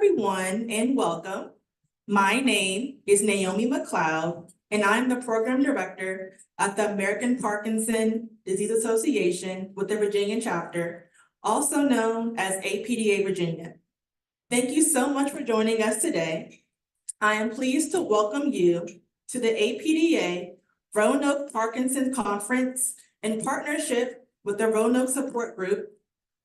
everyone, and welcome. My name is Naomi McLeod, and I'm the Program Director at the American Parkinson Disease Association with the Virginia chapter, also known as APDA Virginia. Thank you so much for joining us today. I am pleased to welcome you to the APDA Roanoke Parkinson Conference in partnership with the Roanoke Support Group,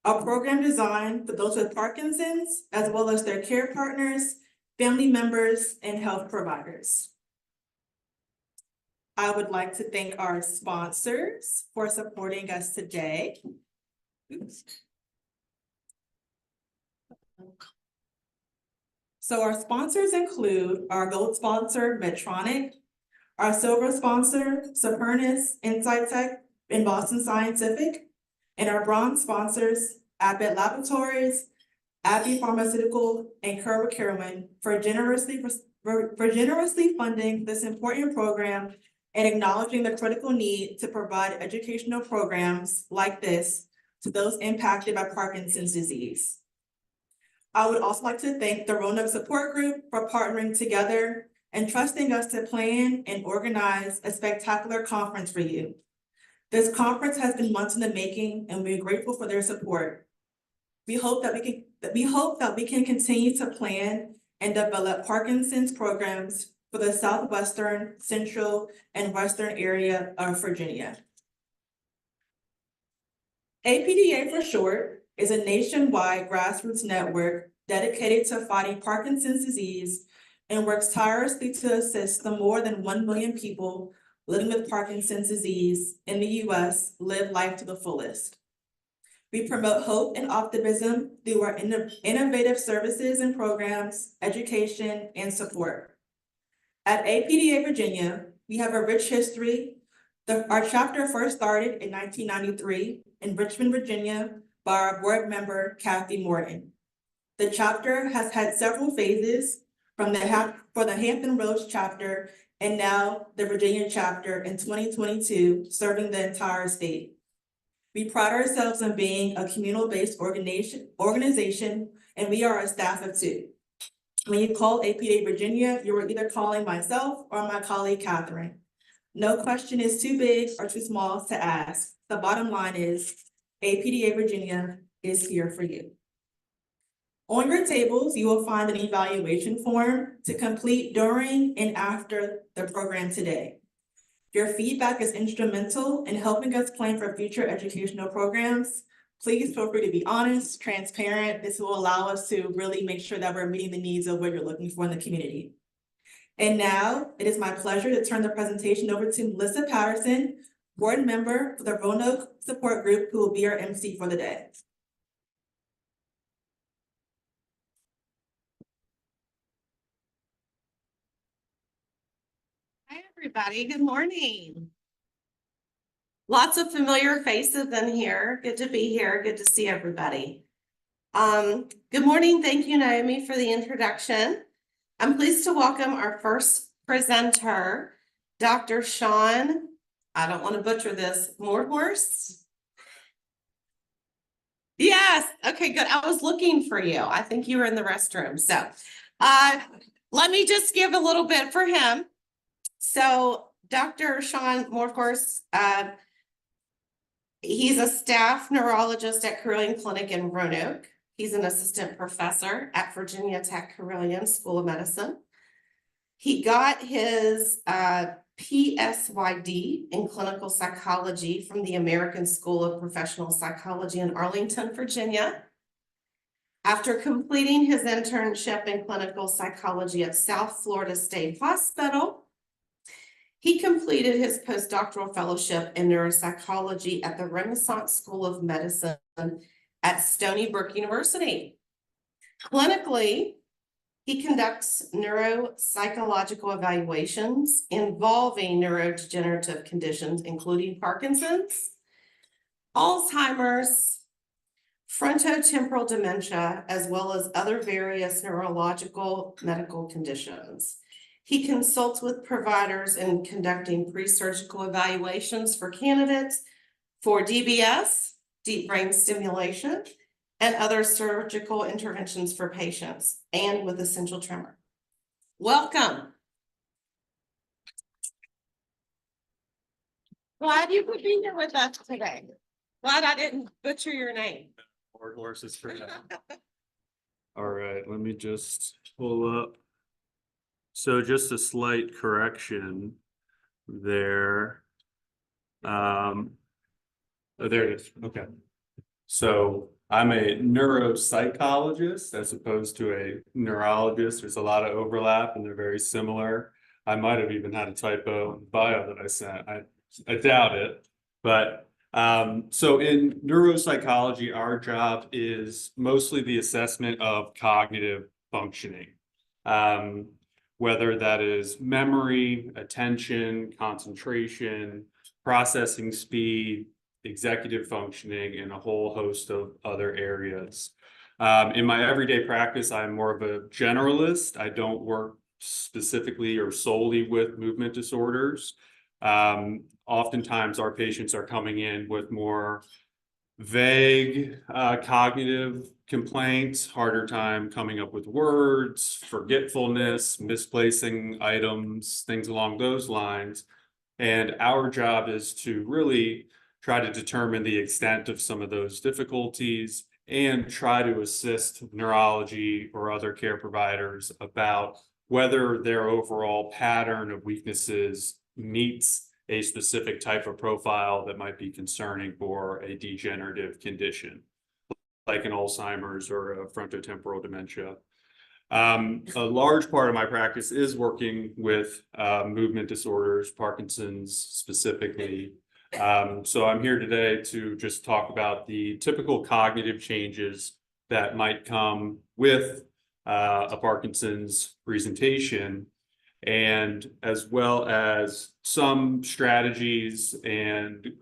a program designed for those with Parkinson's, as well as their care partners, family members, and health providers. I would like to thank our sponsors for supporting us today. Oops. So our sponsors include our gold sponsor, Medtronic, our silver sponsor, Supernus, Insight Tech, and Boston Scientific, and our bronze sponsors, Abbott Laboratories, AbbVie Pharmaceutical, and Carilion for generously funding this important program and acknowledging the critical need to provide educational programs like this to those impacted by Parkinson's disease. I would also like to thank the Roanoke Support Group for partnering together and trusting us to plan and organize a spectacular conference for you. This conference has been months in the making, and we're grateful for their support. We hope that we can continue to plan and develop Parkinson's programs for the Southwestern, Central, and Western area of Virginia. APDA for short is a nationwide grassroots network dedicated to fighting Parkinson's disease and works tirelessly to assist the more than 1 million people living with Parkinson's disease in the U.S. live life to the fullest. We promote hope and optimism through our innovative services and programs, education, and support. At APDA Virginia, we have a rich history. Our chapter first started in 1993 in Richmond, Virginia, by our board member, Kathy Morton. The chapter has had several phases for the Hampton Roads chapter and now the Virginia chapter in 2022, serving the entire state. We pride ourselves on being a communal-based organization, and we are a staff of 2. When you call APDA Virginia, you are either calling myself or my colleague, Catherine. No question is too big or too small to ask. The bottom line is APDA Virginia is here for you. On your tables, you will find an evaluation form to complete during and after the program today. Your feedback is instrumental in helping us plan for future educational programs. Please feel free to be honest, transparent. This will allow us to really make sure that we're meeting the needs of what you're looking for in the community. And now it is my pleasure to turn the presentation over to Melissa Patterson, board member for the Roanoke Support Group, who will be our MC for the day. Hi, everybody. Good morning. Lots of familiar faces in here. Good to be here. Good to see everybody. Good morning. Thank you, Naomi, for the introduction. I'm pleased to welcome our first presenter, Dr. Shawn. I don't want to butcher this. Mordhorst. Yes. Okay, good. I was looking for you. I think you were in the restroom. So let me just give a little bit for him. So Dr. Shawn Mordhorst, he's a staff neurologist at Carilion Clinic in Roanoke. He's an assistant professor at Virginia Tech Carilion School of Medicine. He got his PsyD in clinical psychology from the American School of Professional Psychology in Arlington, Virginia. After completing his internship in clinical psychology at South Florida State Hospital, he completed his postdoctoral fellowship in neuropsychology at the Renaissance School of Medicine at Stony Brook University. Clinically, he conducts neuropsychological evaluations involving neurodegenerative conditions, including Parkinson's, Alzheimer's, frontotemporal dementia, as well as other various neurological medical conditions. He consults with providers in conducting pre-surgical evaluations for candidates for DBS, deep brain stimulation, and other surgical interventions for patients and with essential tremor. Welcome. Glad you could be here with us today. Glad I didn't butcher your name. Mordhorst is for now. All right, let me just pull up. So just a slight correction there. Oh, there it is. Okay. So I'm a neuropsychologist as opposed to a neurologist. There's a lot of overlap and they're very similar. I might have even had a typo in the bio that I sent. I doubt it, but so in neuropsychology, our job is mostly the assessment of cognitive functioning, whether that is memory, attention, concentration, processing speed, executive functioning, and a whole host of other areas. In my everyday practice, I'm more of a generalist. I don't work specifically or solely with movement disorders. Oftentimes our patients are coming in with more vague cognitive complaints, harder time coming up with words, forgetfulness, misplacing items, things along those lines. And our job is to really try to determine the extent of some of those difficulties and try to assist neurology or other care providers about whether their overall pattern of weaknesses meets a specific type of profile that might be concerning for a degenerative condition, like an Alzheimer's or a frontotemporal dementia. A large part of my practice is working with movement disorders, Parkinson's specifically. So I'm here today to just talk about the typical cognitive changes that might come with a Parkinson's presentation, and as well as some strategies and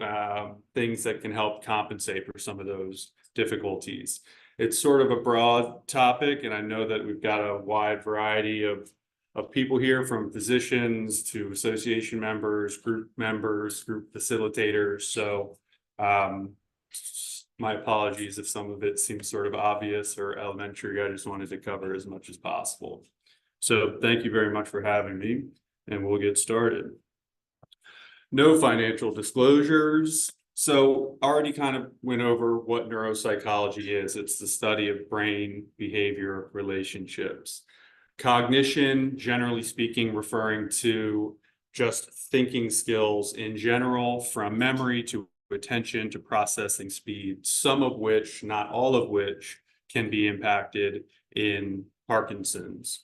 things that can help compensate for some of those difficulties. It's sort of a broad topic, and I know that we've got a wide variety of people here, from physicians to association members, group facilitators. So my apologies if some of it seems sort of obvious or elementary. I just wanted to cover as much as possible. So thank you very much for having me, and we'll get started. No financial disclosures. So already kind of went over what neuropsychology is. It's the study of brain behavior relationships. Cognition, generally speaking, referring to just thinking skills in general, from memory to attention to processing speed, some of which, not all of which, can be impacted in Parkinson's.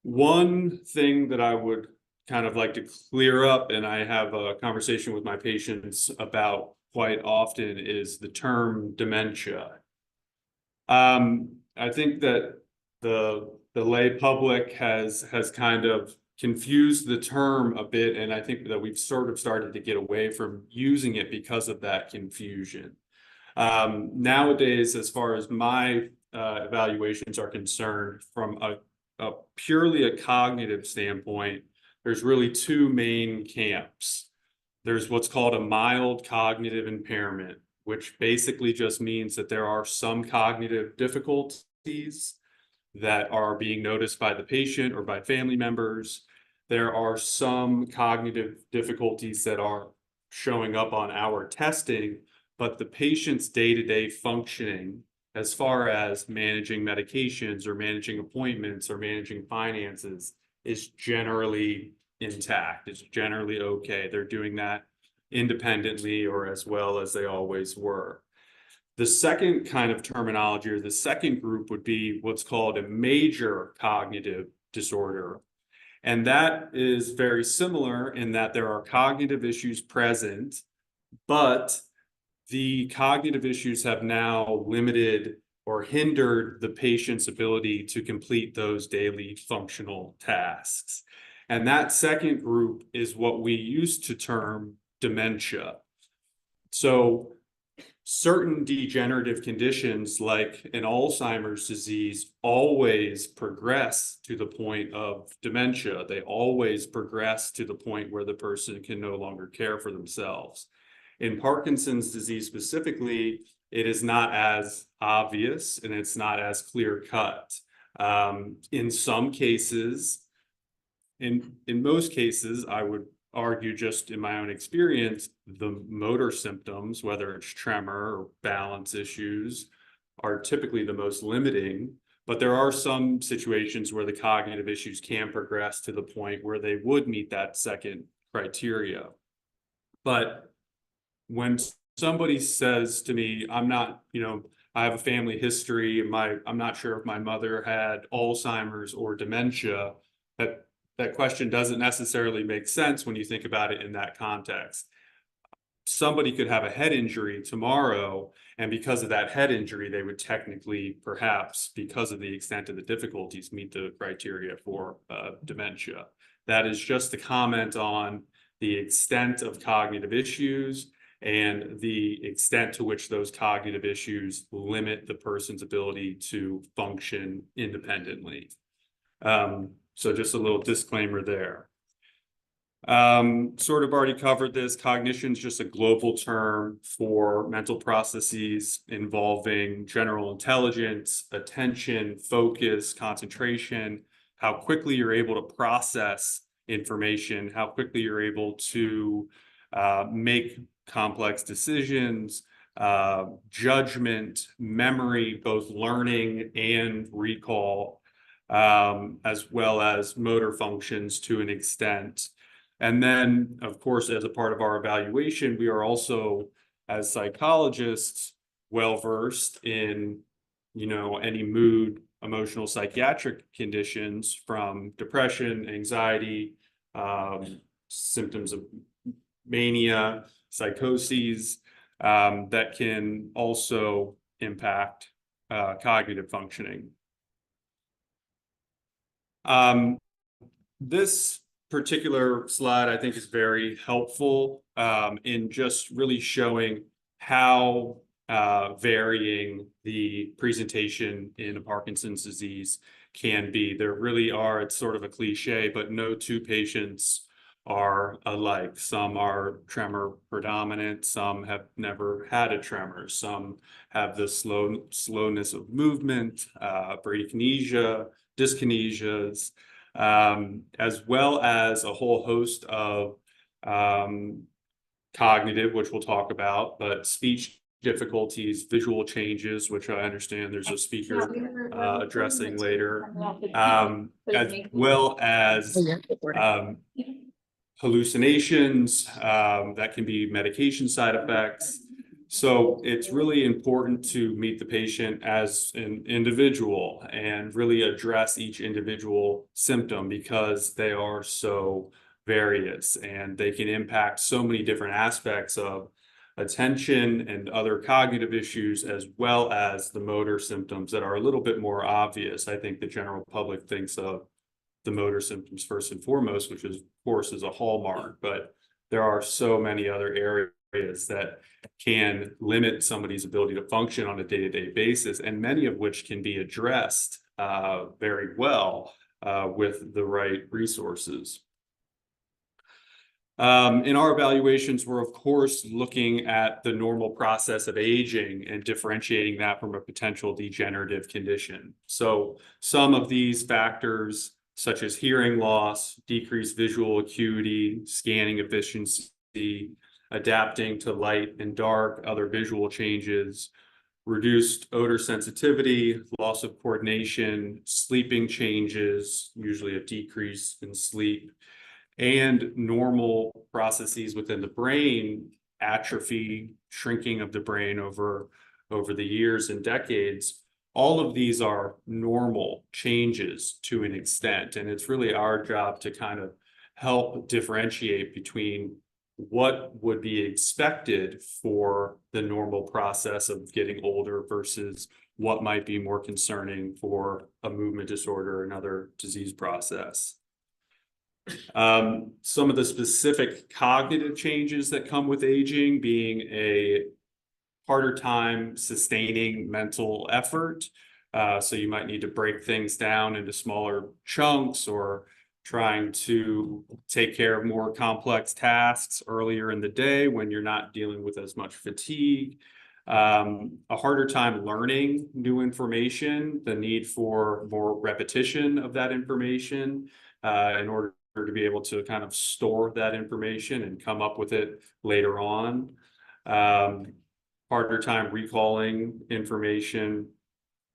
One thing that I would kind of like to clear up, and I have a conversation with my patients about quite often, is the term dementia. I think that the lay public has kind of confused the term a bit, and I think that we've sort of started to get away from using it because of that confusion. Nowadays, as far as my evaluations are concerned, from a purely a cognitive standpoint, there's really two main camps. There's what's called a mild cognitive impairment, which basically just means that there are some cognitive difficulties that are being noticed by the patient or by family members. There are some cognitive difficulties that are showing up on our testing, but the patient's day-to-day functioning, as far as managing medications or managing appointments or managing finances, is generally intact. It's generally okay. They're doing that independently or as well as they always were. The second kind of terminology, or the second group, would be what's called a major cognitive disorder. And that is very similar in that there are cognitive issues present, but the cognitive issues have now limited or hindered the patient's ability to complete those daily functional tasks. And that second group is what we used to term dementia. So certain degenerative conditions like an Alzheimer's disease always progress to the point of dementia. They always progress to the point where the person can no longer care for themselves. In Parkinson's disease specifically, it is not as obvious and it's not as clear cut. In some cases, in most cases, I would argue, just in my own experience, the motor symptoms, whether it's tremor or balance issues, are typically the most limiting. But there are some situations where the cognitive issues can progress to the point where they would meet that second criteria. But when somebody says to me, I'm not, I have a family history, I'm not sure if my mother had Alzheimer's or dementia, that question doesn't necessarily make sense when you think about it in that context. Somebody could have a head injury tomorrow, and because of that head injury, they would technically, perhaps, because of the extent of the difficulties, meet the criteria for dementia. That is just a comment on the extent of cognitive issues and the extent to which those cognitive issues limit the person's ability to function independently. So just a little disclaimer there. Sort of already covered this. Cognition is just a global term for mental processes involving general intelligence, attention, focus, concentration, how quickly you're able to process information, how quickly you're able to make complex decisions, judgment, memory, both learning and recall, as well as motor functions to an extent. And then, of course, as a part of our evaluation, we are also, as psychologists, well-versed in, any mood, emotional, psychiatric conditions, from depression, anxiety, symptoms of mania, psychoses, that can also impact cognitive functioning. This particular slide, I think, is very helpful in just really showing how varying the presentation in a Parkinson's disease can be. There really are, it's sort of a cliche, but no two patients are alike. Some are tremor predominant, some have never had a tremor, some have the slowness of movement, bradykinesia, dyskinesias, as well as a whole host of cognitive, which we'll talk about, but speech difficulties, visual changes, which I understand there's a speaker addressing later, as well as hallucinations, that can be medication side effects. So it's really important to meet the patient as an individual and really address each individual symptom, because they are so various and they can impact so many different aspects of attention and other cognitive issues, as well as the motor symptoms that are a little bit more obvious. I think the general public thinks of the motor symptoms first and foremost, which is, of course, is a hallmark, but there are so many other areas that can limit somebody's ability to function on a day-to-day basis, and many of which can be addressed very well with the right resources. In our evaluations, we're of course looking at the normal process of aging and differentiating that from a potential degenerative condition. So some of these factors, such as hearing loss, decreased visual acuity, scanning efficiency, adapting to light and dark, other visual changes, reduced odor sensitivity, loss of coordination, sleeping changes, usually a decrease in sleep, and normal processes within the brain, atrophy, shrinking of the brain over the years and decades. All of these are normal changes to an extent, and it's really our job to kind of help differentiate between what would be expected for the normal process of getting older versus what might be more concerning for a movement disorder or another disease process. Some of the specific cognitive changes that come with aging being a harder time sustaining mental effort. So you might need to break things down into smaller chunks, or trying to take care of more complex tasks earlier in the day when you're not dealing with as much fatigue. a harder time learning new information, the need for more repetition of that information in order to be able to kind of store that information and come up with it later on. Harder time recalling information,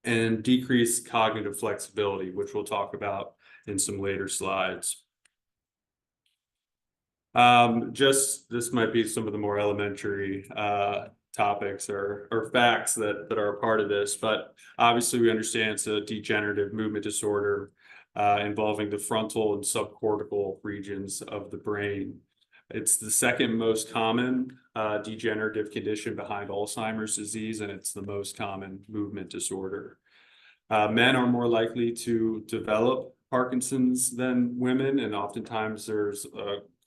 and decreased cognitive flexibility, which we'll talk about in some later slides. This might be some of the more elementary topics or facts that are a part of this, but obviously we understand it's a degenerative movement disorder involving the frontal and subcortical regions of the brain. It's the second most common degenerative condition behind Alzheimer's disease, and it's the most common movement disorder. Men are more likely to develop Parkinson's than women, and oftentimes there's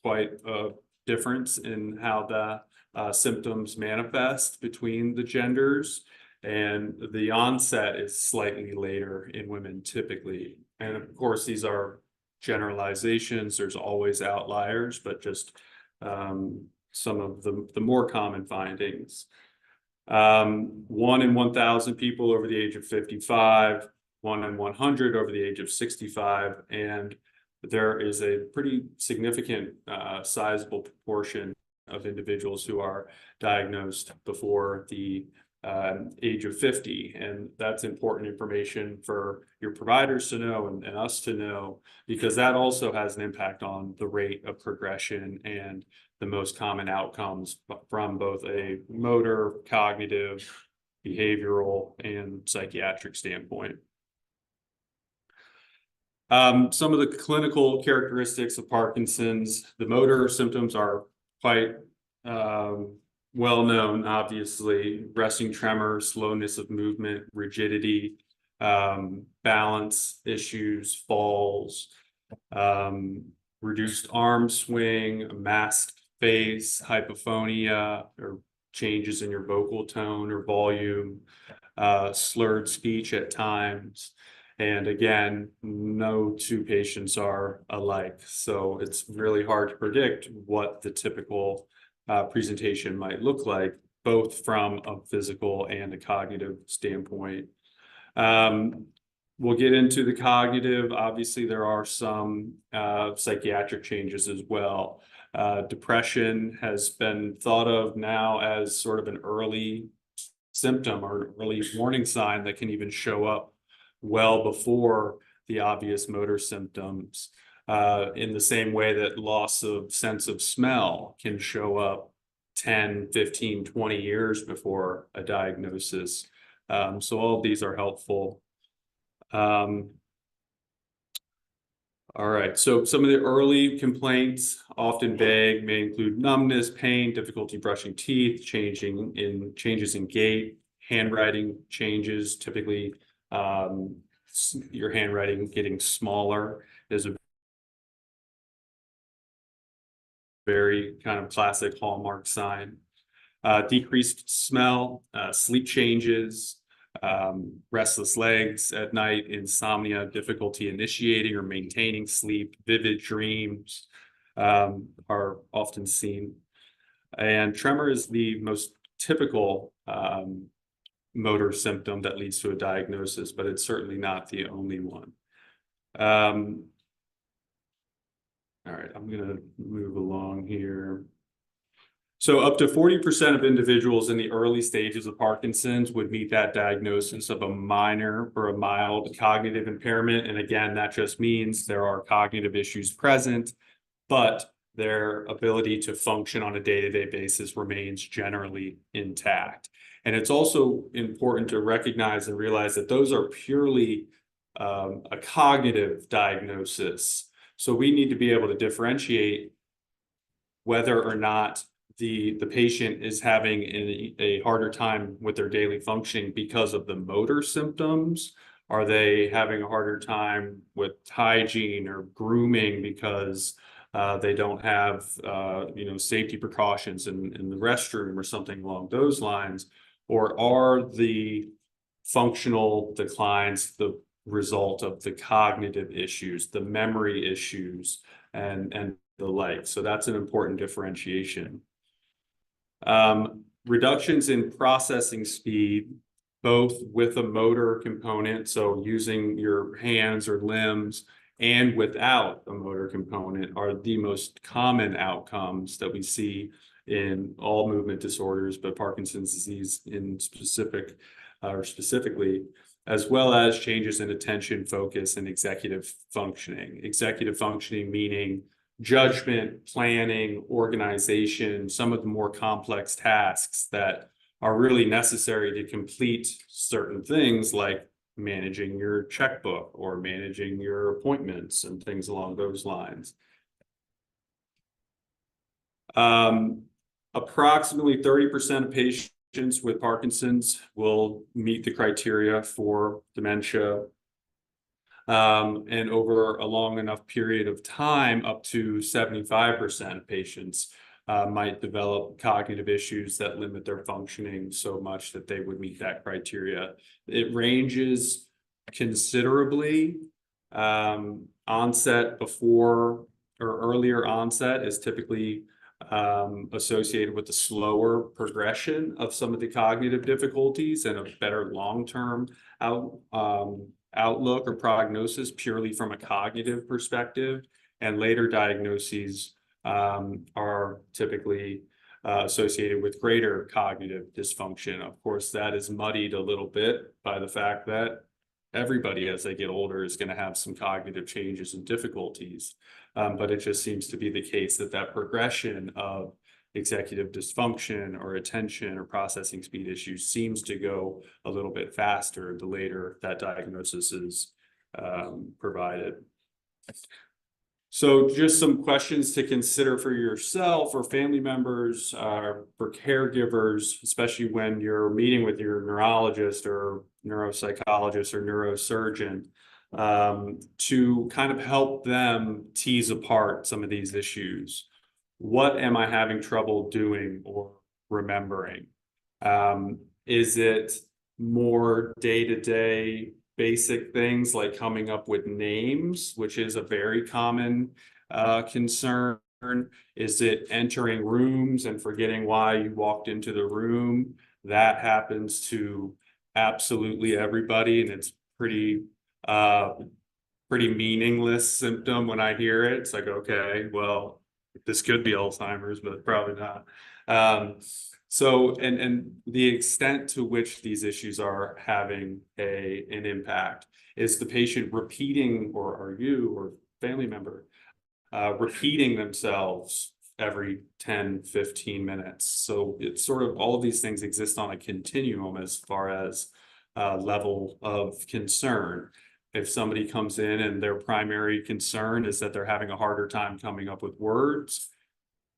quite a difference in how the symptoms manifest between the genders, and the onset is slightly later in women typically. And of course, these are generalizations. There's always outliers, but just some of the more common findings. 1 in 1,000 people over the age of 55, 1 in 100 over the age of 65, and there is a pretty significant sizable proportion of individuals who are diagnosed before the age of 50. And that's important information for your providers to know and us to know, because that also has an impact on the rate of progression and the most common outcomes from both a motor, cognitive, behavioral, and psychiatric standpoint. Some of the clinical characteristics of Parkinson's, the motor symptoms are quite well known, obviously: resting tremor, slowness of movement, rigidity, balance issues, falls, reduced arm swing, masked face, hypophonia, or changes in your vocal tone or volume, slurred speech at times. And again, no two patients are alike, so it's really hard to predict what the typical presentation might look like, both from a physical and a cognitive standpoint. We'll get into the cognitive. Obviously, there are some psychiatric changes as well. Depression has been thought of now as sort of an early symptom or an early warning sign that can even show up well before the obvious motor symptoms, in the same way that loss of sense of smell can show up 10, 15, 20 years before a diagnosis. So all of these are helpful. All right, so some of the early complaints, often vague, may include numbness, pain, difficulty brushing teeth, changes in gait, handwriting changes. Typically, your handwriting getting smaller is a very kind of classic hallmark sign. Decreased smell, sleep changes, restless legs at night, insomnia, difficulty initiating or maintaining sleep, vivid dreams are often seen. And tremor is the most typical motor symptom that leads to a diagnosis, but it's certainly not the only one. All right, I'm going to move along here. So up to 40% of individuals in the early stages of Parkinson's would meet that diagnosis of a minor or a mild cognitive impairment. And again, that just means there are cognitive issues present, but their ability to function on a day-to-day basis remains generally intact. And it's also important to recognize and realize that those are purely a cognitive diagnosis. So we need to be able to differentiate whether or not the patient is having a harder time with their daily functioning because of the motor symptoms. Are they having a harder time with hygiene or grooming because they don't have safety precautions in the restroom or something along those lines? Or are the functional declines the result of the cognitive issues, the memory issues, and the like? So that's an important differentiation. reductions in processing speed, both with a motor component, so using your hands or limbs, and without a motor component are the most common outcomes that we see in all movement disorders, but Parkinson's disease in specific, or specifically, as well as changes in attention, focus, and executive functioning. Executive functioning meaning judgment, planning, organization, some of the more complex tasks that are really necessary to complete certain things like managing your checkbook or managing your appointments and things along those lines. Approximately 30% of patients with Parkinson's will meet the criteria for dementia. And over a long enough period of time, up to 75% of patients might develop cognitive issues that limit their functioning so much that they would meet that criteria. It ranges considerably. Onset before or earlier onset is typically associated with the slower progression of some of the cognitive difficulties and a better long-term outlook or prognosis purely from a cognitive perspective, and later diagnoses are typically associated with greater cognitive dysfunction. Of course, that is muddied a little bit by the fact that everybody as they get older is going to have some cognitive changes and difficulties. But it just seems to be the case that that progression of executive dysfunction or attention or processing speed issues seems to go a little bit faster the later that diagnosis is provided. So just some questions to consider for yourself or family members, for caregivers, especially when you're meeting with your neurologist or neuropsychologist or neurosurgeon, to kind of help them tease apart some of these issues. What am I having trouble doing or remembering? Is it more day-to-day basic things like coming up with names, which is a very common concern? Is it entering rooms and forgetting why you walked into the room? That happens to absolutely everybody, and it's pretty meaningless symptom when I hear it. It's like, okay, well, this could be Alzheimer's, but probably not. So, and the extent to which these issues are having an impact, is the patient repeating, or are you or family member repeating themselves every 10, 15 minutes? So it's sort of, all of these things exist on a continuum as far as level of concern. If somebody comes in and their primary concern is that they're having a harder time coming up with words,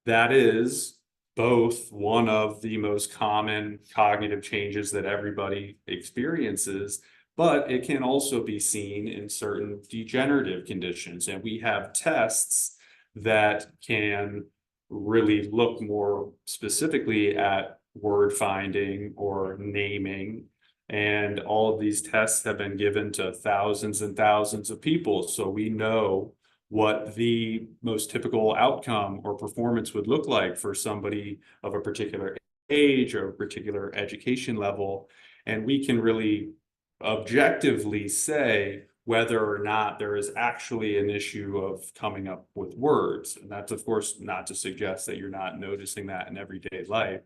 that is both one of the most common cognitive changes that everybody experiences, but it can also be seen in certain degenerative conditions. And we have tests that can really look more specifically at word finding or naming. And all of these tests have been given to thousands and thousands of people. So we know what the most typical outcome or performance would look like for somebody of a particular age or a particular education level. And we can really objectively say whether or not there is actually an issue of coming up with words. And that's, of course, not to suggest that you're not noticing that in everyday life,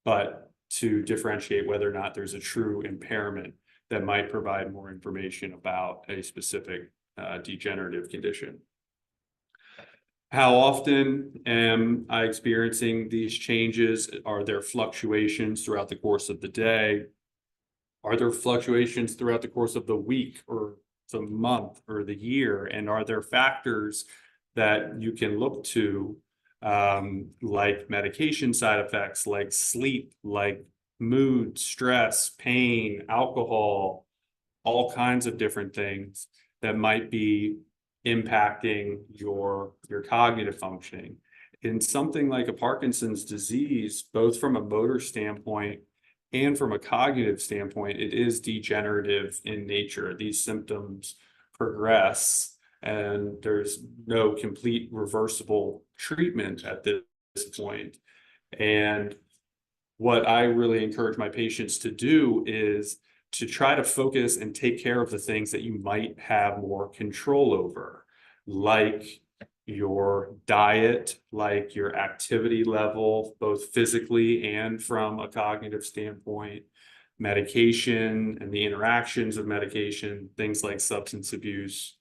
but to differentiate whether or not there's a true impairment that might provide more information about a specific degenerative condition. How often am I experiencing these changes? Are there fluctuations throughout the course of the day? Are there fluctuations throughout the course of the week or the month or the year? And are there factors that you can look to, like medication side effects, like sleep, like mood, stress, pain, alcohol, all kinds of different things that might be impacting your cognitive functioning? In something like a Parkinson's disease, both from a motor standpoint and from a cognitive standpoint, it is degenerative in nature. These symptoms progress, and there's no complete reversible treatment at this point. And what I really encourage my patients to do is to try to focus and take care of the things that you might have more control over, like your diet, like your activity level, both physically and from a cognitive standpoint, medication and the interactions of medication, things like substance abuse,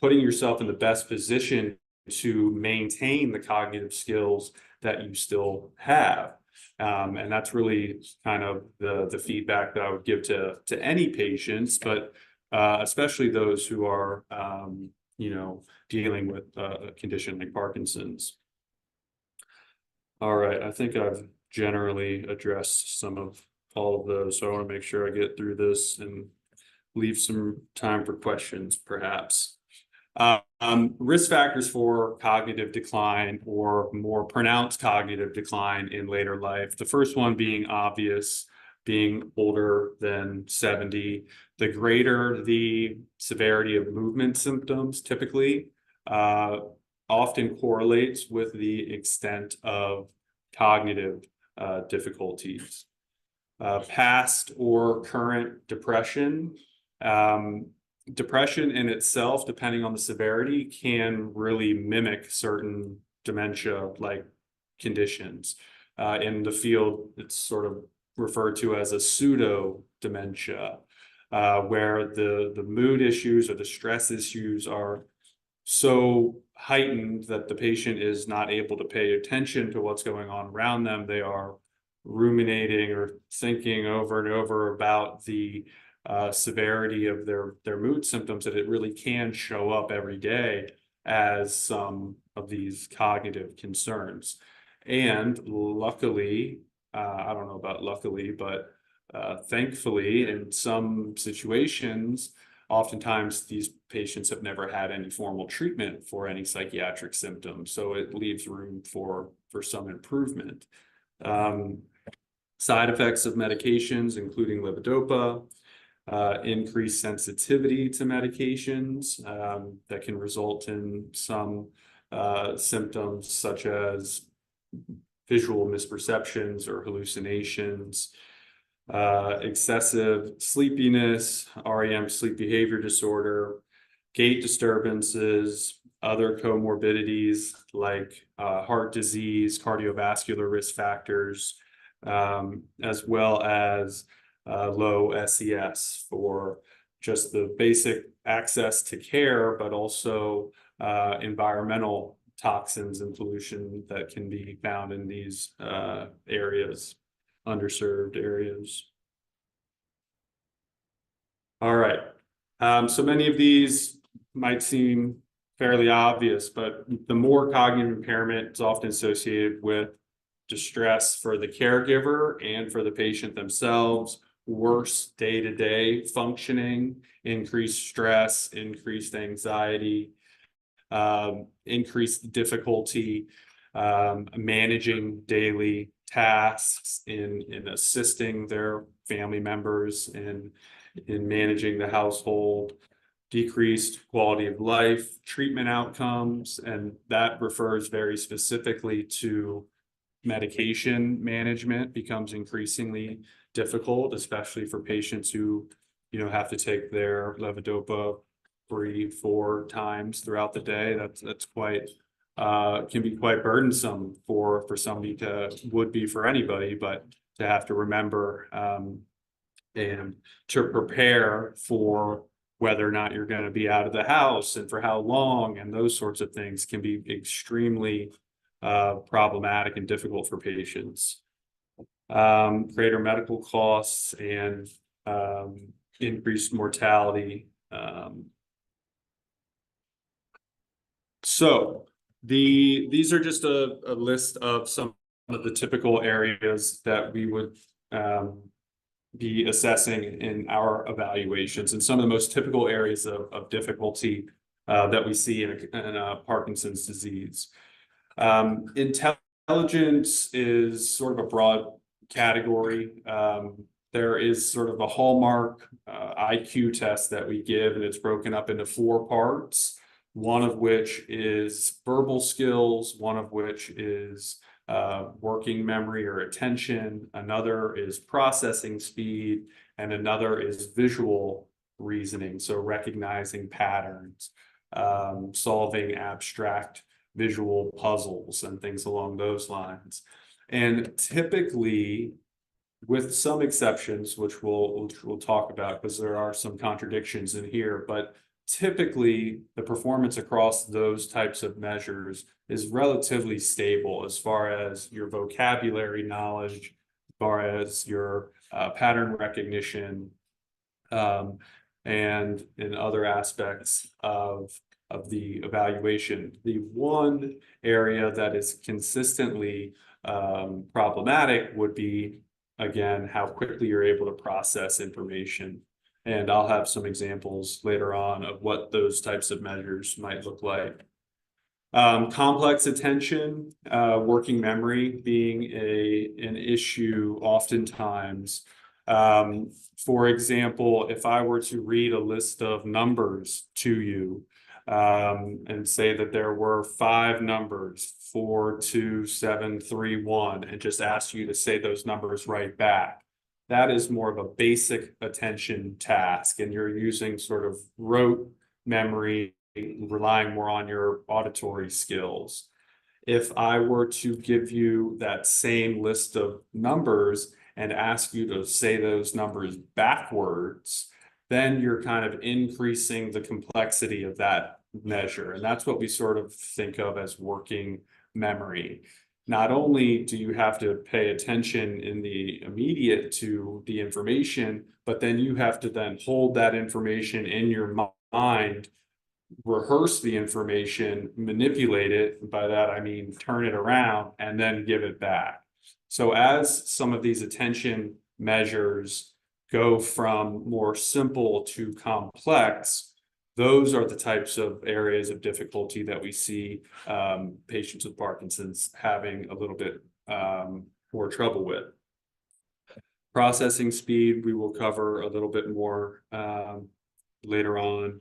putting yourself in the best position to maintain the cognitive skills that you still have. And that's really kind of the feedback that I would give to any patients, but especially those who are, dealing with a condition like Parkinson's. All right, I think I've generally addressed some of all of those, so I want to make sure I get through this and leave some time for questions, perhaps. Risk factors for cognitive decline or more pronounced cognitive decline in later life. The first one being obvious, being older than 70. The greater the severity of movement symptoms, typically, often correlates with the extent of cognitive difficulties. Past or current depression. Depression in itself, depending on the severity, can really mimic certain dementia-like conditions. In the field, it's sort of referred to as a pseudo dementia, where the mood issues or the stress issues are so heightened that the patient is not able to pay attention to what's going on around them. They are ruminating or thinking over and over about the severity of their mood symptoms, that it really can show up every day as some of these cognitive concerns. And luckily, I don't know about luckily, but thankfully, in some situations, oftentimes these patients have never had any formal treatment for any psychiatric symptoms, so it leaves room for some improvement. Side effects of medications, including levodopa, increased sensitivity to medications that can result in some symptoms such as visual misperceptions or hallucinations, excessive sleepiness, REM, sleep behavior disorder, gait disturbances, other comorbidities like heart disease, cardiovascular risk factors, as well as low SES for just the basic access to care, but also environmental toxins and pollution that can be found in these areas, underserved areas. All right, so many of these might seem fairly obvious, but the more cognitive impairment is often associated with distress for the caregiver and for the patient themselves, worse day-to-day functioning, increased stress, increased anxiety, increased difficulty managing daily tasks, in assisting their family members in managing the household, decreased quality of life, treatment outcomes, and that refers very specifically to medication management becomes increasingly difficult, especially for patients who, have to take their levodopa 3-4 times throughout the day. That's quite can be quite burdensome for somebody would be for anybody, but to have to remember and to prepare for whether or not you're going to be out of the house and for how long, and those sorts of things can be extremely problematic and difficult for patients. Greater medical costs and increased mortality. So these are just a list of some of the typical areas that we would be assessing in our evaluations, and some of the most typical areas of difficulty that we see in Parkinson's disease. Intelligence is sort of a broad category. There is sort of a hallmark IQ test that we give, and it's broken up into 4 parts, one of which is verbal skills, one of which is working memory or attention, another is processing speed, and another is visual reasoning, so recognizing patterns, solving abstract visual puzzles and things along those lines. And typically, with some exceptions, which we'll talk about because there are some contradictions in here, but typically the performance across those types of measures is relatively stable as far as your vocabulary knowledge, as far as your pattern recognition, and in other aspects of the evaluation. The one area that is consistently problematic would be, again, how quickly you're able to process information. And I'll have some examples later on of what those types of measures might look like. Complex attention, working memory being an issue oftentimes. For example, if I were to read a list of numbers to you, and say that there were 5 numbers, 4, 2, 7, 3, 1, and just ask you to say those numbers right back. That is more of a basic attention task, and you're using sort of rote memory, relying more on your auditory skills. If I were to give you that same list of numbers and ask you to say those numbers backwards, then you're kind of increasing the complexity of that measure. And that's what we sort of think of as working memory. Not only do you have to pay attention in the immediate to the information, but then you have to then hold that information in your mind, rehearse the information, manipulate it. By that, I mean, turn it around and then give it back. So as some of these attention measures go from more simple to complex, those are the types of areas of difficulty that we see patients with Parkinson's having a little bit more trouble with. Processing speed, we will cover a little bit more later on.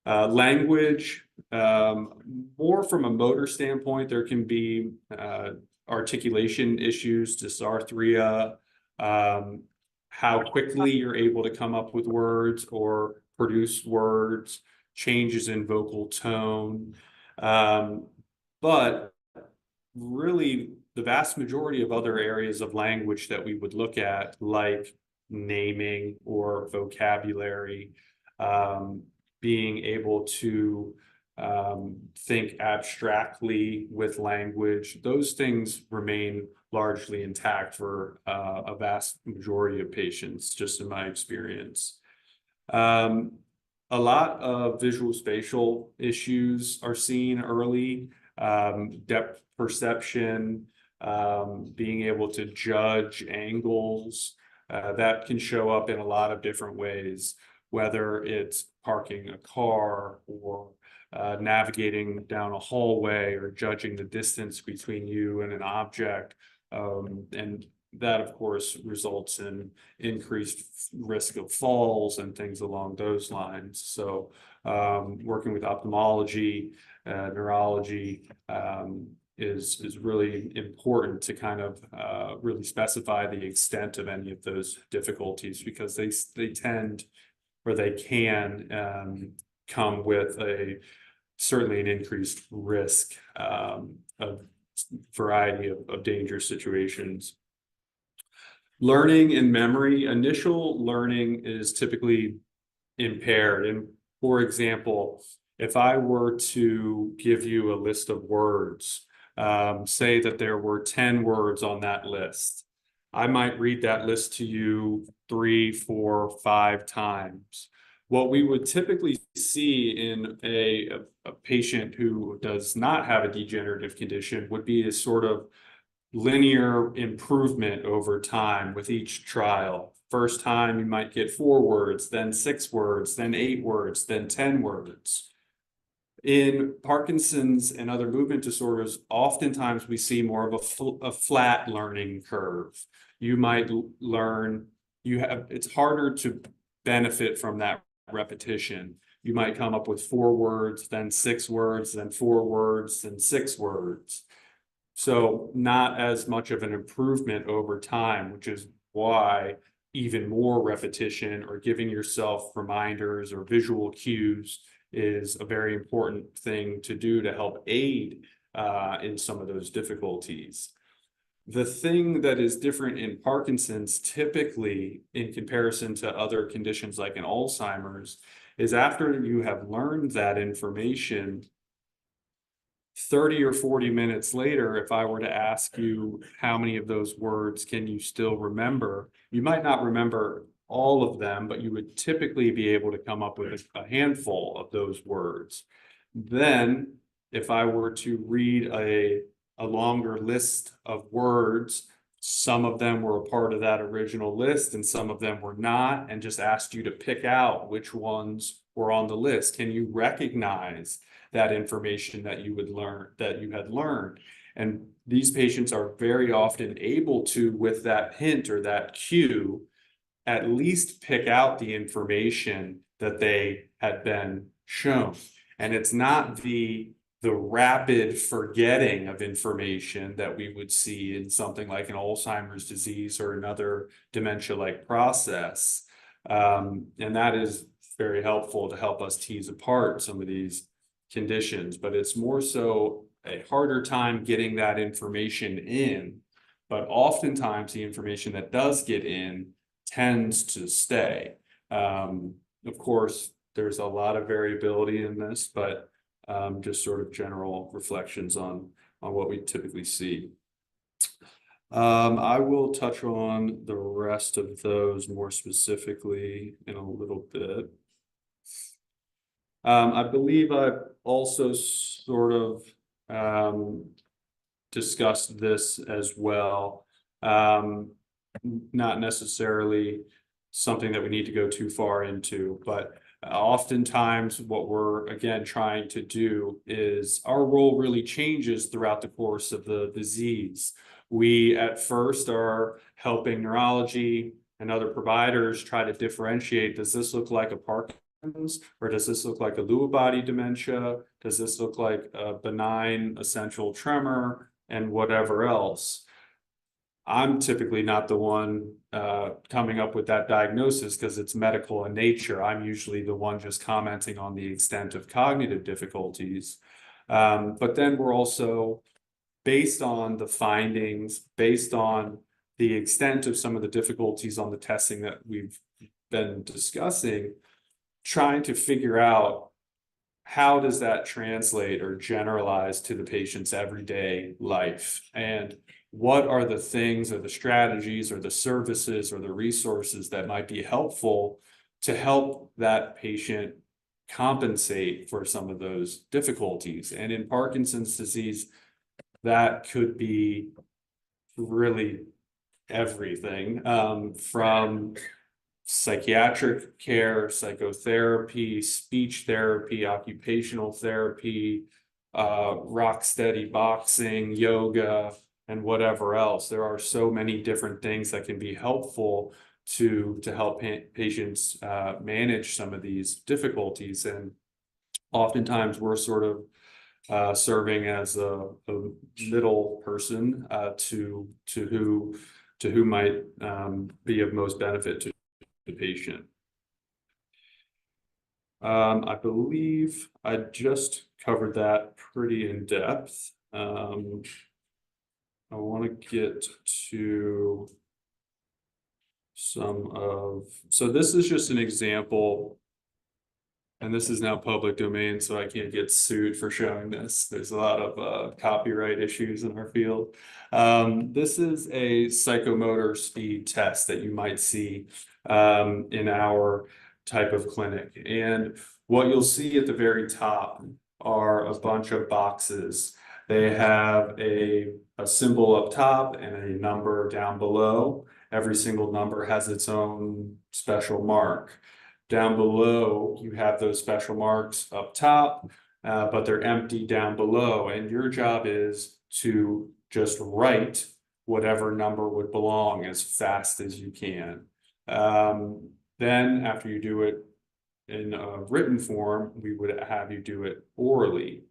Language, more from a motor standpoint, there can be articulation issues, dysarthria, how quickly you're able to come up with words or produce words, changes in vocal tone. But really, the vast majority of other areas of language that we would look at, like naming or vocabulary, being able to think abstractly with language, those things remain largely intact for a vast majority of patients, just in my experience. A lot of visual spatial issues are seen early, depth perception, being able to judge angles, that can show up in a lot of different ways, whether it's parking a car or navigating down a hallway or judging the distance between you and an object. And that, of course, results in increased risk of falls and things along those lines. So working with ophthalmology, neurology is really important to kind of really specify the extent of any of those difficulties, because they tend, or they can come with certainly an increased risk of variety of dangerous situations. Learning and memory, initial learning is typically impaired. And for example, if I were to give you a list of words, say that there were 10 words on that list, I might read that list to you 3, 4, 5 times. What we would typically see in a patient who does not have a degenerative condition would be a sort of linear improvement over time with each trial. First time you might get 4 words, then 6 words, then 8 words, then 10 words. In Parkinson's and other movement disorders, oftentimes we see more of a flat learning curve. You might learn, it's harder to benefit from that repetition. You might come up with 4 words, then 6 words, then 4 words, then 6 words. So not as much of an improvement over time, which is why even more repetition or giving yourself reminders or visual cues is a very important thing to do to help aid in some of those difficulties. The thing that is different in Parkinson's, typically in comparison to other conditions like in Alzheimer's, is after you have learned that information, 30 or 40 minutes later, if I were to ask you how many of those words can you still remember, you might not remember all of them, but you would typically be able to come up with a handful of those words. Then, if I were to read a longer list of words, some of them were a part of that original list and some of them were not, and just asked you to pick out which ones were on the list. Can you recognize that information that you had learned? And these patients are very often able to, with that hint or that cue, at least pick out the information that they had been shown. And it's not the rapid forgetting of information that we would see in something like an Alzheimer's disease or another dementia-like process. And that is very helpful to help us tease apart some of these conditions, but it's more so a harder time getting that information in. But oftentimes the information that does get in tends to stay. Of course, there's a lot of variability in this, but just sort of general reflections on what we typically see. I will touch on the rest of those more specifically in a little bit. I believe I've also sort of discussed this as well. Not necessarily something that we need to go too far into, but oftentimes what we're again trying to do is our role really changes throughout the course of the disease. We at first are helping neurology and other providers try to differentiate, does this look like a Parkinson's, or does this look like a Lewy body dementia? Does this look like a benign essential tremor, and whatever else? I'm typically not the one coming up with that diagnosis because it's medical in nature. I'm usually the one just commenting on the extent of cognitive difficulties. But then we're also, based on the findings, based on the extent of some of the difficulties on the testing that we've been discussing, trying to figure out how does that translate or generalize to the patient's everyday life, and what are the things or the strategies or the services or the resources that might be helpful to help that patient compensate for some of those difficulties. And in Parkinson's disease, that could be really everything, from psychiatric care, psychotherapy, speech therapy, occupational therapy, rock steady boxing, yoga, and whatever else. There are so many different things that can be helpful to help patients manage some of these difficulties. And oftentimes we're sort of serving as a middle person to who might be of most benefit to the patient. I believe I just covered that pretty in depth. I want to get to so this is just an example, and this is now public domain, so I can't get sued for showing this. There's a lot of copyright issues in our field. This is a psychomotor speed test that you might see in our type of clinic. And what you'll see at the very top are a bunch of boxes. They have a symbol up top and a number down below. Every single number has its own special mark. Down below, you have those special marks up top, but they're empty down below. And your job is to just write whatever number would belong as fast as you can. Then after you do it in a written form, we would have you do it orally.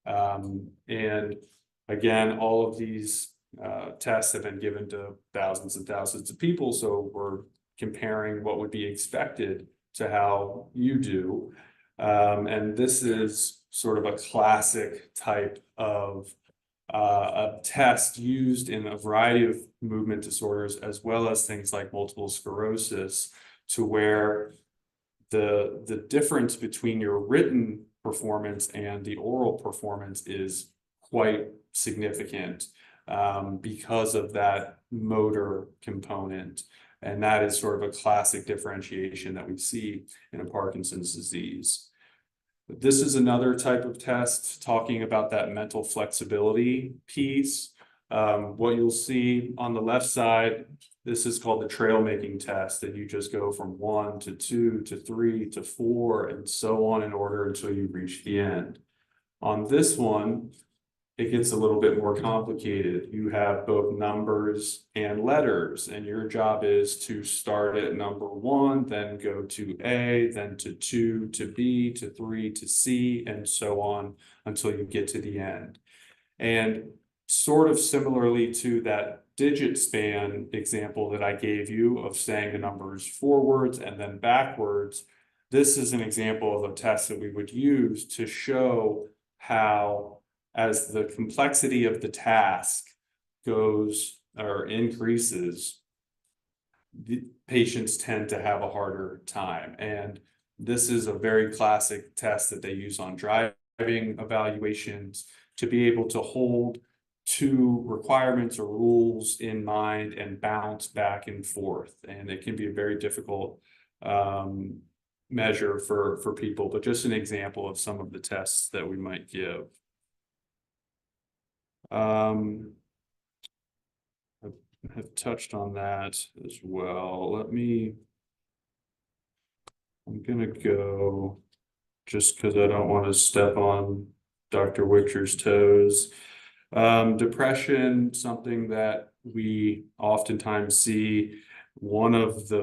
And Again, all of these tests have been given to thousands and thousands of people, so we're comparing what would be expected to how you do. And this is sort of a classic type of a test used in a variety of movement disorders, as well as things like multiple sclerosis, to where the difference between your written performance and the oral performance is quite significant because of that motor component. And that is sort of a classic differentiation that we see in a Parkinson's disease. This is another type of test talking about that mental flexibility piece. What you'll see on the left side, this is called the trail making test, and you just go from 1 to 2 to 3 to 4 and so on in order until you reach the end. On this one, it gets a little bit more complicated. You have both numbers and letters, and your job is to start at number 1, then go to A, then to 2, to B, to 3, to C, and so on until you get to the end. And sort of similarly to that digit span example that I gave you of saying the numbers forwards and then backwards, this is an example of a test that we would use to show how, as the complexity of the task goes or increases, the patients tend to have a harder time. And this is a very classic test that they use on driving evaluations to be able to hold two requirements or rules in mind and bounce back and forth. And it can be a very difficult measure for people, but just an example of some of the tests that we might give. I have touched on that as well. I'm gonna go, just because I don't want to step on Dr. Wicker's toes. Depression, something that we oftentimes see, one of the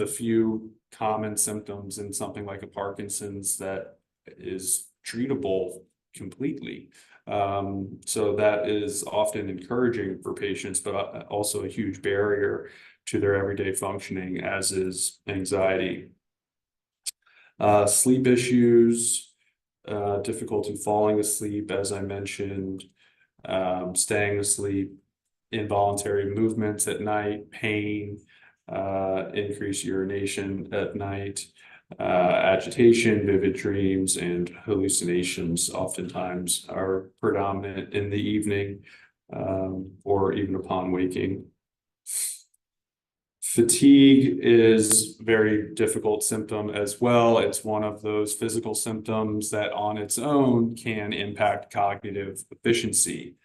few common symptoms in something like a Parkinson's that is treatable completely. So that is often encouraging for patients, but also a huge barrier to their everyday functioning, as is anxiety. Sleep issues, difficulty falling asleep, as I mentioned, staying asleep, involuntary movements at night, pain, increased urination at night, agitation, vivid dreams, and hallucinations oftentimes are predominant in the evening or even upon waking. Fatigue is a very difficult symptom as well. It's one of those physical symptoms that on its own can impact cognitive efficiency.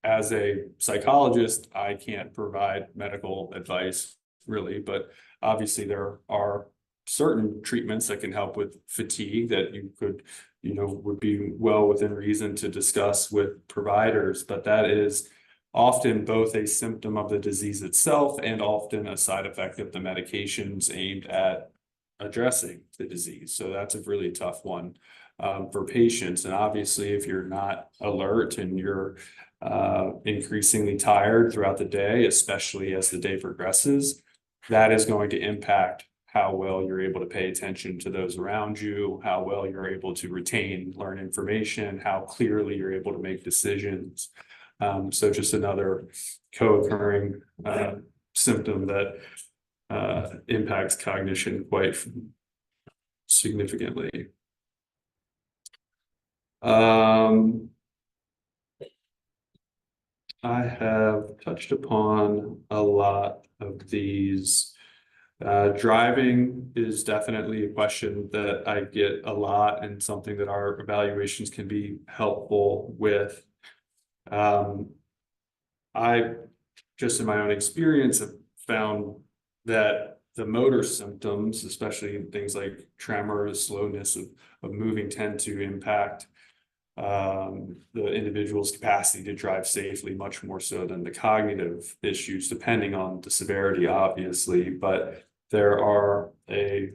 As a psychologist, I can't provide medical advice really, but obviously there are certain treatments that can help with fatigue that you could, would be well within reason to discuss with providers, but that is often both a symptom of the disease itself and often a side effect of the medications aimed at addressing the disease. So that's a really tough one for patients. And obviously, if you're not alert and you're increasingly tired throughout the day, especially as the day progresses, that is going to impact how well you're able to pay attention to those around you, how well you're able to retain, learn information, how clearly you're able to make decisions. So just another co-occurring symptom that impacts cognition quite significantly. I have touched upon a lot of these. Driving is definitely a question that I get a lot and something that our evaluations can be helpful with. I just in my own experience have found that the motor symptoms, especially things like tremors, slowness of moving, tend to impact the individual's capacity to drive safely much more so than the cognitive issues, depending on the severity, obviously. But there are a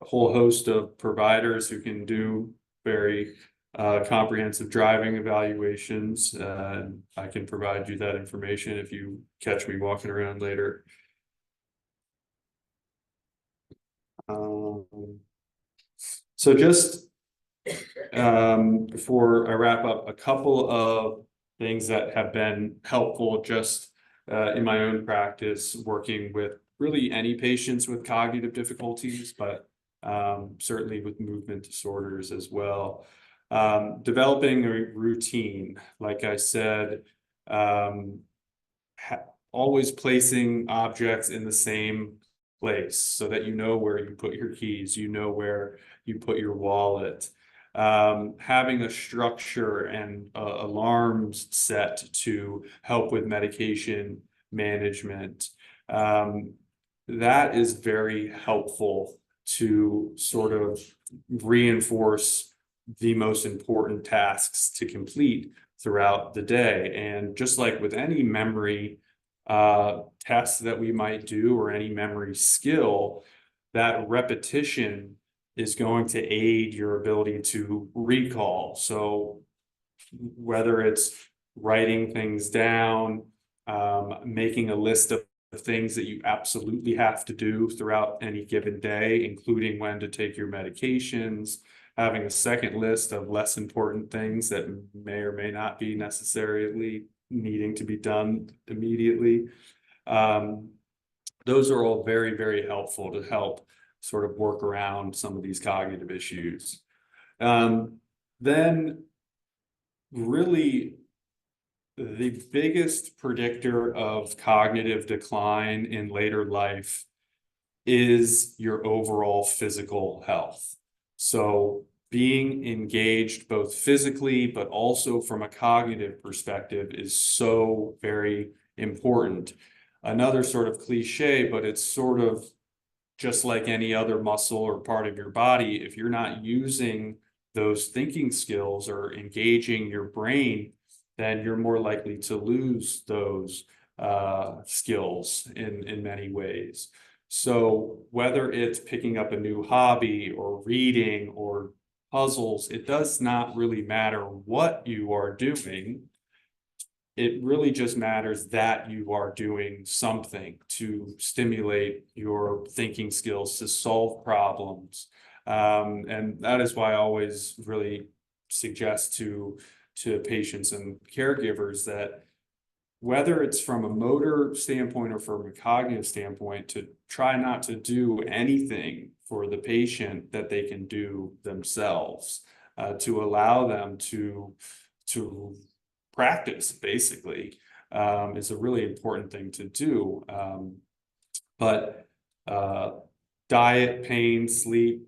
whole host of providers who can do very comprehensive driving evaluations. I can provide you that information if you catch me walking around later. So just before I wrap up, a couple of things that have been helpful just in my own practice, working with really any patients with cognitive difficulties, but certainly with movement disorders as well. Developing a routine, like I said, always placing objects in the same place so that you know where you put your keys, you know where you put your wallet. Having a structure and alarms set to help with medication management. That is very helpful to sort of reinforce the most important tasks to complete throughout the day. And just like with any memory tests that we might do or any memory skill, that repetition is going to aid your ability to recall. So whether it's writing things down, making a list of things that you absolutely have to do throughout any given day, including when to take your medications, having a second list of less important things that may or may not be necessarily needing to be done immediately. Those are all very, very helpful to help sort of work around some of these cognitive issues. Then really the biggest predictor of cognitive decline in later life is your overall physical health. So being engaged both physically, but also from a cognitive perspective is so very important. Another sort of cliche, but it's sort of just like any other muscle or part of your body. If you're not using those thinking skills or engaging your brain, then you're more likely to lose those skills in many ways. So whether it's picking up a new hobby or reading or puzzles, it does not really matter what you are doing. It really just matters that you are doing something to stimulate your thinking skills to solve problems. And that is why I always really suggest to patients and caregivers that whether it's from a motor standpoint or from a cognitive standpoint, to try not to do anything for the patient that they can do themselves, to allow them to practice, basically, is a really important thing to do. But diet, pain, sleep,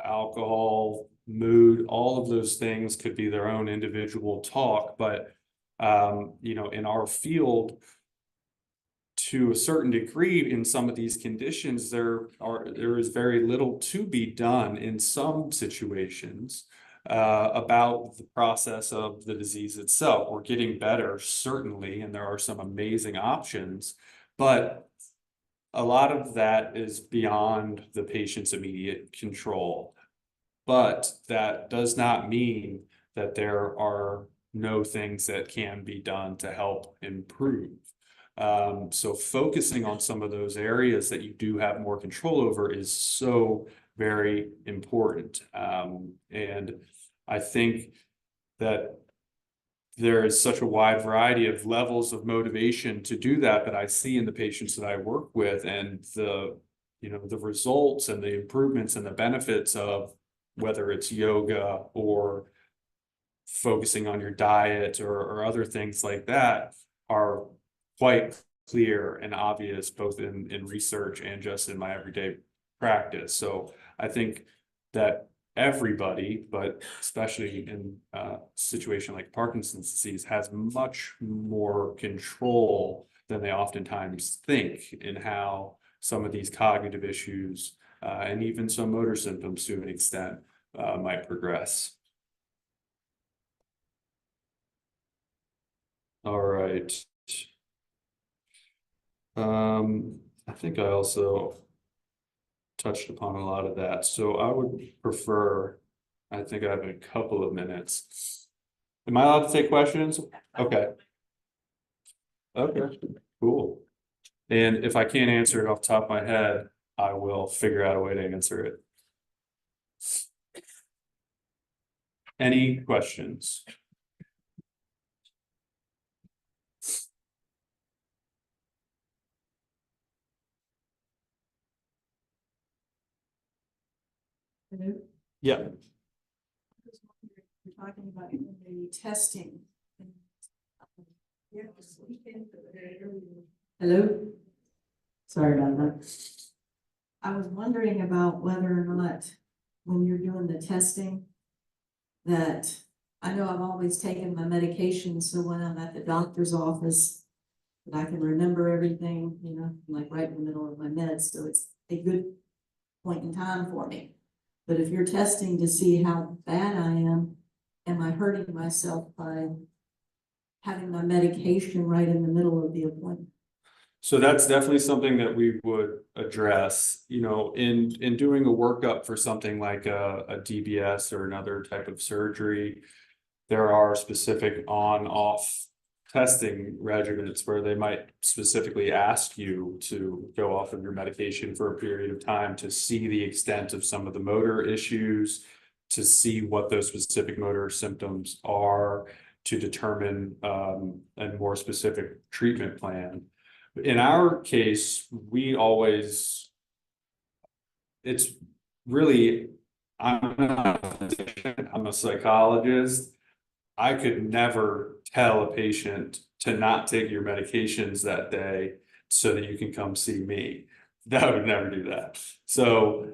alcohol, mood, all of those things could be their own individual talk, but you know, in our field, to a certain degree, in some of these conditions, there is very little to be done in some situations about the process of the disease itself. We're getting better, certainly, and there are some amazing options, but a lot of that is beyond the patient's immediate control. But that does not mean that there are no things that can be done to help improve. So focusing on some of those areas that you do have more control over is so very important. And I think that there is such a wide variety of levels of motivation to do that I see in the patients that I work with, and the, you know, the results and the improvements and the benefits of whether it's yoga or focusing on your diet or other things like that are quite clear and obvious, both in research and just in my everyday practice. So I think that everybody, but especially in a situation like Parkinson's disease, has much more control than they oftentimes think in how some of these cognitive issues and even some motor symptoms to an extent might progress. All right. I think I also touched upon a lot of that. So I would prefer I think I have a couple of minutes. Am I allowed to take questions? Okay. Okay, cool. And if I can't answer it off the top of my head, I will figure out a way to answer it. Any questions? Yeah. We're talking about the testing. Hello? Sorry about that. I was wondering about whether or not, when you're doing the testing, that, I know I've always taken my medication, so when I'm at the doctor's office, that I can remember everything, you know, like right in the middle of my meds, so it's a good point in time for me. But if you're testing to see how bad I am I hurting myself by having my medication right in the middle of the appointment? So that's definitely something that we would address, you know, in doing a workup for something like a DBS or another type of surgery. There are specific on-off testing regimens where they might specifically ask you to go off of your medication for a period of time to see the extent of some of the motor issues, to see what those specific motor symptoms are, to determine a more specific treatment plan. In our case, we always, it's really, I'm not a physician, I'm a psychologist. I could never tell a patient to not take your medications that day so that you can come see me. That would never do that. So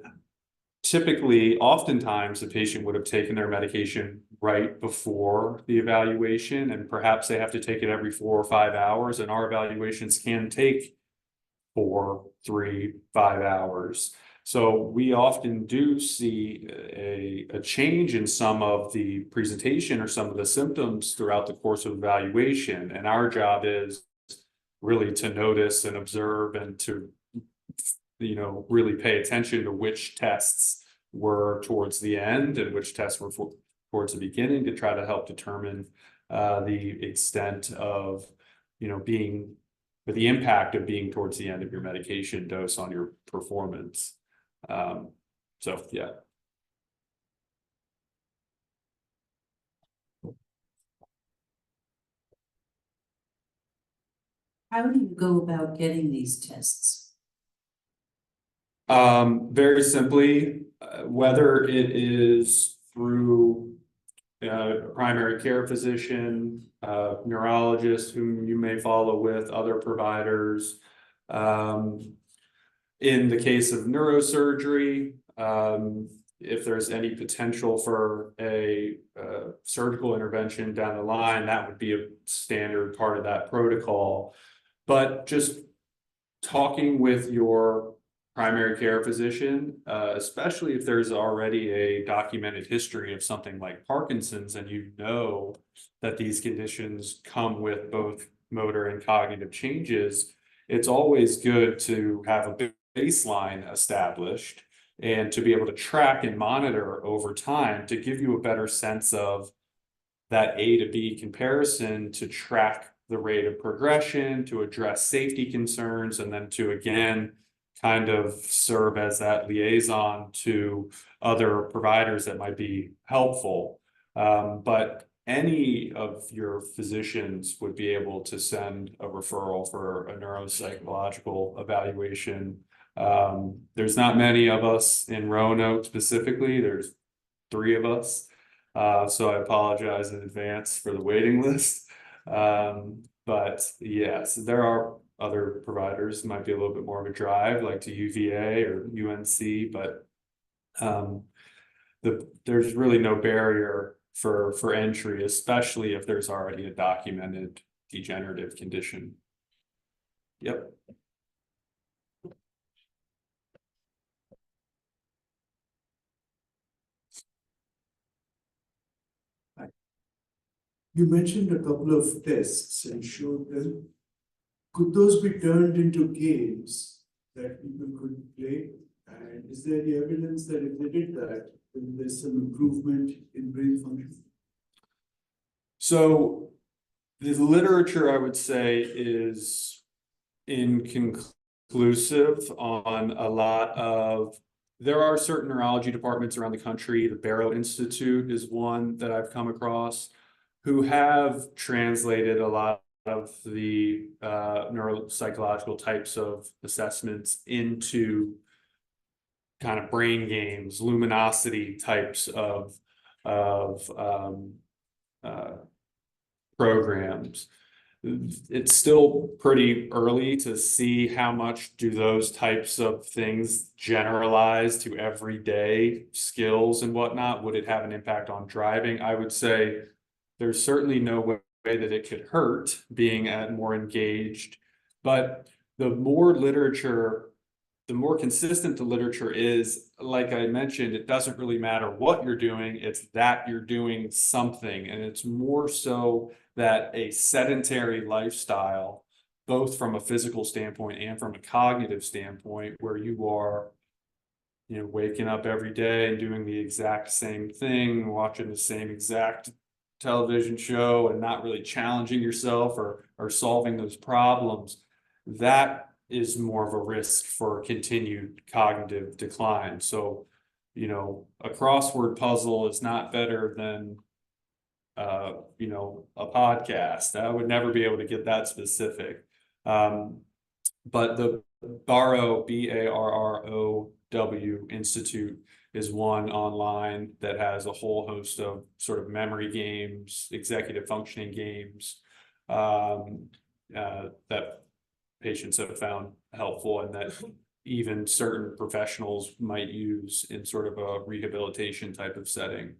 typically, oftentimes, the patient would have taken their medication right before the evaluation, and perhaps they have to take it every 4 or 5 hours, and our evaluations can take 4, 3, 5 hours. So we often do see a change in some of the presentation or some of the symptoms throughout the course of evaluation. And our job is really to notice and observe and to, you know, really pay attention to which tests were towards the end and which tests were towards the beginning to try to help determine the extent of, you know, being, or the impact of being towards the end of your medication dose on your performance. So yeah. How do you go about getting these tests? Very simply, whether it is through a primary care physician, neurologist whom you may follow with, other providers. In the case of neurosurgery, if there's any potential for a surgical intervention down the line, that would be a standard part of that protocol. But just talking with your primary care physician, especially if there's already a documented history of something like Parkinson's, and you know that these conditions come with both motor and cognitive changes, it's always good to have a baseline established and to be able to track and monitor over time to give you a better sense of that A to B comparison, to track the rate of progression, to address safety concerns, and then to again kind of serve as that liaison to other providers that might be helpful. But any of your physicians would be able to send a referral for a neuropsychological evaluation. There's not many of us in Roanoke specifically, there's 3 of us. So I apologize in advance for the waiting list. But yes, there are other providers, might be a little bit more of a drive, like to UVA or UNC, but there's really no barrier for entry, especially if there's already a documented degenerative condition. Yep. You mentioned a couple of tests and showed them. Could those be turned into games that people could play? And is there any evidence that if they did that, there's some improvement in brain function? So the literature, I would say, is inconclusive on a lot of, there are certain neurology departments around the country, the Barrow Institute is one that I've come across, who have translated a lot of the neuropsychological types of assessments into kind of brain games, luminosity types of programs. It's still pretty early to see how much do those types of things generalize to everyday skills and whatnot. Would it have an impact on driving? I would say there's certainly no way that it could hurt being more engaged, but the more literature, the more consistent the literature is, like I mentioned, it doesn't really matter what you're doing, it's that you're doing something. And it's more so that a sedentary lifestyle, both from a physical standpoint and from a cognitive standpoint, where you are, you know, waking up every day and doing the exact same thing, watching the same exact television show and not really challenging yourself or solving those problems, that is more of a risk for continued cognitive decline. So, you know, a crossword puzzle is not better than you know, a podcast. I would never be able to get that specific. But the Barrow, BARROW Institute is one online that has a whole host of sort of memory games, executive functioning games, that patients have found helpful and that even certain professionals might use in sort of a rehabilitation type of setting.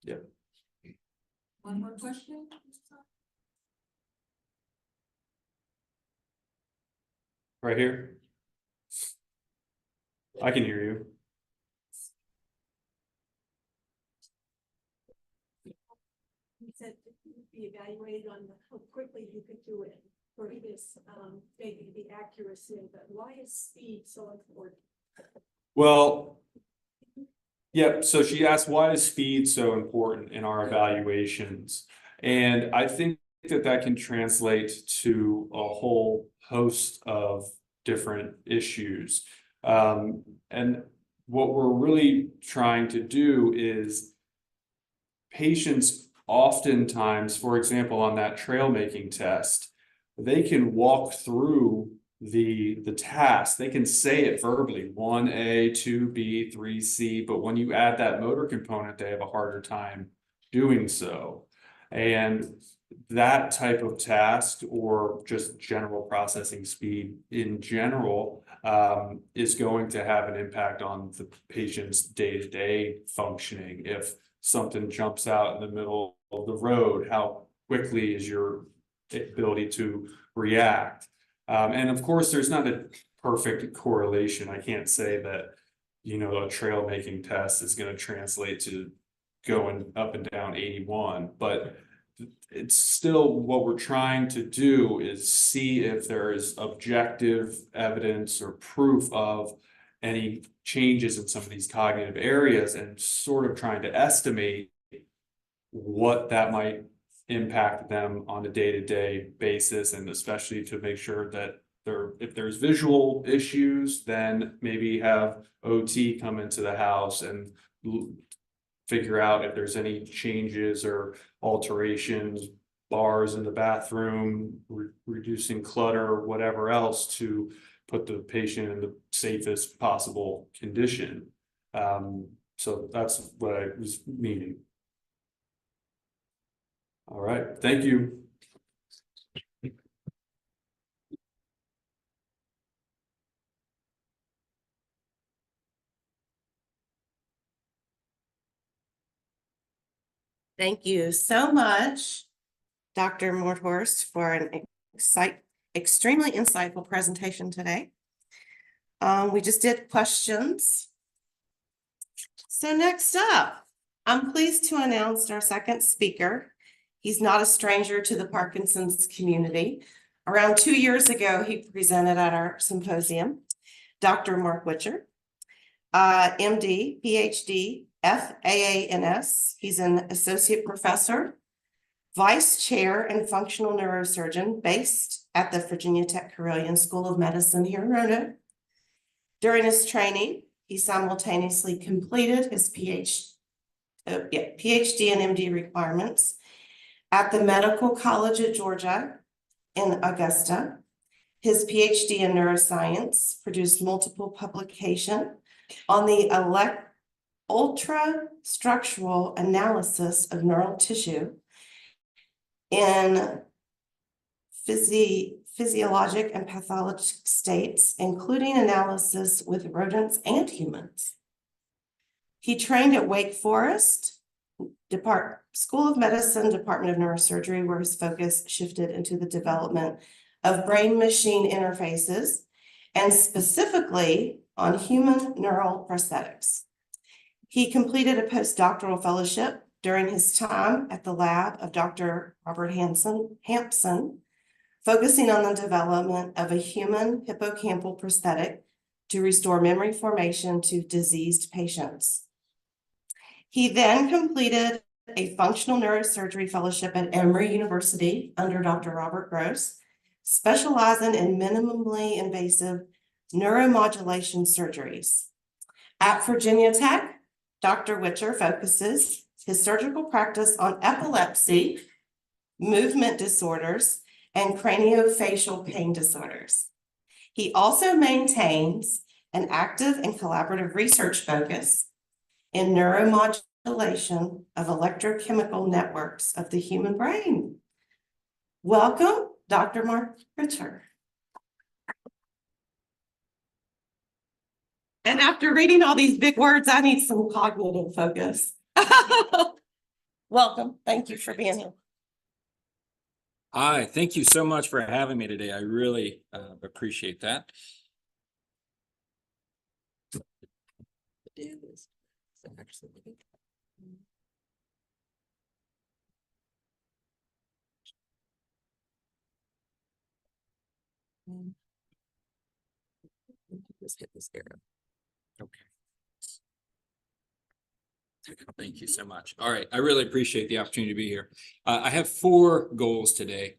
Yeah. One more question? Right here. I can hear you. You said that you would be evaluated on how quickly you could do it, or this, maybe the accuracy, but why is speed so important? Well, yeah, so she asked, why is speed so important in our evaluations? And I think that that can translate to a whole host of different issues. And what we're really trying to do is patients oftentimes, for example, on that trail making test, they can walk through the task, they can say it verbally, 1A, 2B, 3C, but when you add that motor component, they have a harder time doing so. And that type of task, or just general processing speed in general, is going to have an impact on the patient's day-to-day functioning. If something jumps out in the middle of the road, how quickly is your ability to react? And of course, there's not a perfect correlation. I can't say that, you know, a trail making test is going to translate to going up and down 81, but it's still what we're trying to do is see if there is objective evidence or proof of any changes in some of these cognitive areas, and sort of trying to estimate what that might impact them on a day-to-day basis, and especially to make sure that if there's visual issues, then maybe have OT come into the house and figure out if there's any changes or alterations, bars in the bathroom, reducing clutter, whatever else, to put the patient in the safest possible condition. So that's what I was meaning. All right, thank you. Thank you so much, Dr. Mordhorst, for an extremely insightful presentation today. We just did questions. So next up, I'm pleased to announce our second speaker. He's not a stranger to the Parkinson's community. Around 2 years ago, he presented at our symposium, Dr. Mark Witcher. MD, PhD, FAANS. He's an associate professor, vice chair and functional neurosurgeon based at the Virginia Tech Carilion School of Medicine here in Roanoke. During his training, he simultaneously completed his PhD and MD requirements at the Medical College at Georgia in Augusta. His PhD in neuroscience produced multiple publications on the ultra-structural analysis of neural tissue in physiologic and pathologic states, including analysis with rodents and humans. He trained at Wake Forest School of Medicine, Department of Neurosurgery, where his focus shifted into the development of brain-machine interfaces, and specifically on human neural prosthetics. He completed a postdoctoral fellowship during his time at the lab of Dr. Robert Hampson, focusing on the development of a human hippocampal prosthetic to restore memory formation to diseased patients. He then completed a functional neurosurgery fellowship at Emory University under Dr. Robert Gross, specializing in minimally invasive neuromodulation surgeries. At Virginia Tech, Dr. Witcher focuses his surgical practice on epilepsy, movement disorders, and craniofacial pain disorders. He also maintains an active and collaborative research focus in neuromodulation of electrochemical networks of the human brain. Welcome, Dr. Mark Witcher. And after reading all these big words, I need some cognitive focus. Welcome. Thank you for being here. Hi, thank you so much for having me today. I really appreciate that. Just hit this arrow. Okay. Thank you so much. All right, I really appreciate the opportunity to be here. I have 4 goals today.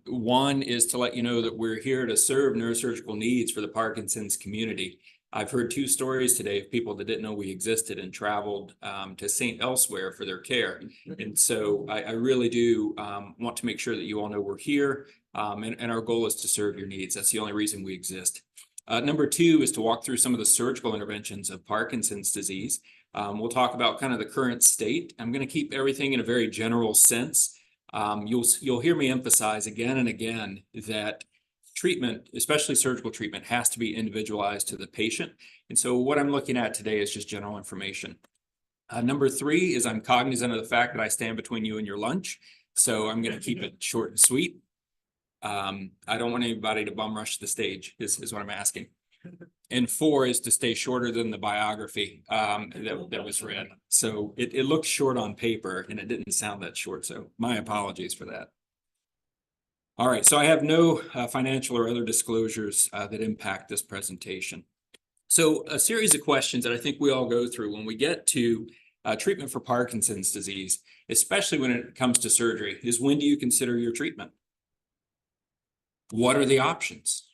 One is to let you know that we're here to serve neurosurgical needs for the Parkinson's community. I've heard 2 stories today of people that didn't know we existed and traveled to St. Elsewhere for their care. And so I really do want to make sure that you all know we're here, and our goal is to serve your needs. That's the only reason we exist. Number 2 is to walk through some of the surgical interventions of Parkinson's disease. We'll talk about kind of the current state. I'm going to keep everything in a very general sense. You'll hear me emphasize again and again that treatment, especially surgical treatment, has to be individualized to the patient. And so what I'm looking at today is just general information. Number 3 is I'm cognizant of the fact that I stand between you and your lunch. So I'm going to keep it short and sweet. I don't want anybody to bum rush the stage is what I'm asking. And 4 is to stay shorter than the biography that was read. So it looked short on paper and it didn't sound that short. So my apologies for that. All right, so I have no financial or other disclosures that impact this presentation. So a series of questions that I think we all go through when we get to treatment for Parkinson's disease, especially when it comes to surgery, is when do you consider your treatment? What are the options?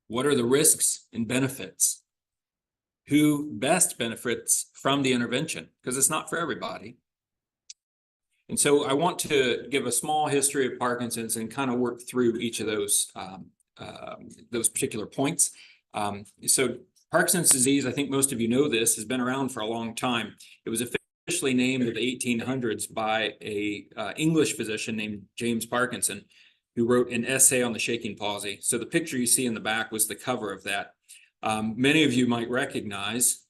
What are the risks and benefits? Who best benefits from the intervention? Because it's not for everybody. And so I want to give a small history of Parkinson's and kind of work through each of those particular points. So Parkinson's disease, I think most of you know this, has been around for a long time. It was officially named in the 1800s by a English physician named James Parkinson, who wrote an essay on the shaking palsy. So the picture you see in the back was the cover of that. Many of you might recognize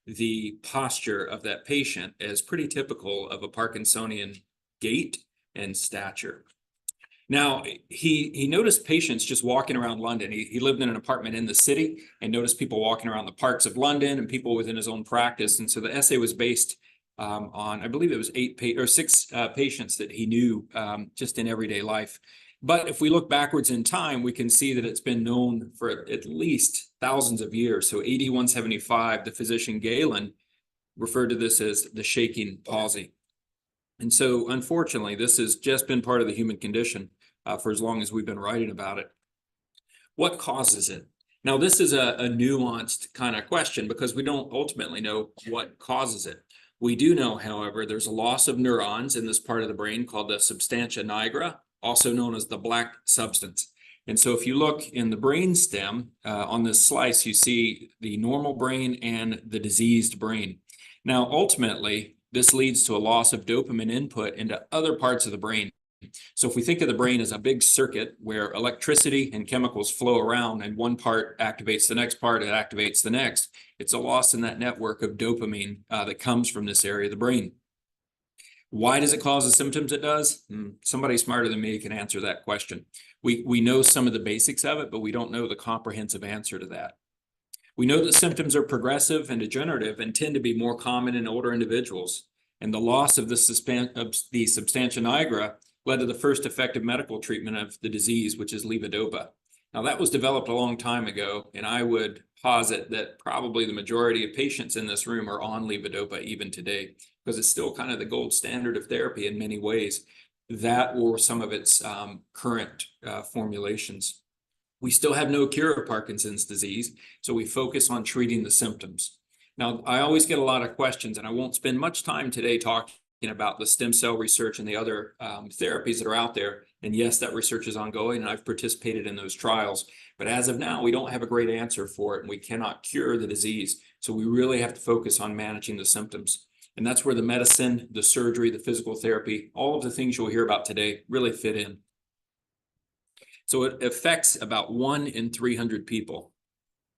the posture of that patient as pretty typical of a Parkinsonian gait and stature. Now, he noticed patients just walking around London. He lived in an apartment in the city and noticed people walking around the parks of London and people within his own practice. And so the essay was based on, I believe it was 6 patients that he knew just in everyday life. But if we look backwards in time, we can see that it's been known for at least thousands of years. So AD 175, the physician Galen referred to this as the shaking palsy. And so unfortunately, this has just been part of the human condition for as long as we've been writing about it. What causes it? Now, this is a nuanced kind of question because we don't ultimately know what causes it. We do know, however, there's a loss of neurons in this part of the brain called the substantia nigra, also known as the black substance. And so if you look in the brain stem on this slice, you see the normal brain and the diseased brain. Now, ultimately, this leads to a loss of dopamine input into other parts of the brain. So if we think of the brain as a big circuit where electricity and chemicals flow around and one part activates the next part, it activates the next, it's a loss in that network of dopamine that comes from this area of the brain. Why does it cause the symptoms it does? Somebody smarter than me can answer that question. We know some of the basics of it, but we don't know the comprehensive answer to that. We know that symptoms are progressive and degenerative and tend to be more common in older individuals. And the loss of the substantia nigra led to the first effective medical treatment of the disease, which is levodopa. Now, that was developed a long time ago, and I would posit that probably the majority of patients in this room are on levodopa even today, because it's still kind of the gold standard of therapy in many ways, that or some of its current formulations. We still have no cure of Parkinson's disease, so we focus on treating the symptoms. Now, I always get a lot of questions, and I won't spend much time today talking about the stem cell research and the other therapies that are out there. And yes, that research is ongoing, and I've participated in those trials. But as of now, we don't have a great answer for it, and we cannot cure the disease. So we really have to focus on managing the symptoms. And that's where the medicine, the surgery, the physical therapy, all of the things you'll hear about today really fit in. So it affects about 1 in 300 people.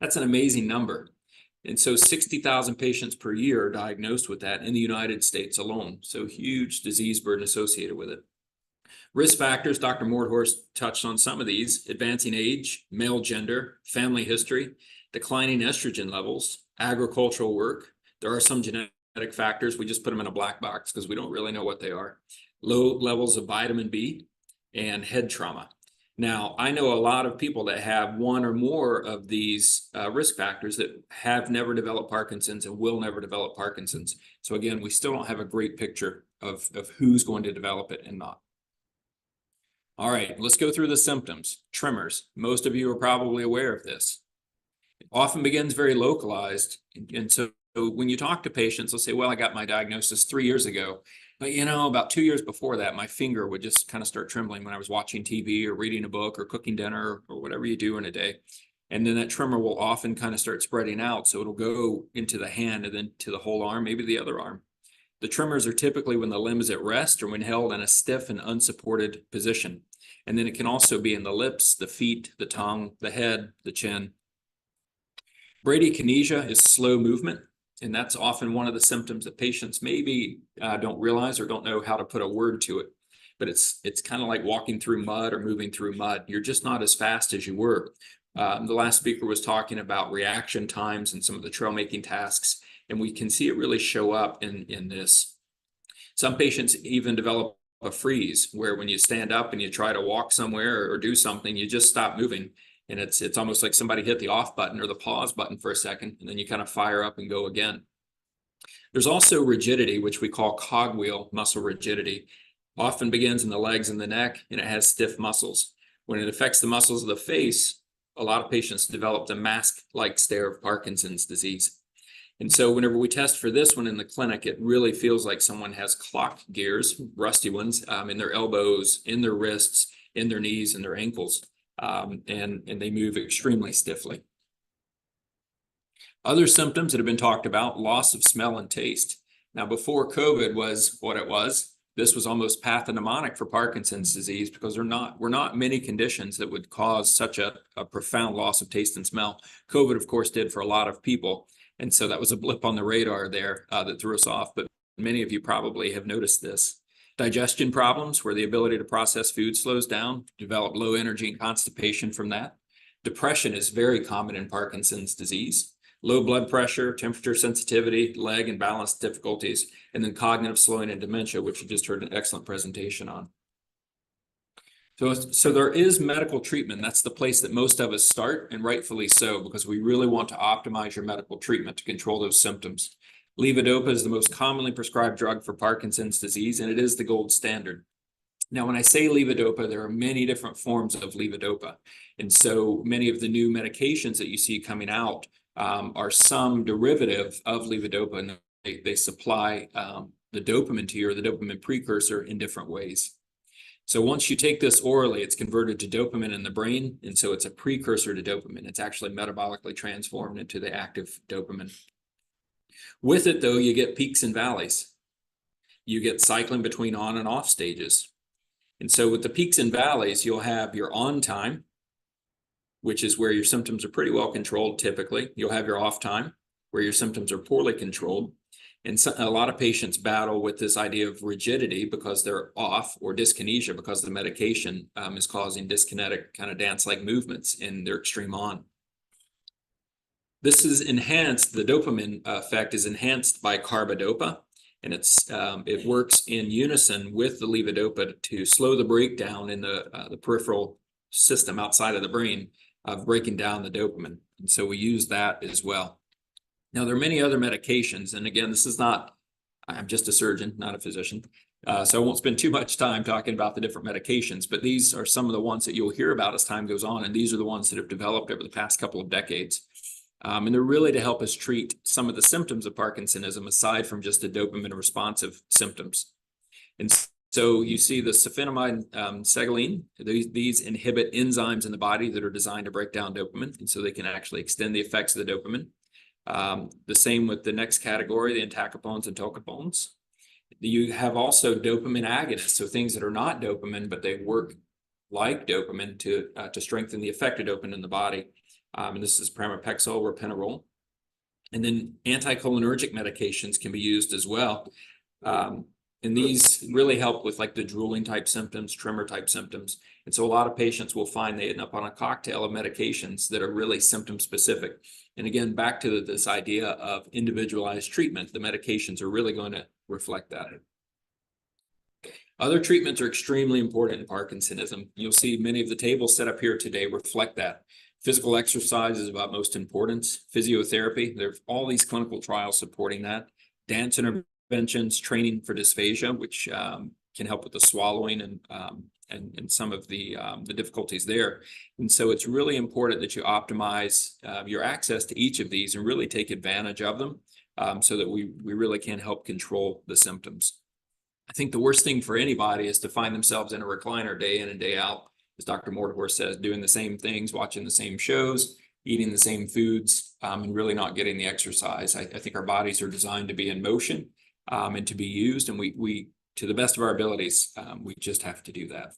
That's an amazing number. And so 60,000 patients per year are diagnosed with that in the United States alone. So huge disease burden associated with it. Risk factors, Dr. Mordhorst touched on some of these: advancing age, male gender, family history, declining estrogen levels, agricultural work. There are some genetic factors. We just put them in a black box because we don't really know what they are. Low levels of vitamin B and head trauma. Now, I know a lot of people that have one or more of these risk factors that have never developed Parkinson's and will never develop Parkinson's. So again, we still don't have a great picture of who's going to develop it and not. All right, let's go through the symptoms. Tremors. Most of you are probably aware of this. It often begins very localized. And so when you talk to patients, they'll say, well, I got my diagnosis 3 years ago. But, you know, about 2 years before that, my finger would just kind of start trembling when I was watching TV or reading a book or cooking dinner or whatever you do in a day. And then that tremor will often kind of start spreading out. So it'll go into the hand and then to the whole arm, maybe the other arm. The tremors are typically when the limb is at rest or when held in a stiff and unsupported position. And then it can also be in the lips, the feet, the tongue, the head, the chin. Bradykinesia is slow movement. And that's often one of the symptoms that patients maybe don't realize or don't know how to put a word to it. But it's kind of like walking through mud or moving through mud. You're just not as fast as you were. The last speaker was talking about reaction times and some of the trail making tasks. And we can see it really show up in this. Some patients even develop a freeze where when you stand up and you try to walk somewhere or do something, you just stop moving. And it's almost like somebody hit the off button or the pause button for a second, and then you kind of fire up and go again. There's also rigidity, which we call cogwheel muscle rigidity. Often begins in the legs and the neck, and it has stiff muscles. When it affects the muscles of the face, a lot of patients develop the mask-like stare of Parkinson's disease. And so whenever we test for this one in the clinic, it really feels like someone has clock gears, rusty ones, in their elbows, in their wrists, in their knees, and their ankles. And they move extremely stiffly. Other symptoms that have been talked about: loss of smell and taste. Now, before COVID was what it was, this was almost pathognomonic for Parkinson's disease because there were not many conditions that would cause such a profound loss of taste and smell. COVID, of course, did for a lot of people. And so that was a blip on the radar there that threw us off. But many of you probably have noticed this. Digestion problems, where the ability to process food slows down, develop low energy and constipation from that. Depression is very common in Parkinson's disease. Low blood pressure, temperature sensitivity, leg and balance difficulties, and then cognitive slowing and dementia, which you just heard an excellent presentation on. So there is medical treatment. That's the place that most of us start, and rightfully so, because we really want to optimize your medical treatment to control those symptoms. Levodopa is the most commonly prescribed drug for Parkinson's disease, and it is the gold standard. Now, when I say levodopa, there are many different forms of levodopa. And so many of the new medications that you see coming out are some derivative of levodopa, and they supply the dopamine to you, or the dopamine precursor, in different ways. So once you take this orally, it's converted to dopamine in the brain, and so it's a precursor to dopamine. It's actually metabolically transformed into the active dopamine. With it, though, you get peaks and valleys. You get cycling between on and off stages. And so with the peaks and valleys, you'll have your on time, which is where your symptoms are pretty well controlled typically. You'll have your off time, where your symptoms are poorly controlled. And so, a lot of patients battle with this idea of rigidity because they're off, or dyskinesia because the medication is causing dyskinetic kind of dance-like movements in their extreme on. This is enhanced, the dopamine effect is enhanced by carbidopa, and it works in unison with the levodopa to slow the breakdown in the peripheral system outside of the brain of breaking down the dopamine. And so we use that as well. Now, there are many other medications, and again, I'm just a surgeon, not a physician, so I won't spend too much time talking about the different medications, but these are some of the ones that you'll hear about as time goes on, and these are the ones that have developed over the past couple of decades. And they're really to help us treat some of the symptoms of Parkinsonism aside from just the dopamine responsive symptoms. And so you see the sulfonamide segolene, these inhibit enzymes in the body that are designed to break down dopamine, and so they can actually extend the effects of the dopamine. The same with the next category, the entacapons and tocopones. You have also dopamine agonists, so things that are not dopamine, but they work like dopamine to strengthen the effect of dopamine in the body. And this is pramipexole or ropinirole. And then anticholinergic medications can be used as well. And these really help with like the drooling type symptoms, tremor type symptoms. And so a lot of patients will find they end up on a cocktail of medications that are really symptom specific. And again, back to this idea of individualized treatment, the medications are really going to reflect that. Other treatments are extremely important in Parkinsonism. You'll see many of the tables set up here today reflect that. Physical exercise is of utmost importance. Physiotherapy, there's all these clinical trials supporting that. Dance interventions, training for dysphagia, which can help with the swallowing and some of the difficulties there. And so it's really important that you optimize your access to each of these and really take advantage of them so that we really can help control the symptoms. I think the worst thing for anybody is to find themselves in a recliner day in and day out, as Dr. Mordhorst says, doing the same things, watching the same shows, eating the same foods, and really not getting the exercise. I think our bodies are designed to be in motion and to be used, and we to the best of our abilities, we just have to do that.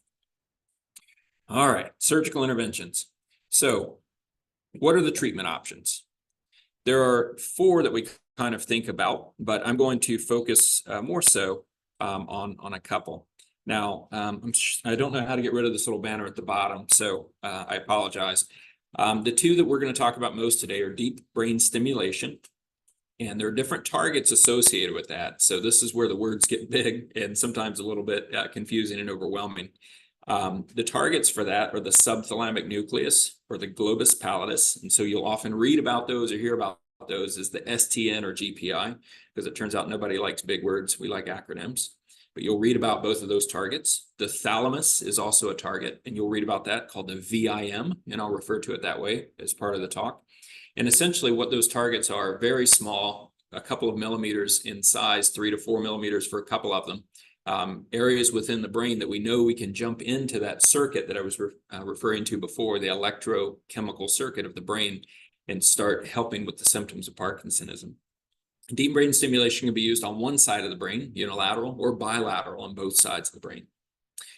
All right, surgical interventions. So what are the treatment options? There are 4 that we kind of think about, but I'm going to focus more so on a couple. Now, I don't know how to get rid of this little banner at the bottom, so I apologize. The 2 that we're going to talk about most today are deep brain stimulation, and there are different targets associated with that. So this is where the words get big and sometimes a little bit confusing and overwhelming. The targets for that are the subthalamic nucleus or the globus pallidus, and so you'll often read about those or hear about those as the STN or GPI, because it turns out nobody likes big words. We like acronyms. But you'll read about both of those targets. The thalamus is also a target, and you'll read about that called the VIM, and I'll refer to it that way as part of the talk. And essentially what those targets are, very small, a couple of millimeters in size, 3 to 4 millimeters for a couple of them. Areas within the brain that we know we can jump into that circuit that I was referring to before, the electrochemical circuit of the brain, and start helping with the symptoms of Parkinsonism. Deep brain stimulation can be used on one side of the brain, unilateral, or bilateral on both sides of the brain.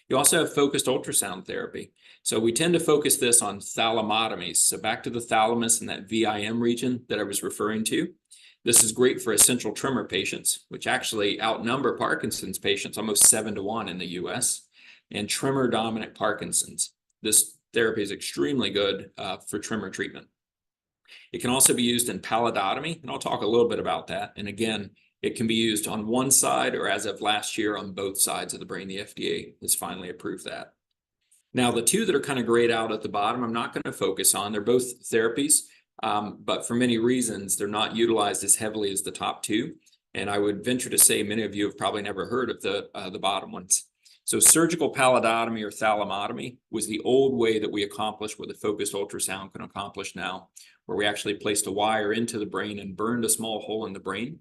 You also have focused ultrasound therapy. So we tend to focus this on thalamotomies. So back to the thalamus and that VIM region that I was referring to. This is great for essential tremor patients, which actually outnumber Parkinson's patients almost 7 to 1 in the US, and tremor dominant Parkinson's. This therapy is extremely good for tremor treatment. It can also be used in pallidotomy, and I'll talk a little bit about that. And again, it can be used on one side or, as of last year, on both sides of the brain. The FDA has finally approved that. Now, the two that are kind of grayed out at the bottom, I'm not going to focus on. They're both therapies, but for many reasons, they're not utilized as heavily as the top two. And I would venture to say many of you have probably never heard of the bottom ones. So surgical pallidotomy or thalamotomy was the old way that we accomplished what the focused ultrasound can accomplish now, where we actually placed a wire into the brain and burned a small hole in the brain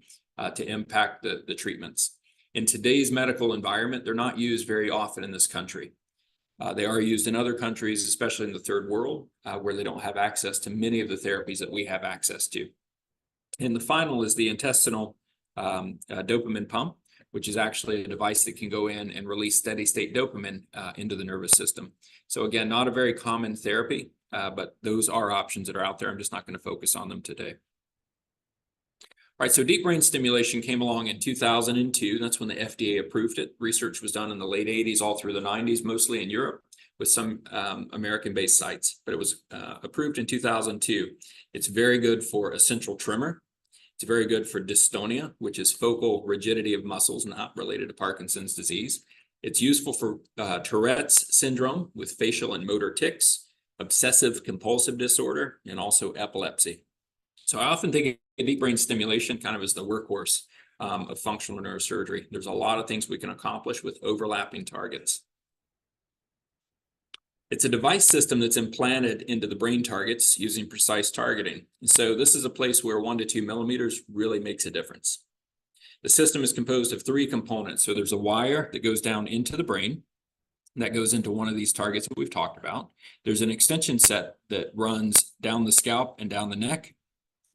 to impact the treatments. In today's medical environment, they're not used very often in this country. They are used in other countries, especially in the third world, where they don't have access to many of the therapies that we have access to. And the final is the intestinal dopamine pump, which is actually a device that can go in and release steady state dopamine into the nervous system. So again, not a very common therapy, but those are options that are out there. I'm just not going to focus on them today. All right, so deep brain stimulation came along in 2002. That's when the FDA approved it. Research was done in the late 80s, all through the 90s, mostly in Europe, with some American-based sites, but it was approved in 2002. It's very good for essential tremor. It's very good for dystonia, which is focal rigidity of muscles not related to Parkinson's disease. It's useful for Tourette's syndrome with facial and motor tics, obsessive compulsive disorder, and also epilepsy. So I often think of deep brain stimulation kind of as the workhorse of functional neurosurgery. There's a lot of things we can accomplish with overlapping targets. It's a device system that's implanted into the brain targets using precise targeting. So this is a place where 1 to 2 millimeters really makes a difference. The system is composed of 3 components. So there's a wire that goes down into the brain that goes into one of these targets that we've talked about. There's an extension set that runs down the scalp and down the neck,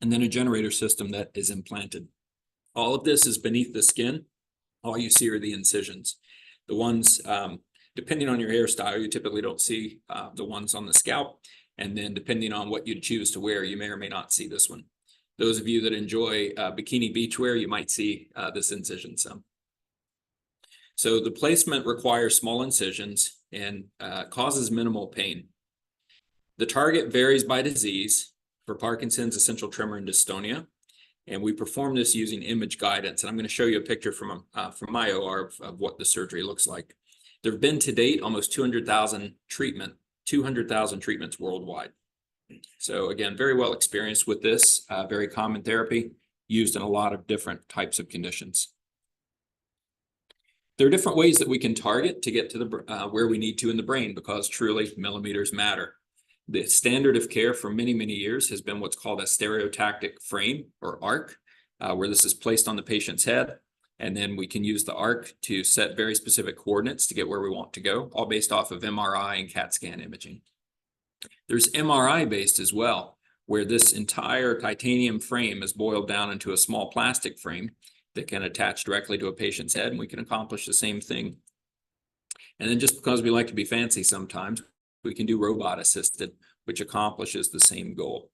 and then a generator system that is implanted. All of this is beneath the skin. All you see are the incisions. The ones, depending on your hairstyle, you typically don't see the ones on the scalp. And then depending on what you choose to wear, you may or may not see this one. Those of you that enjoy bikini beachwear, you might see this incision some. So the placement requires small incisions and causes minimal pain. The target varies by disease. For Parkinson's, essential tremor, and dystonia. And we perform this using image guidance. And I'm going to show you a picture from my OR of what the surgery looks like. There have been to date almost 200,000 treatments worldwide. So again, very well experienced with this, very common therapy used in a lot of different types of conditions. There are different ways that we can target to get to the where we need to in the brain, because truly millimeters matter. The standard of care for many, many years has been what's called a stereotactic frame or arc, where this is placed on the patient's head. And then we can use the arc to set very specific coordinates to get where we want to go, all based off of MRI and CAT scan imaging. There's MRI based as well, where this entire titanium frame is boiled down into a small plastic frame that can attach directly to a patient's head, and we can accomplish the same thing. And then just because we like to be fancy sometimes, we can do robot assisted, which accomplishes the same goal.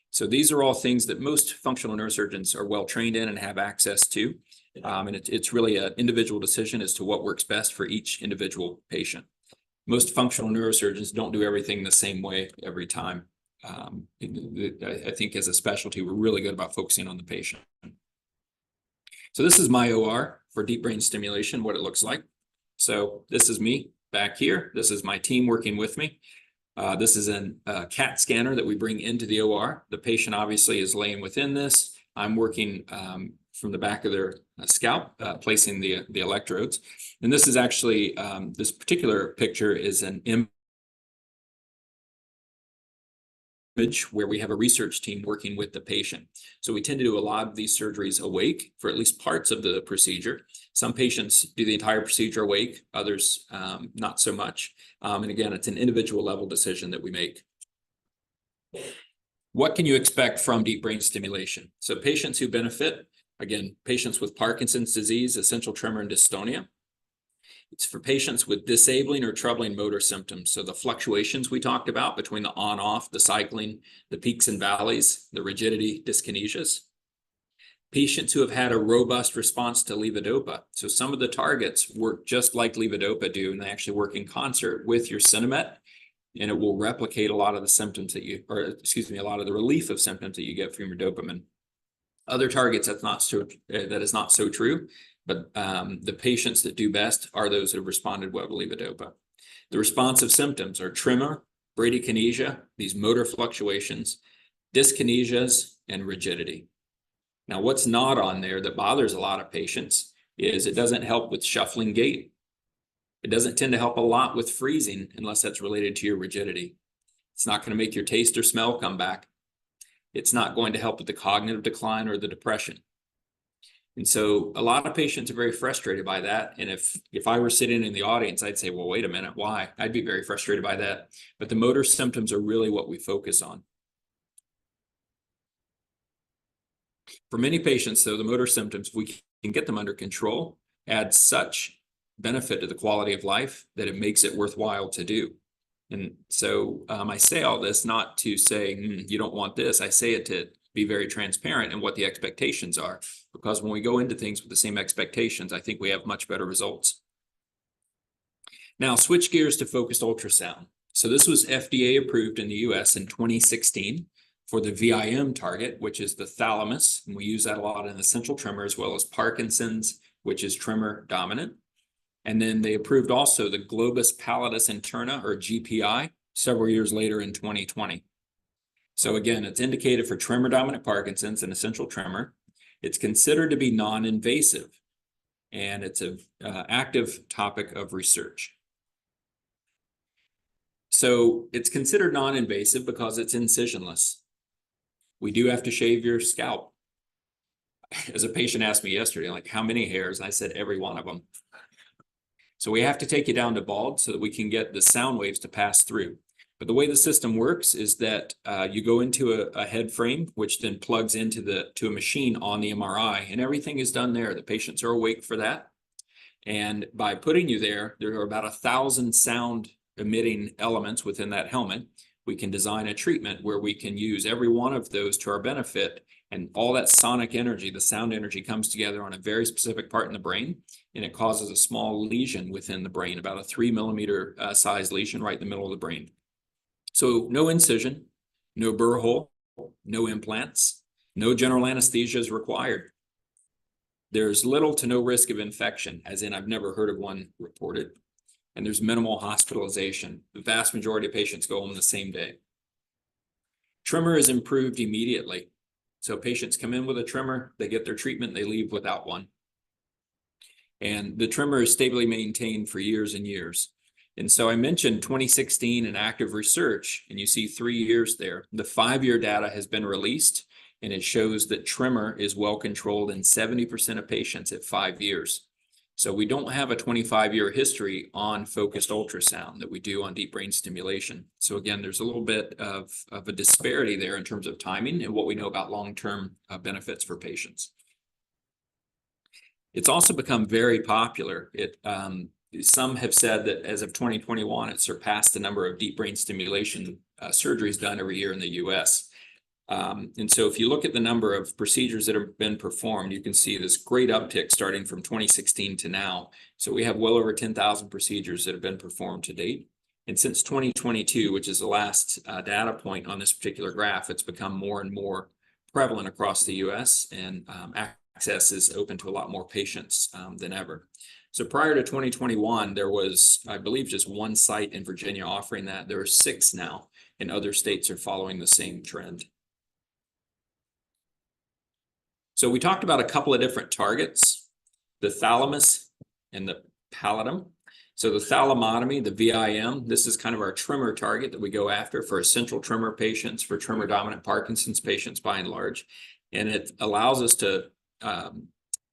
So these are all things that most functional neurosurgeons are well trained in and have access to. And it's really an individual decision as to what works best for each individual patient. Most functional neurosurgeons don't do everything the same way every time. I think as a specialty, we're really good about focusing on the patient. So this is my OR for deep brain stimulation, what it looks like. So this is me back here. This is my team working with me. This is a CAT scanner that we bring into the OR. The patient obviously is laying within this. I'm working from the back of their scalp, placing the electrodes. And this is actually, this particular picture is an image where we have a research team working with the patient. So we tend to do a lot of these surgeries awake for at least parts of the procedure. Some patients do the entire procedure awake, others not so much. And again, it's an individual level decision that we make. What can you expect from deep brain stimulation? So patients who benefit, again, patients with Parkinson's disease, essential tremor, and dystonia. It's for patients with disabling or troubling motor symptoms. So the fluctuations we talked about between the on-off, the cycling, the peaks and valleys, the rigidity, dyskinesias. Patients who have had a robust response to levodopa. So some of the targets work just like levodopa do, and they actually work in concert with your Cinemet, and it will replicate a lot of the symptoms that you, or excuse me, a lot of the relief of symptoms that you get from your dopamine. Other targets, that is not so true. But the patients that do best are those that have responded well to levodopa. The responsive symptoms are tremor, bradykinesia, these motor fluctuations, dyskinesias, and rigidity. Now, what's not on there that bothers a lot of patients is it doesn't help with shuffling gait. It doesn't tend to help a lot with freezing unless that's related to your rigidity. It's not going to make your taste or smell come back. It's not going to help with the cognitive decline or the depression. And so a lot of patients are very frustrated by that. And if I were sitting in the audience, I'd say, well, wait a minute, why? I'd be very frustrated by that. But the motor symptoms are really what we focus on. For many patients, though, the motor symptoms, we can get them under control, add such benefit to the quality of life that it makes it worthwhile to do. And so I say all this not to say, you don't want this. I say it to be very transparent in what the expectations are, because when we go into things with the same expectations, I think we have much better results. Now, switch gears to focused ultrasound. So this was FDA approved in the US in 2016 for the VIM target, which is the thalamus. And we use that a lot in essential tremor, as well as Parkinson's, which is tremor dominant. And then they approved also the globus pallidus interna, or GPI, several years later in 2020. So again, it's indicated for tremor dominant Parkinson's and essential tremor. It's considered to be non-invasive, and it's an active topic of research. So it's considered non-invasive because it's incisionless. We do have to shave your scalp. As a patient asked me yesterday, like, how many hairs? I said, every one of them. So we have to take you down to bald so that we can get the sound waves to pass through. But the way the system works is that you go into a head frame, which then plugs into a machine on the MRI, and everything is done there. The patients are awake for that. And by putting you there, there are about 1,000 sound emitting elements within that helmet. We can design a treatment where we can use every one of those to our benefit, and all that sonic energy, the sound energy, comes together on a very specific part in the brain, and it causes a small lesion within the brain, about a 3 millimeter size lesion right in the middle of the brain. So no incision, no burr hole, no implants, no general anesthesia is required. There's little to no risk of infection, as in I've never heard of one reported. And there's minimal hospitalization. The vast majority of patients go home the same day. Tremor is improved immediately. So patients come in with a tremor, they get their treatment, they leave without one. And the tremor is stably maintained for years and years. And so I mentioned 2016 and active research, and you see 3 years there. The 5-year data has been released, and it shows that tremor is well controlled in 70% of patients at 5 years. So we don't have a 25-year history on focused ultrasound that we do on deep brain stimulation. So again, there's a little bit of a disparity there in terms of timing and what we know about long-term benefits for patients. It's also become very popular. Some have said that as of 2021, it surpassed the number of deep brain stimulation surgeries done every year in the US. And so if you look at the number of procedures that have been performed, you can see this great uptick starting from 2016 to now. So we have well over 10,000 procedures that have been performed to date. And since 2022, which is the last data point on this particular graph, it's become more and more prevalent across the US, and access is open to a lot more patients than ever. So prior to 2021, there was, I believe, just one site in Virginia offering that. There are 6 now, and other states are following the same trend. So we talked about a couple of different targets, the thalamus and the pallidum. So the thalamotomy, the VIM, this is kind of our tremor target that we go after for essential tremor patients, for tremor dominant Parkinson's patients by and large. And it allows us to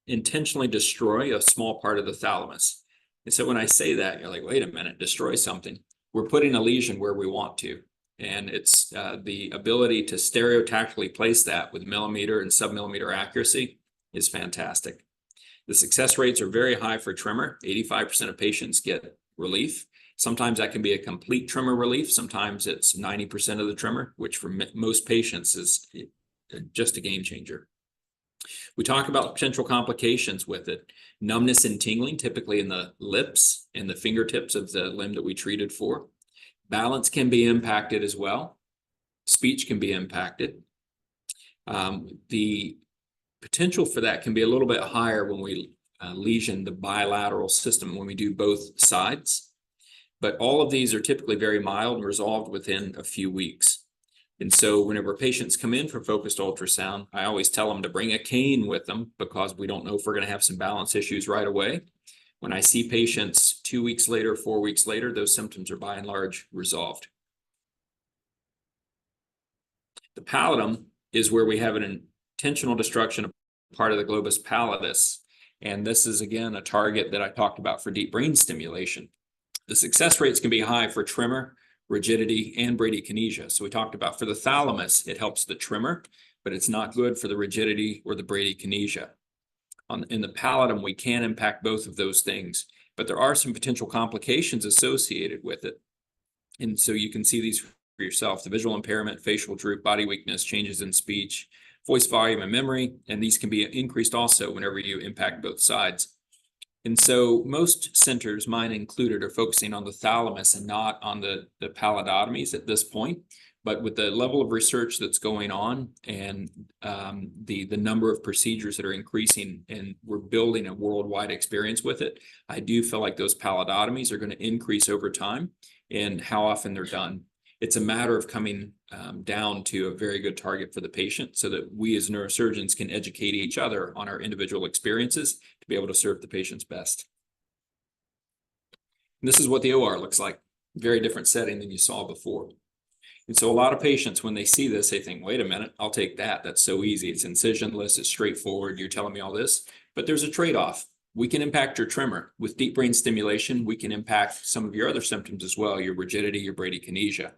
intentionally destroy a small part of the thalamus. And so when I say that, you're like, wait a minute, destroy something. We're putting a lesion where we want to. And it's the ability to stereotactically place that with millimeter and submillimeter accuracy is fantastic. The success rates are very high for tremor. 85% of patients get relief. Sometimes that can be a complete tremor relief. Sometimes it's 90% of the tremor, which for most patients is just a game changer. We talk about potential complications with it. Numbness and tingling, typically in the lips and the fingertips of the limb that we treated for. Balance can be impacted as well. Speech can be impacted. The potential for that can be a little bit higher when we lesion the bilateral system, when we do both sides. but all of these are typically very mild and resolved within a few weeks. And so whenever patients come in for focused ultrasound, I always tell them to bring a cane with them because we don't know if we're going to have some balance issues right away. When I see patients 2 weeks later, 4 weeks later, those symptoms are by and large resolved. The pallidum is where we have an intentional destruction of part of the globus pallidus. And this is, again, a target that I talked about for deep brain stimulation. The success rates can be high for tremor, rigidity, and bradykinesia. So we talked about for the thalamus, it helps the tremor, but it's not good for the rigidity or the bradykinesia. In the pallidum, we can impact both of those things, but there are some potential complications associated with it. And so you can see these for yourself: the visual impairment, facial droop, body weakness, changes in speech, voice volume, and memory. And these can be increased also whenever you impact both sides. And so most centers, mine included, are focusing on the thalamus and not on the pallidotomies at this point. But with the level of research that's going on and the number of procedures that are increasing, and we're building a worldwide experience with it, I do feel like those pallidotomies are going to increase over time and how often they're done. It's a matter of coming down to a very good target for the patient so that we as neurosurgeons can educate each other on our individual experiences to be able to serve the patients best. And this is what the OR looks like. Very different setting than you saw before. And so a lot of patients, when they see this, they think, wait a minute, I'll take that. That's so easy. It's incisionless, it's straightforward. You're telling me all this, but there's a trade-off. We can impact your tremor. With deep brain stimulation, we can impact some of your other symptoms as well, your rigidity, your bradykinesia.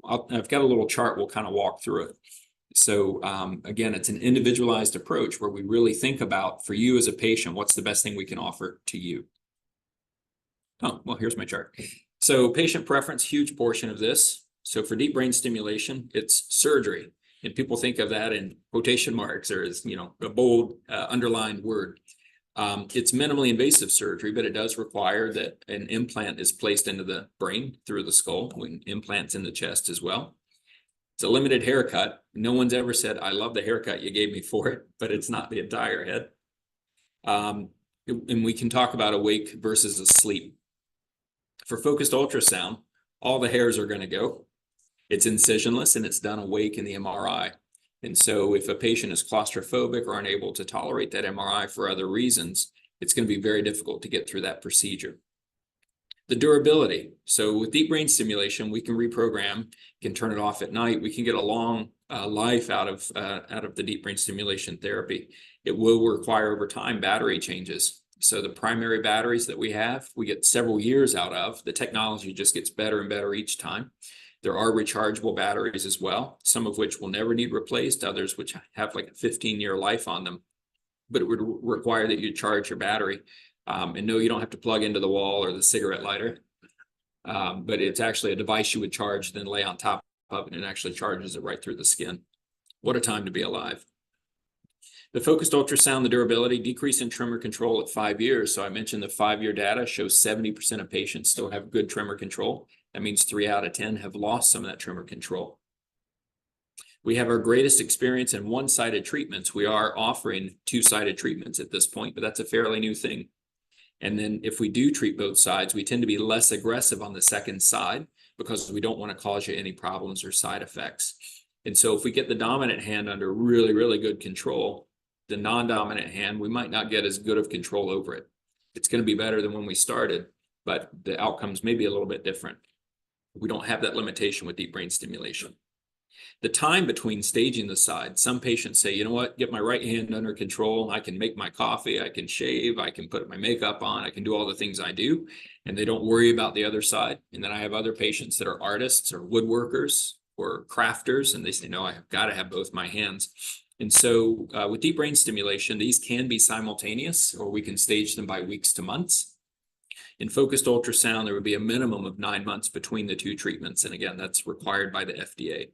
I've got a little chart, we'll kind of walk through it. So again, it's an individualized approach where we really think about, for you as a patient, what's the best thing we can offer to you? Oh, well, here's my chart. So patient preference, huge portion of this. So for deep brain stimulation, it's surgery. And people think of that in quotation marks or as, a bold underlined word. It's minimally invasive surgery, but it does require that an implant is placed into the brain through the skull, when implants in the chest as well. It's a limited haircut. No one's ever said, I love the haircut you gave me for it, but it's not the entire head. And we can talk about awake versus asleep. For focused ultrasound, all the hairs are going to go. It's incisionless and it's done awake in the MRI. And so if a patient is claustrophobic or unable to tolerate that MRI for other reasons, it's going to be very difficult to get through that procedure. The durability. So with deep brain stimulation, we can reprogram, can turn it off at night. We can get a long life out of the deep brain stimulation therapy. It will require over time battery changes. So the primary batteries that we have, we get several years out of. The technology just gets better and better each time. There are rechargeable batteries as well, some of which will never need replaced, others which have like a 15-year life on them. But it would require that you charge your battery. And no, you don't have to plug into the wall or the cigarette lighter. But it's actually a device you would charge, then lay on top of it, and it actually charges it right through the skin. What a time to be alive. The focused ultrasound, the durability, decrease in tremor control at 5 years. So I mentioned the 5-year data shows 70% of patients still have good tremor control. That means 3 out of 10 have lost some of that tremor control. We have our greatest experience in one-sided treatments. We are offering 2-sided treatments at this point, but that's a fairly new thing. And then if we do treat both sides, we tend to be less aggressive on the second side because we don't want to cause you any problems or side effects. And so if we get the dominant hand under really, really good control, the non-dominant hand, we might not get as good of control over it. It's going to be better than when we started, but the outcomes may be a little bit different. We don't have that limitation with deep brain stimulation. The time between staging the side, some patients say, you know what, get my right hand under control. I can make my coffee, I can shave, I can put my makeup on, I can do all the things I do, and they don't worry about the other side. And then I have other patients that are artists or woodworkers or crafters, and they say, no, I've got to have both my hands. And so with deep brain stimulation, these can be simultaneous, or we can stage them by weeks to months. In focused ultrasound, there would be a minimum of 9 months between the two treatments. And again, that's required by the FDA.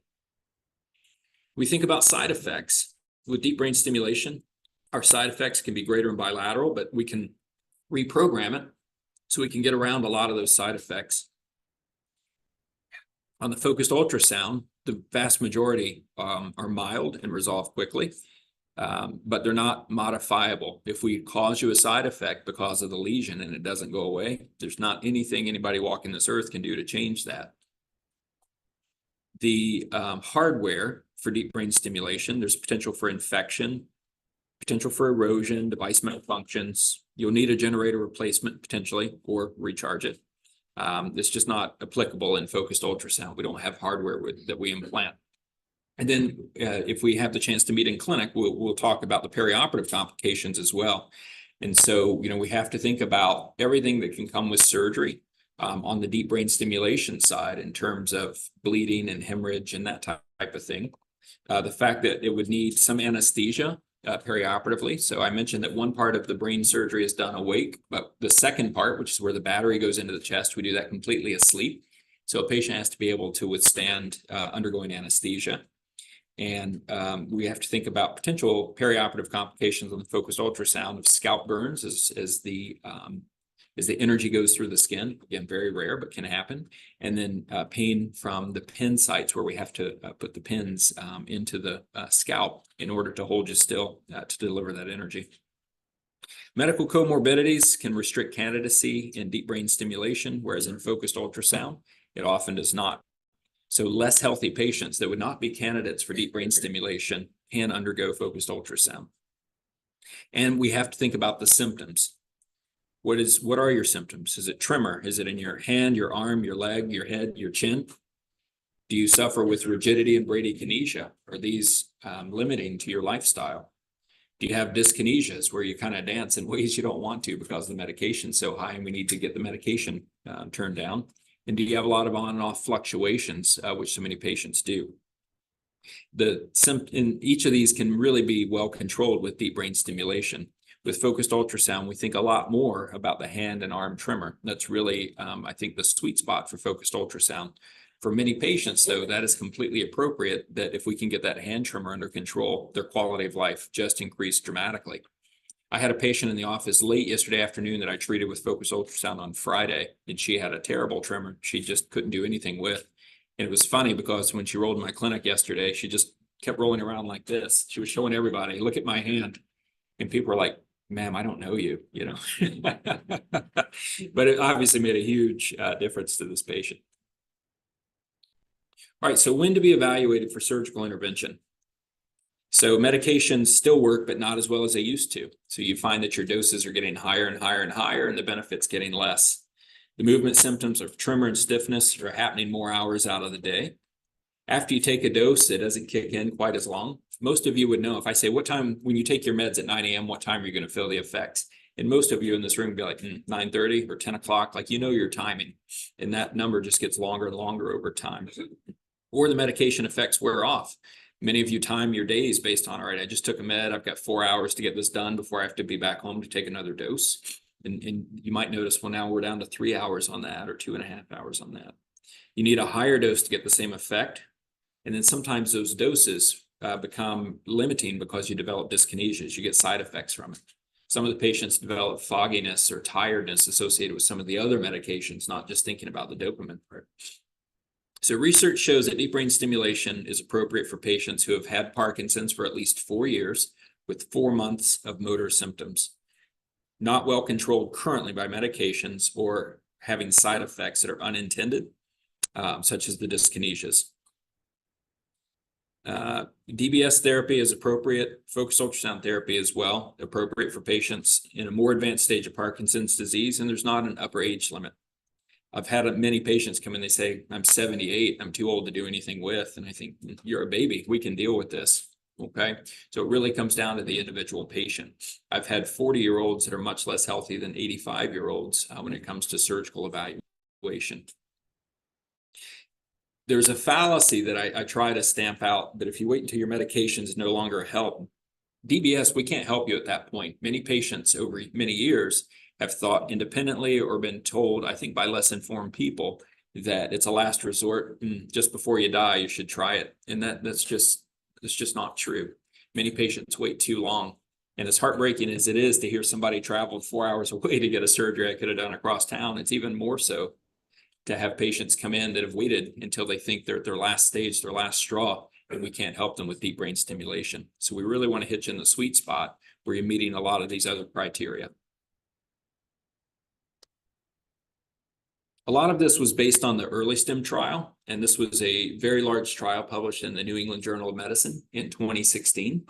We think about side effects. With deep brain stimulation, our side effects can be greater and bilateral, but we can reprogram it so we can get around a lot of those side effects. On the focused ultrasound, the vast majority are mild and resolve quickly. but they're not modifiable. If we cause you a side effect because of the lesion and it doesn't go away, there's not anything anybody walking this earth can do to change that. The hardware for deep brain stimulation, there's potential for infection, potential for erosion, device malfunctions. You'll need a generator replacement potentially or recharge it. It's just not applicable in focused ultrasound. We don't have hardware that we implant. And then if we have the chance to meet in clinic, we'll talk about the perioperative complications as well. And so, you know, we have to think about everything that can come with surgery on the deep brain stimulation side in terms of bleeding and hemorrhage and that type of thing. The fact that it would need some anesthesia perioperatively. So I mentioned that one part of the brain surgery is done awake, but the second part, which is where the battery goes into the chest, we do that completely asleep. So a patient has to be able to withstand undergoing anesthesia. And we have to think about potential perioperative complications on the focused ultrasound of scalp burns as the energy goes through the skin. Again, very rare, but can happen. And then pain from the pin sites where we have to put the pins into the scalp in order to hold you still to deliver that energy. Medical comorbidities can restrict candidacy in deep brain stimulation, whereas in focused ultrasound, it often does not. So less healthy patients that would not be candidates for deep brain stimulation can undergo focused ultrasound. And we have to think about the symptoms. What are your symptoms? Is it tremor? Is it in your hand, your arm, your leg, your head, your chin? Do you suffer with rigidity and bradykinesia? Are these limiting to your lifestyle? Do you have dyskinesias where you kind of dance in ways you don't want to because the medication's so high and we need to get the medication turned down? And do you have a lot of on and off fluctuations, which so many patients do? In each of these can really be well controlled with deep brain stimulation. With focused ultrasound, we think a lot more about the hand and arm tremor. That's really, I think, the sweet spot for focused ultrasound. For many patients, though, that is completely appropriate, that if we can get that hand tremor under control, their quality of life just increased dramatically. I had a patient in the office late yesterday afternoon that I treated with focused ultrasound on Friday, and she had a terrible tremor she just couldn't do anything with. And it was funny because when she rolled in my clinic yesterday, she just kept rolling around like this. She was showing everybody, look at my hand. And people were like, ma'am, I don't know you, you know. But it obviously made a huge difference to this patient. All right, so when to be evaluated for surgical intervention? So medications still work, but not as well as they used to. So you find that your doses are getting higher and higher and higher, and the benefits getting less. The movement symptoms of tremor and stiffness are happening more hours out of the day. After you take a dose, it doesn't kick in quite as long. Most of you would know if I say, what time, when you take your meds at 9 a.m., what time are you going to feel the effects? And most of you in this room would be like 9:30 or 10 o'clock, like you know your timing. And that number just gets longer and longer over time. Or the medication effects wear off. Many of you time your days based on, all right, I just took a med, I've got 4 hours to get this done before I have to be back home to take another dose. And you might notice, well, now we're down to 3 hours on that or 2.5 hours on that. You need a higher dose to get the same effect. And then sometimes those doses become limiting because you develop dyskinesias, you get side effects from it. Some of the patients develop fogginess or tiredness associated with some of the other medications, not just thinking about the dopamine part. So research shows that deep brain stimulation is appropriate for patients who have had Parkinson's for at least 4 years with 4 months of motor symptoms, not well controlled currently by medications or having side effects that are unintended, such as the dyskinesias. DBS therapy is appropriate. Focused ultrasound therapy as well, appropriate for patients in a more advanced stage of Parkinson's disease, and there's not an upper age limit. I've had many patients come in, they say, I'm 78, I'm too old to do anything with. And I think, you're a baby, we can deal with this, okay? So it really comes down to the individual patient. I've had 40-year-olds that are much less healthy than 85-year-olds when it comes to surgical evaluation. There's a fallacy that I try to stamp out, that if you wait until your medications no longer help, DBS, we can't help you at that point. Many patients over many years have thought independently or been told, I think by less informed people, that it's a last resort. Just before you die, you should try it. And that's just not true. Many patients wait too long. And as heartbreaking as it is to hear somebody travel 4 hours away to get a surgery I could have done across town, it's even more so to have patients come in that have waited until they think they're at their last stage, their last straw, and we can't help them with deep brain stimulation. So we really want to hit you in the sweet spot where you're meeting a lot of these other criteria. A lot of this was based on the early STEM trial, and this was a very large trial published in the New England Journal of Medicine in 2016.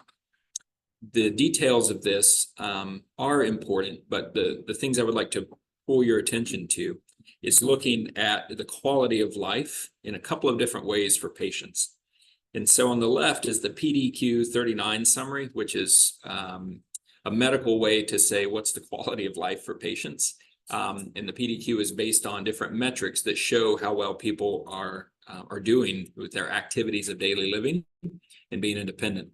The details of this are important, but the things I would like to pull your attention to is looking at the quality of life in a couple of different ways for patients. And so on the left is the PDQ 39 summary, which is a medical way to say what's the quality of life for patients. And the PDQ is based on different metrics that show how well people are doing with their activities of daily living and being independent.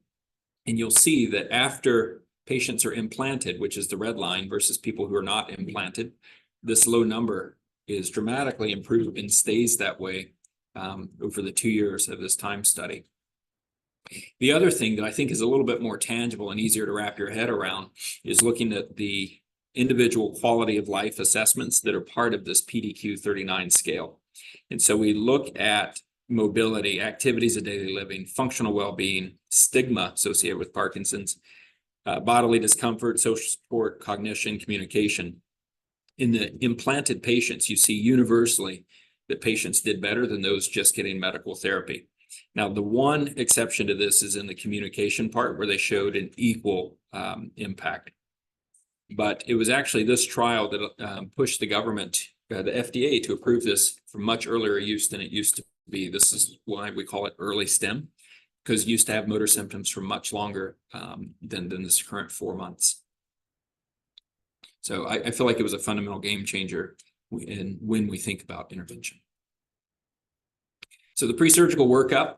And you'll see that after patients are implanted, which is the red line, versus people who are not implanted, this low number is dramatically improved and stays that way over the 2 years of this time study. The other thing that I think is a little bit more tangible and easier to wrap your head around is looking at the individual quality of life assessments that are part of this PDQ 39 scale. And so we look at mobility, activities of daily living, functional well-being, stigma associated with Parkinson's, bodily discomfort, social support, cognition, communication. In the implanted patients, you see universally that patients did better than those just getting medical therapy. Now, the one exception to this is in the communication part where they showed an equal impact. But it was actually this trial that pushed the government, the FDA, to approve this for much earlier use than it used to be. This is why we call it early STEM, because it used to have motor symptoms for much longer than this current 4 months. So I feel like it was a fundamental game changer when we think about intervention. So the pre-surgical workup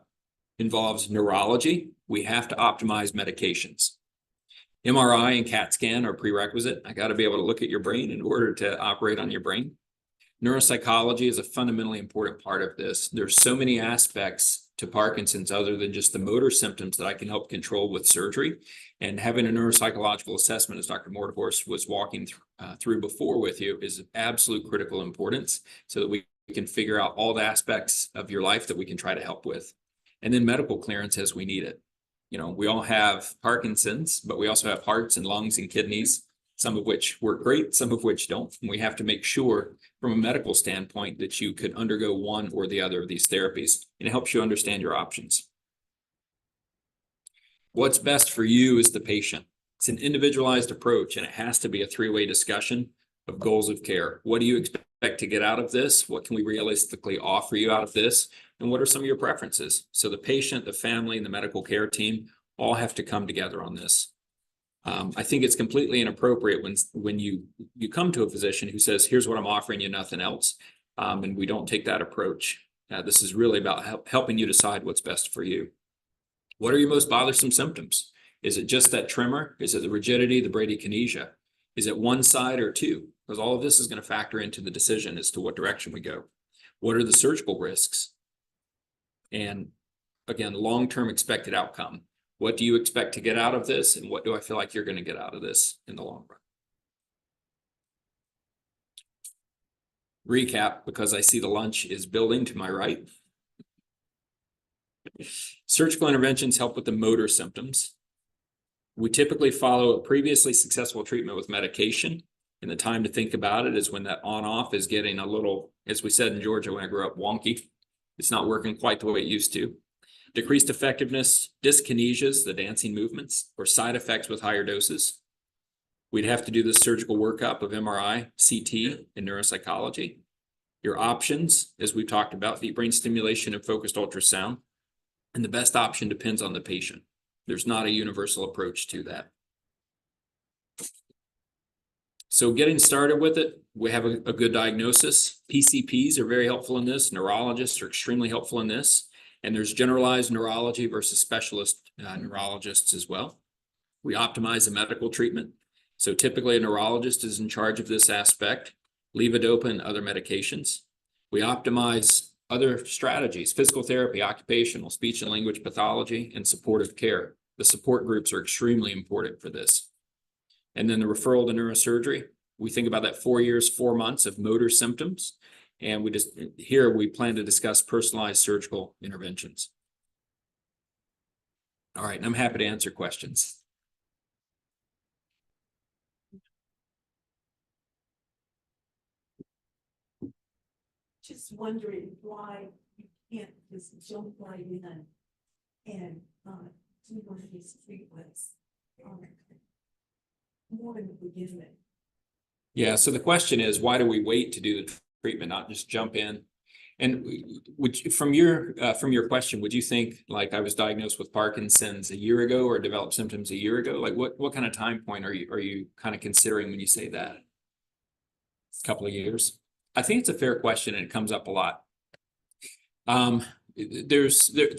involves neurology. We have to optimize medications. MRI and CAT scan are prerequisite. I got to be able to look at your brain in order to operate on your brain. Neuropsychology is a fundamentally important part of this. There's so many aspects to Parkinson's other than just the motor symptoms that I can help control with surgery. And having a neuropsychological assessment, as Dr. Mordhorst was walking through before with you, is of absolute critical importance so that we can figure out all the aspects of your life that we can try to help with. And then medical clearance as we need it. You know, we all have Parkinson's, but we also have hearts and lungs and kidneys, some of which work great, some of which don't. And we have to make sure from a medical standpoint that you could undergo one or the other of these therapies, and it helps you understand your options. What's best for you is the patient. It's an individualized approach, and it has to be a three-way discussion of goals of care. What do you expect to get out of this? What can we realistically offer you out of this? And what are some of your preferences? So the patient, the family, and the medical care team all have to come together on this. I think it's completely inappropriate when you come to a physician who says, here's what I'm offering you, nothing else. And we don't take that approach. This is really about helping you decide what's best for you. What are your most bothersome symptoms? Is it just that tremor? Is it the rigidity, the bradykinesia? Is it one side or two? Because all of this is going to factor into the decision as to what direction we go. What are the surgical risks? And again, long-term expected outcome. What do you expect to get out of this? And what do I feel like you're going to get out of this in the long run? Recap, because I see the lunch is building to my right. Surgical interventions help with the motor symptoms. We typically follow a previously successful treatment with medication. And the time to think about it is when that on-off is getting a little, as we said in Georgia when I grew up, wonky. It's not working quite the way it used to. Decreased effectiveness, dyskinesias, the dancing movements, or side effects with higher doses. We'd have to do the surgical workup of MRI, CT, and neuropsychology. Your options, as we've talked about, deep brain stimulation and focused ultrasound. And the best option depends on the patient. There's not a universal approach to that. So getting started with it, we have a good diagnosis. PCPs are very helpful in this. Neurologists are extremely helpful in this. And there's generalized neurology versus specialist neurologists as well. We optimize the medical treatment. So typically a neurologist is in charge of this aspect, levodopa and other medications. We optimize other strategies, physical therapy, occupational, speech and language pathology, and supportive care. The support groups are extremely important for this. And then the referral to neurosurgery, we think about that 4 years, 4 months of motor symptoms. And we plan to discuss personalized surgical interventions. All right, and I'm happy to answer questions. Just wondering why you can't just jump right in and, do one of these treatments. More in the beginning. Yeah, so the question is, why do we wait to do the treatment, not just jump in? And from your question, would you think like I was diagnosed with Parkinson's a year ago or developed symptoms a year ago? Like what kind of time point are you kind of considering when you say that? A couple of years? I think it's a fair question and it comes up a lot. There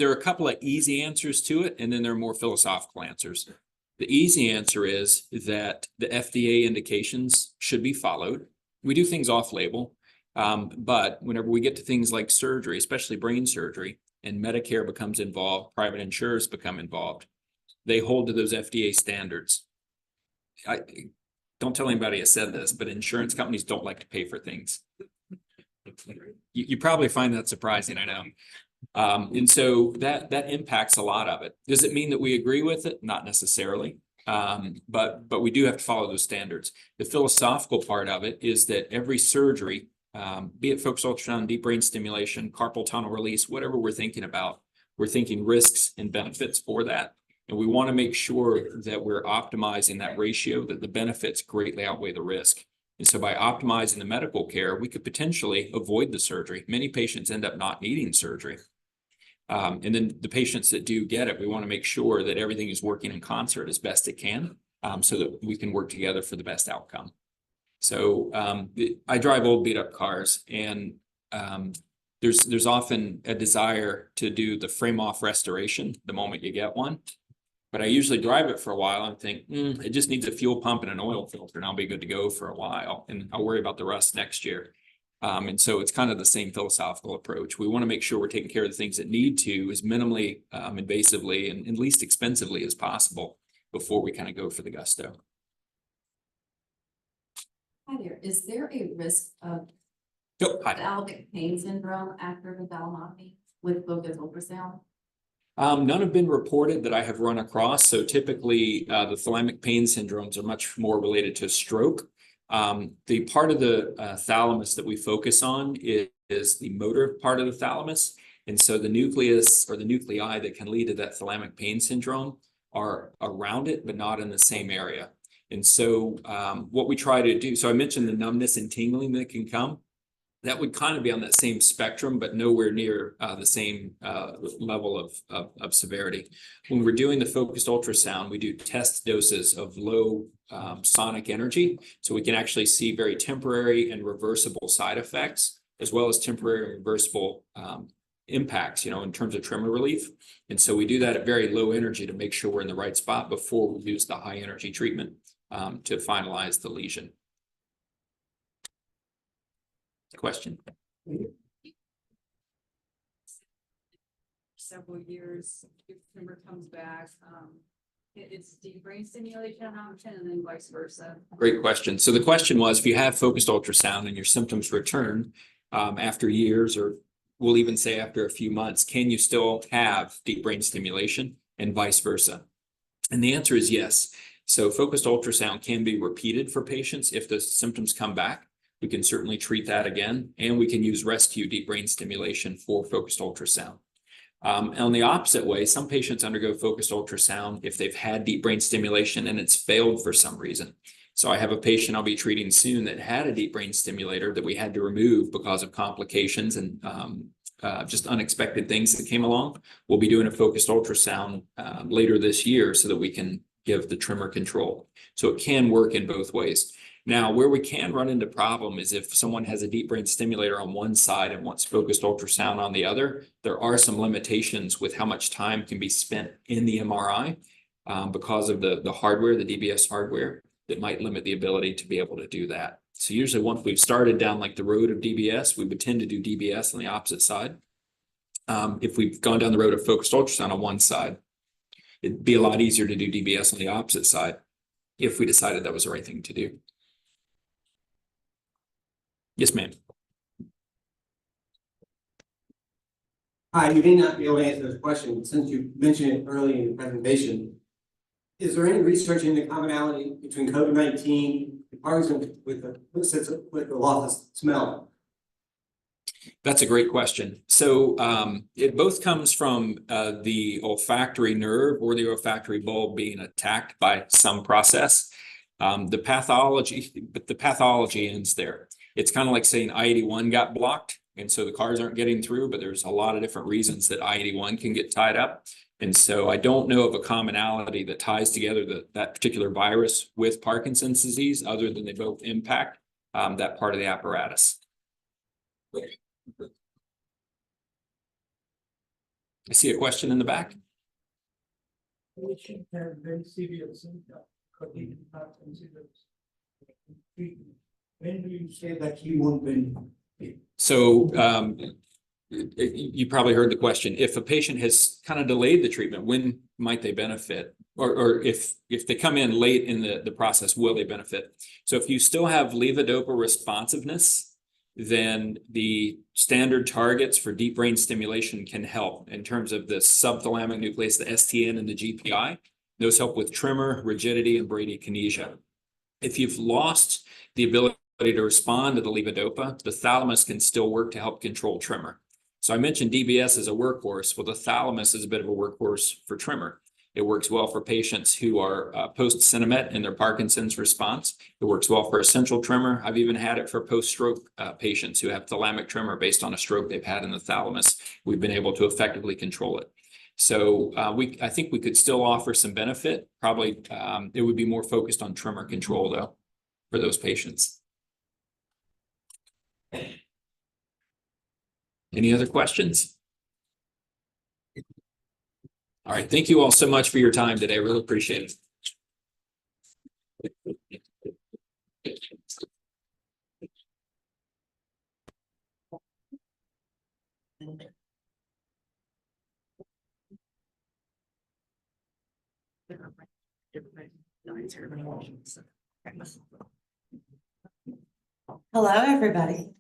are a couple of easy answers to it, and then there are more philosophical answers. The easy answer is that the FDA indications should be followed. We do things off-label, but whenever we get to things like surgery, especially brain surgery, and Medicare becomes involved, private insurers become involved, they hold to those FDA standards. I don't tell anybody I said this, but insurance companies don't like to pay for things. You probably find that surprising, I know. And so that impacts a lot of it. Does it mean that we agree with it? Not necessarily. But we do have to follow those standards. The philosophical part of it is that every surgery, be it focused ultrasound, deep brain stimulation, carpal tunnel release, whatever we're thinking about, we're thinking risks and benefits for that. And we want to make sure that we're optimizing that ratio, that the benefits greatly outweigh the risk. And so by optimizing the medical care, we could potentially avoid the surgery. Many patients end up not needing surgery. And then the patients that do get it, we want to make sure that everything is working in concert as best it can, so that we can work together for the best outcome. So I drive old beat up cars, and there's often a desire to do the frame off restoration the moment you get one. But I usually drive it for a while and think, it just needs a fuel pump and an oil filter, and I'll be good to go for a while. And I'll worry about the rest next year. And so it's kind of the same philosophical approach. We want to make sure we're taking care of the things that need to as minimally invasively and least expensively as possible before we kind of go for the gusto. Hi there. Is there a risk of Hi. thalamic pain syndrome after the thalamotomy with focused ultrasound? None have been reported that I have run across. So typically the thalamic pain syndromes are much more related to stroke. The part of the thalamus that we focus on is the motor part of the thalamus. And so the nucleus or the nuclei that can lead to that thalamic pain syndrome are around it, but not in the same area. And so what we try to do, so I mentioned the numbness and tingling that can come. That would kind of be on that same spectrum, but nowhere near the same level of severity. When we're doing the focused ultrasound, we do test doses of low sonic energy, so we can actually see very temporary and reversible side effects, as well as temporary and reversible impacts, in terms of tremor relief. And so we do that at very low energy to make sure we're in the right spot before we use the high energy treatment to finalize the lesion. Question? Several years, if tumor comes back, it's deep brain stimulation option and then vice versa. Great question. So the question was, if you have focused ultrasound and your symptoms return after years, or we'll even say after a few months, can you still have deep brain stimulation and vice versa? And the answer is yes. So focused ultrasound can be repeated for patients if the symptoms come back. We can certainly treat that again, and we can use rescue deep brain stimulation for focused ultrasound. On the opposite way, some patients undergo focused ultrasound if they've had deep brain stimulation and it's failed for some reason. So I have a patient I'll be treating soon that had a deep brain stimulator that we had to remove because of complications and just unexpected things that came along. We'll be doing a focused ultrasound later this year so that we can give the tremor control. So it can work in both ways. Now, where we can run into problem is if someone has a deep brain stimulator on one side and wants focused ultrasound on the other, there are some limitations with how much time can be spent in the MRI because of the hardware, the DBS hardware, that might limit the ability to be able to do that. So usually once we've started down like the road of DBS, we would tend to do DBS on the opposite side. If we've gone down the road of focused ultrasound on one side, it'd be a lot easier to do DBS on the opposite side if we decided that was the right thing to do. Yes, ma'am. Hi, you may not be able to answer this question, but since you mentioned it early in the presentation. Is there any research into commonality between COVID-19 and Parkinson with the loss of smell? That's a great question. So it both comes from the olfactory nerve or the olfactory bulb being attacked by some process. The pathology ends there. It's kind of like saying I-81 got blocked, and so the cars aren't getting through, but there's a lot of different reasons that I-81 can get tied up. And so I don't know of a commonality that ties together that particular virus with Parkinson's disease, other than they both impact that part of the apparatus. I see a question in the back. Patient have very serious symptoms, cognitive Parkinson's. When do you say that he won't benefit? So you probably heard the question. If a patient has kind of delayed the treatment, when might they benefit? Or if they come in late in the process, will they benefit? So if you still have levodopa responsiveness, then the standard targets for deep brain stimulation can help in terms of the subthalamic nucleus, the STN and the GPI. Those help with tremor, rigidity, and bradykinesia. If you've lost the ability to respond to the levodopa, the thalamus can still work to help control tremor. So I mentioned DBS as a workhorse. Well, the thalamus is a bit of a workhorse for tremor. It works well for patients who are post-Cinemet in their Parkinson's response. It works well for essential tremor. I've even had it for post-stroke patients who have thalamic tremor based on a stroke they've had in the thalamus. We've been able to effectively control it. So I think we could still offer some benefit. Probably it would be more focused on tremor control though for those patients. Any other questions? All right, thank you all so much for your time today. I really appreciate it. Hello, everybody.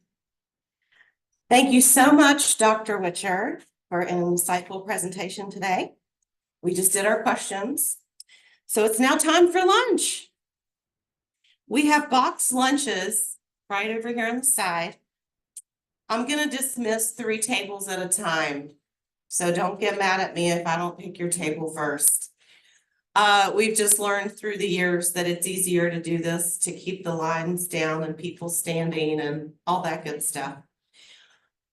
Thank you so much, Dr. Witcher, for an insightful presentation today. We just did our questions. So it's now time for lunch. We have boxed lunches right over here on the side. I'm going to dismiss 3 tables at a time. So don't get mad at me if I don't pick your table first. We've just learned through the years that it's easier to do this to keep the lines down and people standing and all that good stuff.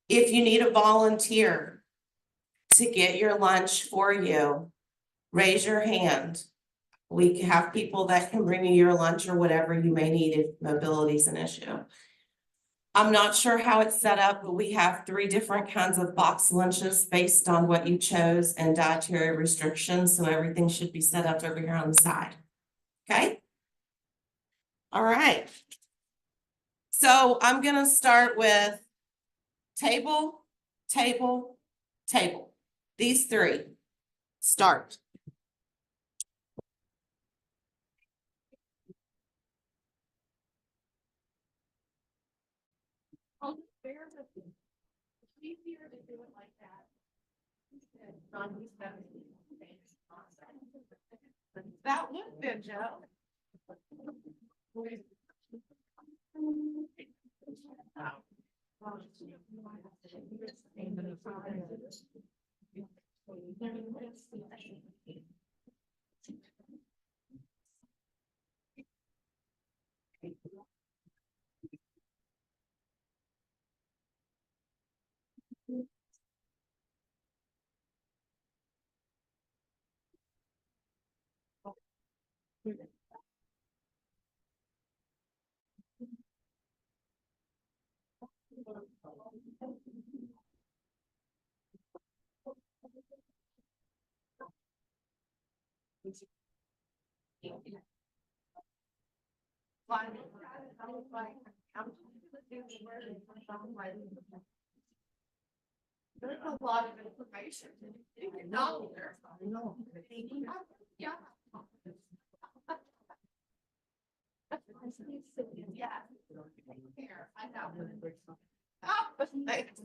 If you need a volunteer to get your lunch for you, raise your hand. We have people that can bring you your lunch or whatever you may need if mobility is an issue. I'm not sure how it's set up, but we have 3 different kinds of box lunches based on what you chose and dietary restrictions. So everything should be set up over here on the side. Okay. All right. So I'm going to start with table, table, table. These 3. Start. Bear with me. It's easier to do it like that. That looked good, Joe. There's a lot of information. You can know there. I know. Yeah. Yeah. Here, I know. Oh, thanks.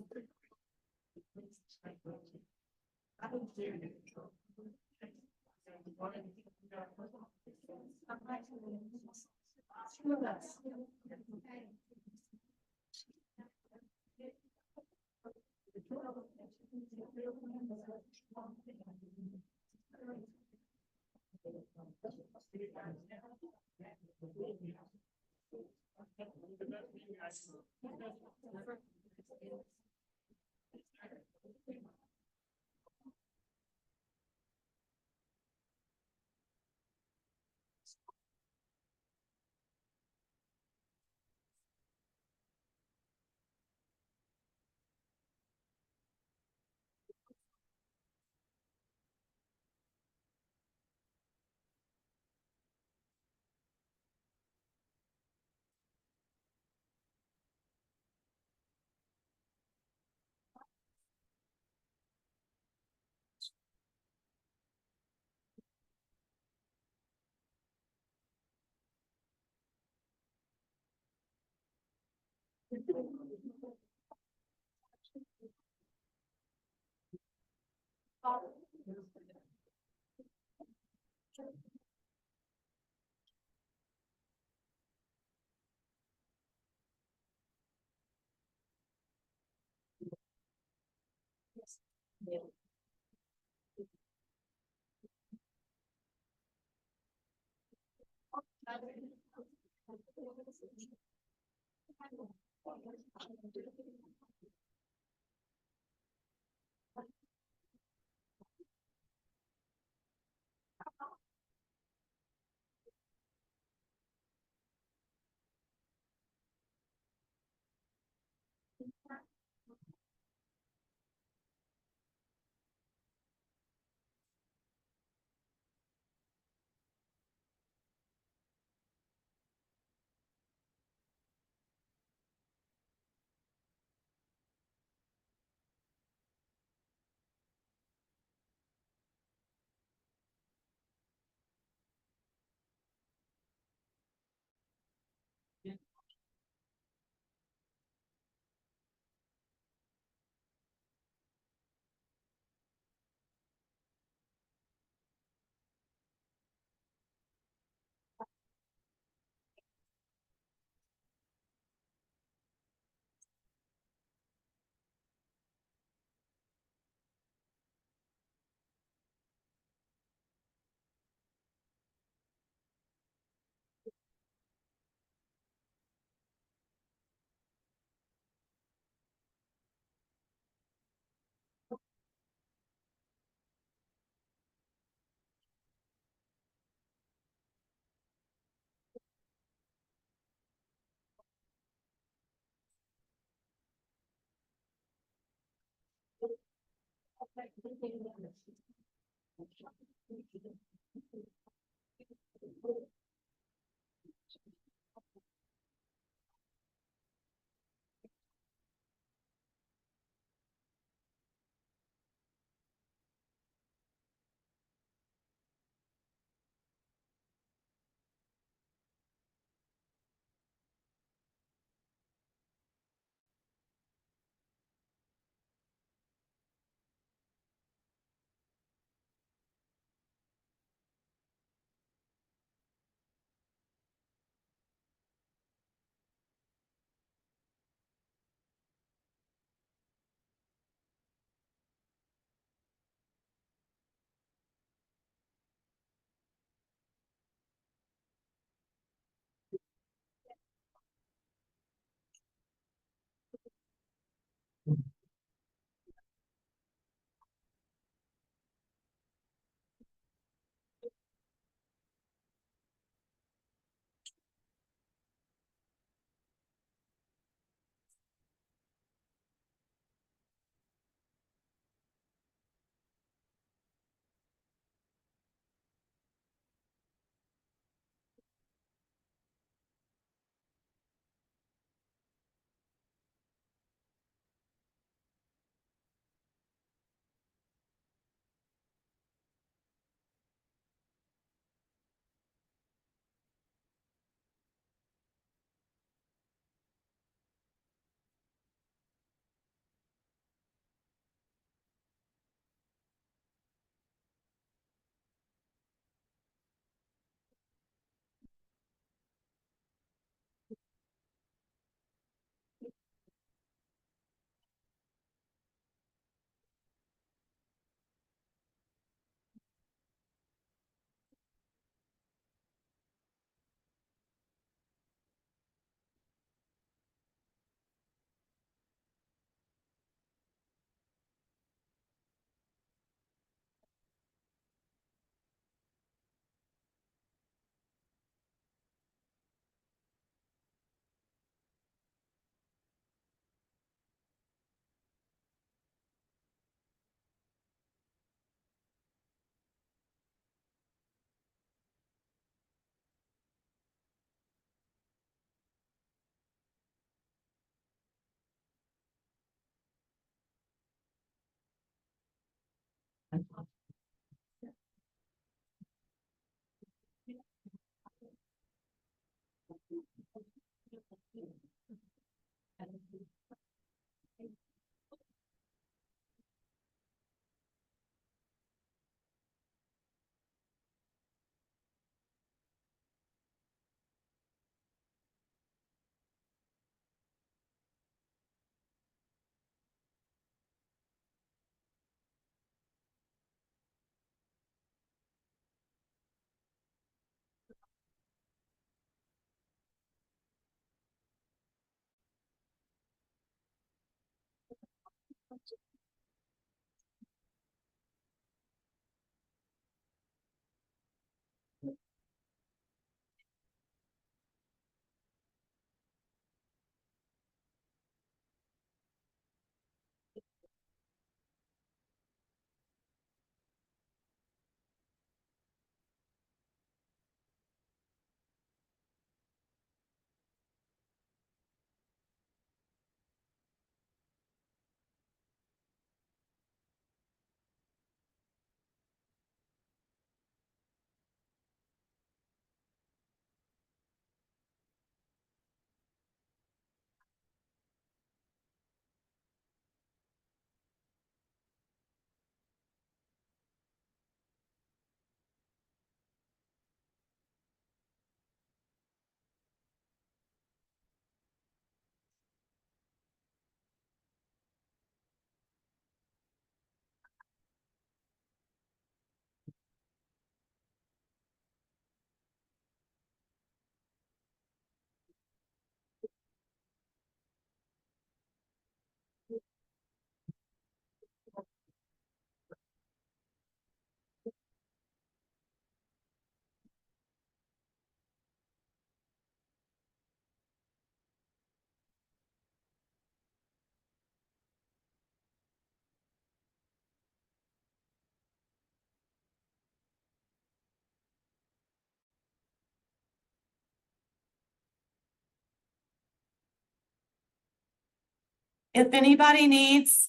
If anybody needs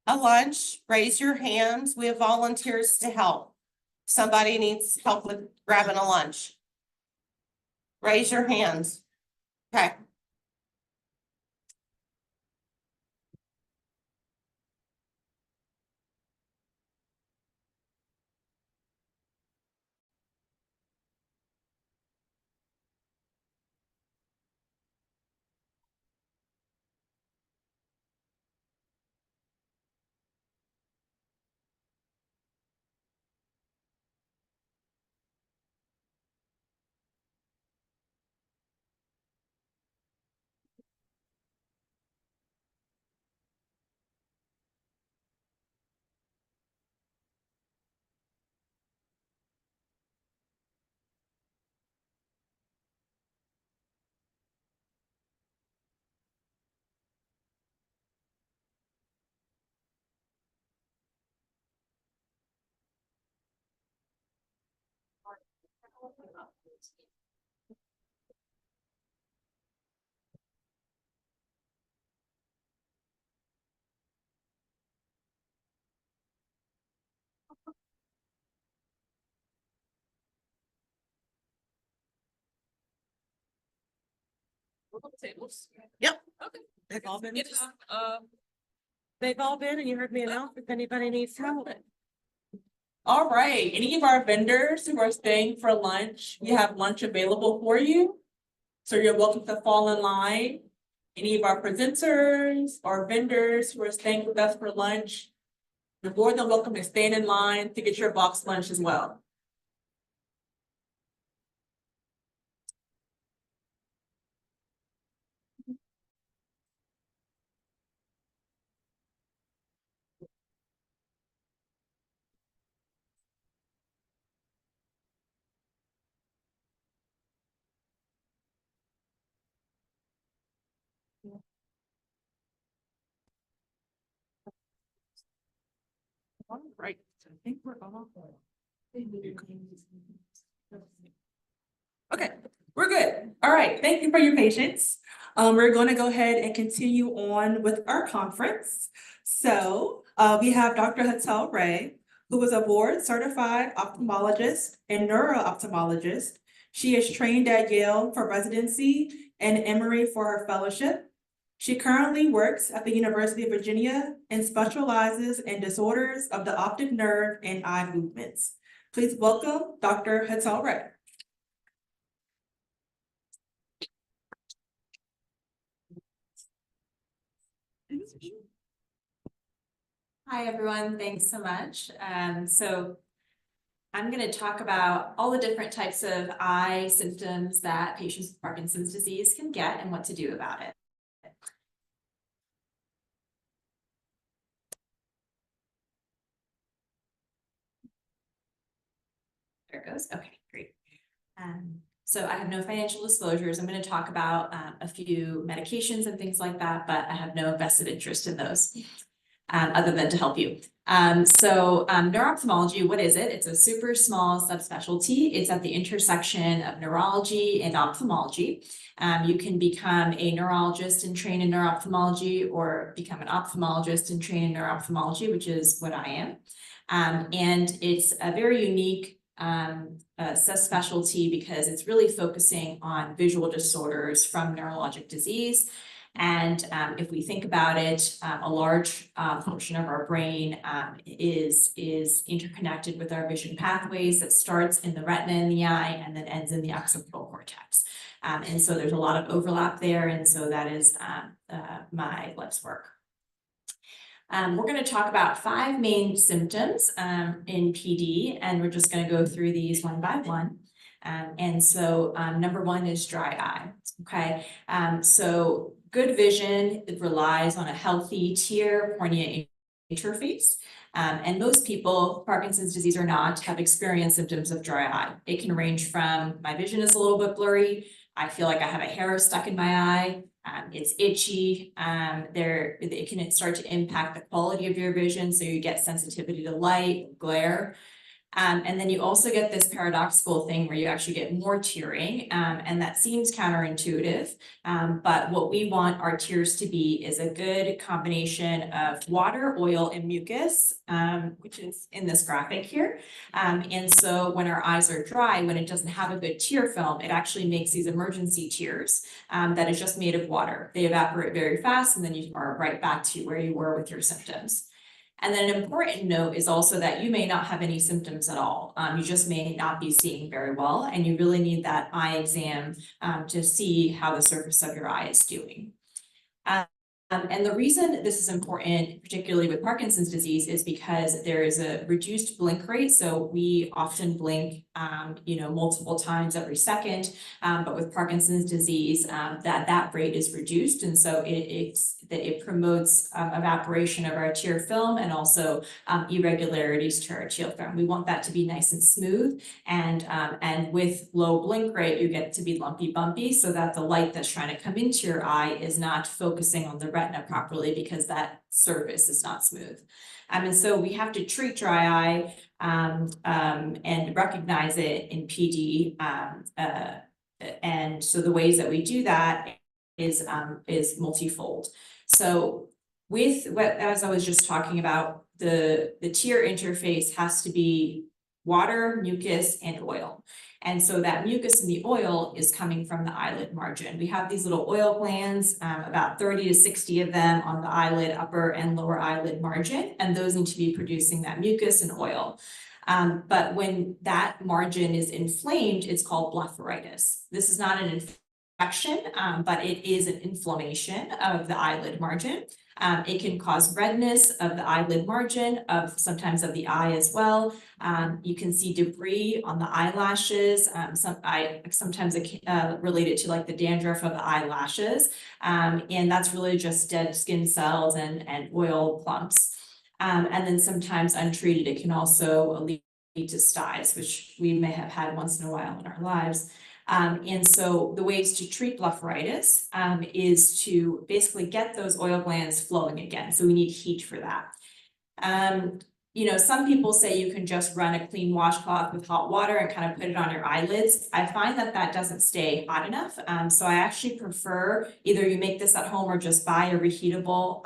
a lunch, raise your hands. We have volunteers to help. Somebody needs help with grabbing a lunch. Raise your hands. Okay. Tables. Yep. Okay. They've all been. It's, They've all been, and you heard me announce if anybody needs help. All right, any of our vendors who are staying for lunch, we have lunch available for you. So you're welcome to fall in line. Any of our presenters or vendors who are staying with us for lunch, you're more than welcome to stand in line to get your box lunch as well. All right, so I think we're all. Okay, we're good. All right, thank you for your patience. We're going to go ahead and continue on with our conference. So, we have Dr. Hetal Ray, who is a board certified ophthalmologist and neuro-ophthalmologist. She is trained at Yale for residency and Emory for her fellowship. She currently works at the University of Virginia and specializes in disorders of the optic nerve and eye movements. Please welcome Dr. Hetal Ray. Hi, everyone. Thanks so much. So I'm going to talk about all the different types of eye symptoms that patients with Parkinson's disease can get and what to do about it. There it goes. Okay, great. So I have no financial disclosures. I'm going to talk about a few medications and things like that, but I have no vested interest in those. Other than to help you. Neuro-ophthalmology, what is it? It's a super small subspecialty. It's at the intersection of neurology and ophthalmology. You can become a neurologist and train in neuro-ophthalmology, or become an ophthalmologist and train in neuro-ophthalmology, which is what I am. And it's a very unique subspecialty because it's really focusing on visual disorders from neurologic disease. And if we think about it, a large portion of our brain is interconnected with our vision pathways that starts in the retina in the eye and then ends in the occipital cortex. And so there's a lot of overlap there. And so that is my life's work. We're going to talk about 5 main symptoms in PD, and we're just going to go through these one by one. Number 1 is dry eye. Okay, so good vision, it relies on a healthy tear cornea interface. And most people, Parkinson's disease or not, have experienced symptoms of dry eye. It can range from my vision is a little bit blurry, I feel like I have a hair stuck in my eye, it's itchy, it can start to impact the quality of your vision, so you get sensitivity to light, glare. And then you also get this paradoxical thing where you actually get more tearing, and that seems counterintuitive. But what we want our tears to be is a good combination of water, oil, and mucus, which is in this graphic here. And so when our eyes are dry, when it doesn't have a good tear film, it actually makes these emergency tears that is just made of water. They evaporate very fast, and then you are right back to where you were with your symptoms. And then an important note is also that you may not have any symptoms at all. You just may not be seeing very well, and you really need that eye exam to see how the surface of your eye is doing. And the reason this is important, particularly with Parkinson's disease, is because there is a reduced blink rate. So we often blink, multiple times every second, but with Parkinson's disease, that rate is reduced, and so it promotes evaporation of our tear film and also irregularities to our tear film. We want that to be nice and smooth, and with low blink rate, you get to be lumpy bumpy, so that the light that's trying to come into your eye is not focusing on the retina properly because that surface is not smooth. And so we have to treat dry eye and recognize it in PD. And so the ways that we do that is multifold. So with what, as I was just talking about, the tear interface has to be water, mucus, and oil. And so that mucus and the oil is coming from the eyelid margin. We have these little oil glands, about 30 to 60 of them on the eyelid, upper and lower eyelid margin, and those need to be producing that mucus and oil. But when that margin is inflamed, it's called blepharitis. This is not an infection, but it is an inflammation of the eyelid margin. It can cause redness of the eyelid margin, sometimes of the eye as well. You can see debris on the eyelashes. Sometimes related to like the dandruff of the eyelashes. And that's really just dead skin cells and oil clumps. And then sometimes untreated, it can also lead to styes, which we may have had once in a while in our lives. And so the ways to treat blepharitis is to basically get those oil glands flowing again. So we need heat for that. Some people say you can just run a clean washcloth with hot water and kind of put it on your eyelids. I find that doesn't stay hot enough. So I actually prefer either you make this at home or just buy a reheatable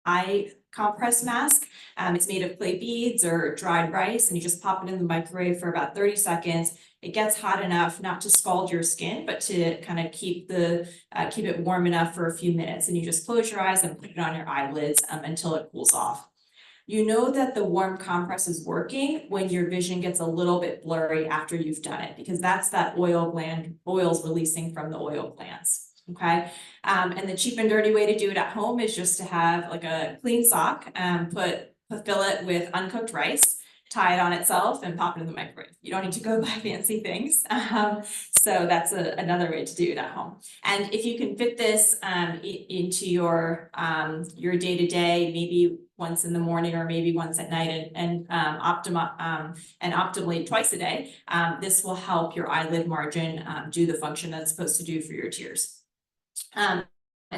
eye compress mask. It's made of clay beads or dried rice, and you just pop it in the microwave for about 30 seconds. It gets hot enough not to scald your skin, but to kind of keep it warm enough for a few minutes. And you just close your eyes and put it on your eyelids until it cools off. You know that the warm compress is working when your vision gets a little bit blurry after you've done it, because that's that oil's releasing from the oil glands. Okay. And the cheap and dirty way to do it at home is just to have like a clean sock, fill it with uncooked rice, tie it on itself, and pop it in the microwave. You don't need to go buy fancy things. So that's another way to do it at home. And if you can fit this into your day-to-day, maybe once in the morning or maybe once at night, and optimally twice a day, this will help your eyelid margin do the function that it's supposed to do for your tears. And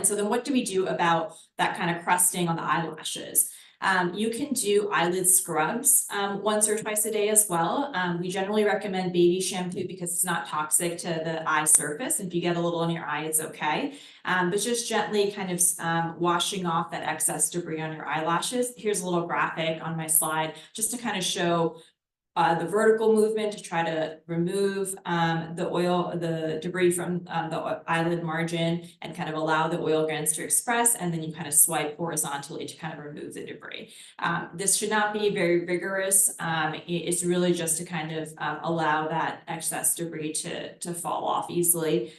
so then what do we do about that kind of crusting on the eyelashes? You can do eyelid scrubs once or twice a day as well. We generally recommend baby shampoo because it's not toxic to the eye surface. If you get a little in your eye, it's okay. But just gently kind of washing off that excess debris on your eyelashes. Here's a little graphic on my slide just to kind of show the vertical movement to try to remove the debris from the eyelid margin and kind of allow the oil glands to express, and then you kind of swipe horizontally to kind of remove the debris. This should not be very rigorous. It's really just to kind of allow that excess debris to fall off easily.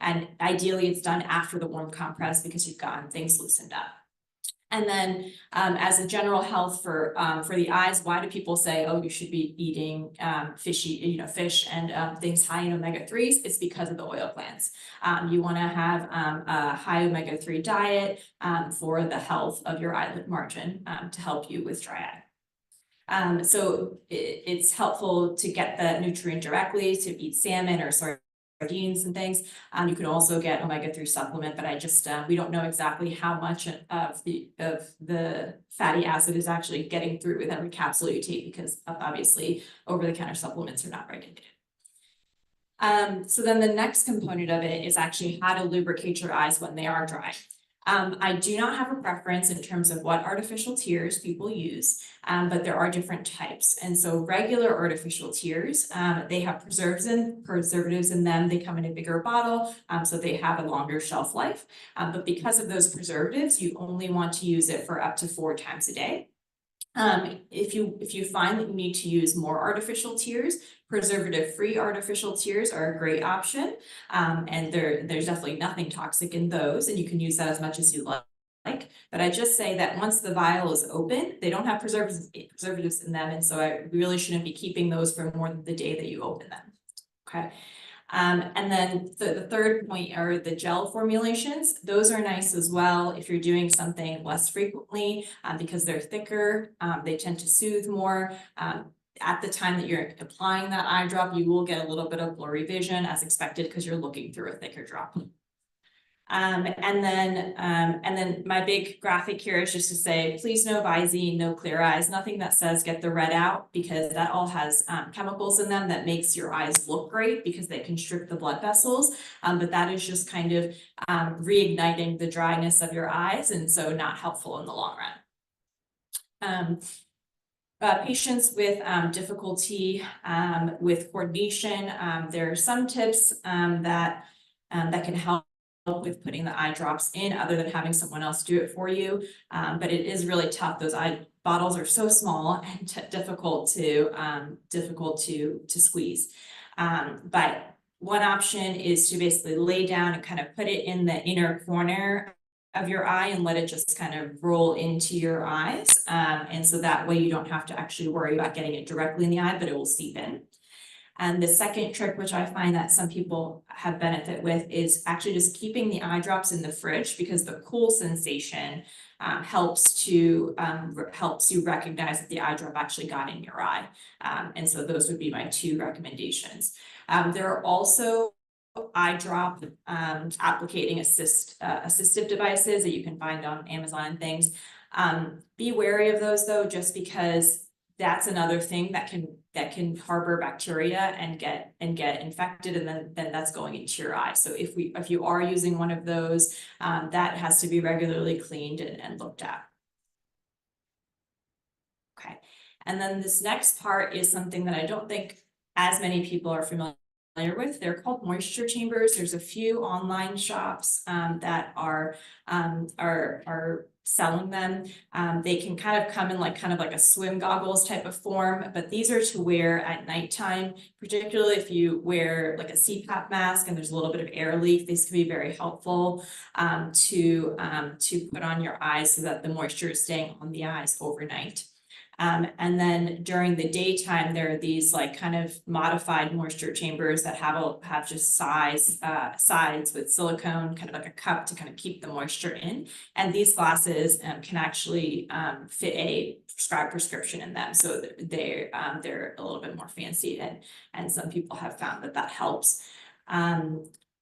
And ideally it's done after the warm compress because you've gotten things loosened up. And then as a general health for the eyes, why do people say, oh, you should be eating fish and things high in omega-3s? It's because of the oil glands. You want to have a high omega-3 diet for the health of your eyelid margin to help you with dry eye. So it's helpful to get the nutrient directly, to eat salmon or sardines and things. You could also get omega-3 supplement, but I just, we don't know exactly how much of the fatty acid is actually getting through with every capsule you take, because obviously over-the-counter supplements are not regulated. So then the next component of it is actually how to lubricate your eyes when they are dry. I do not have a preference in terms of what artificial tears people use, but there are different types. And so regular artificial tears, they have preservatives in them. They come in a bigger bottle, so they have a longer shelf life. But because of those preservatives, you only want to use it for up to 4 times a day. If you find that you need to use more artificial tears, preservative-free artificial tears are a great option. And there's definitely nothing toxic in those, and you can use that as much as you like. But I just say that once the vial is open, they don't have preservatives in them, and so I really shouldn't be keeping those for more than the day that you open them. Okay. And then the third point are the gel formulations. Those are nice as well if you're doing something less frequently, because they're thicker, they tend to soothe more. At the time that you're applying that eye drop, you will get a little bit of blurry vision as expected, because you're looking through a thicker drop. And then my big graphic here is just to say, please no Visine, no clear eyes, nothing that says get the red out, because that all has chemicals in them that makes your eyes look great because they constrict the blood vessels. But that is just kind of reigniting the dryness of your eyes, and so not helpful in the long run. Patients with difficulty with coordination, there are some tips that can help with putting the eye drops in, other than having someone else do it for you. But it is really tough. Those eye bottles are so small and difficult to squeeze. But one option is to basically lay down and kind of put it in the inner corner of your eye and let it just kind of roll into your eyes. And so that way you don't have to actually worry about getting it directly in the eye, but it will seep in. And the second trick, which I find that some people have benefit with, is actually just keeping the eye drops in the fridge, because the cool sensation helps you recognize that the eye drop actually got in your eye. And so those would be my 2 recommendations. There are also eye drop applicating assistive devices that you can find on Amazon and things. Be wary of those though, just because that's another thing that can harbor bacteria and get infected, and then that's going into your eye. So if you are using one of those, that has to be regularly cleaned and looked at. Okay, and then this next part is something that I don't think as many people are familiar with. They're called moisture chambers. There's a few online shops that are selling them. They can kind of come in like a swim goggles type of form, but these are to wear at nighttime, particularly if you wear like a CPAP mask and there's a little bit of air leak. These can be very helpful to put on your eyes so that the moisture is staying on the eyes overnight. And then during the daytime, there are these like kind of modified moisture chambers that have just sides with silicone, kind of like a cup to kind of keep the moisture in. And these glasses can actually fit a prescribed prescription in them. So they're a little bit more fancy, and some people have found that helps.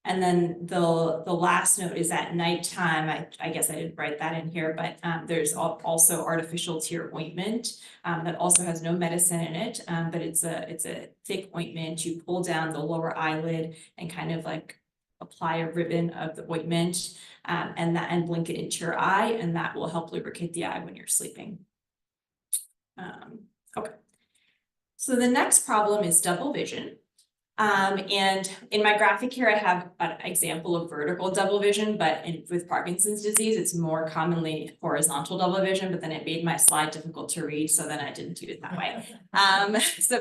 And then the last note is at nighttime. I guess I didn't write that in here, but there's also artificial tear ointment that also has no medicine in it, but it's a thick ointment. You pull down the lower eyelid and kind of like apply a ribbon of the ointment and blink it into your eye, and that will help lubricate the eye when you're sleeping. Okay, so the next problem is double vision. And in my graphic here, I have an example of vertical double vision, but with Parkinson's disease, it's more commonly horizontal double vision, but then it made my slide difficult to read, so then I didn't do it that way.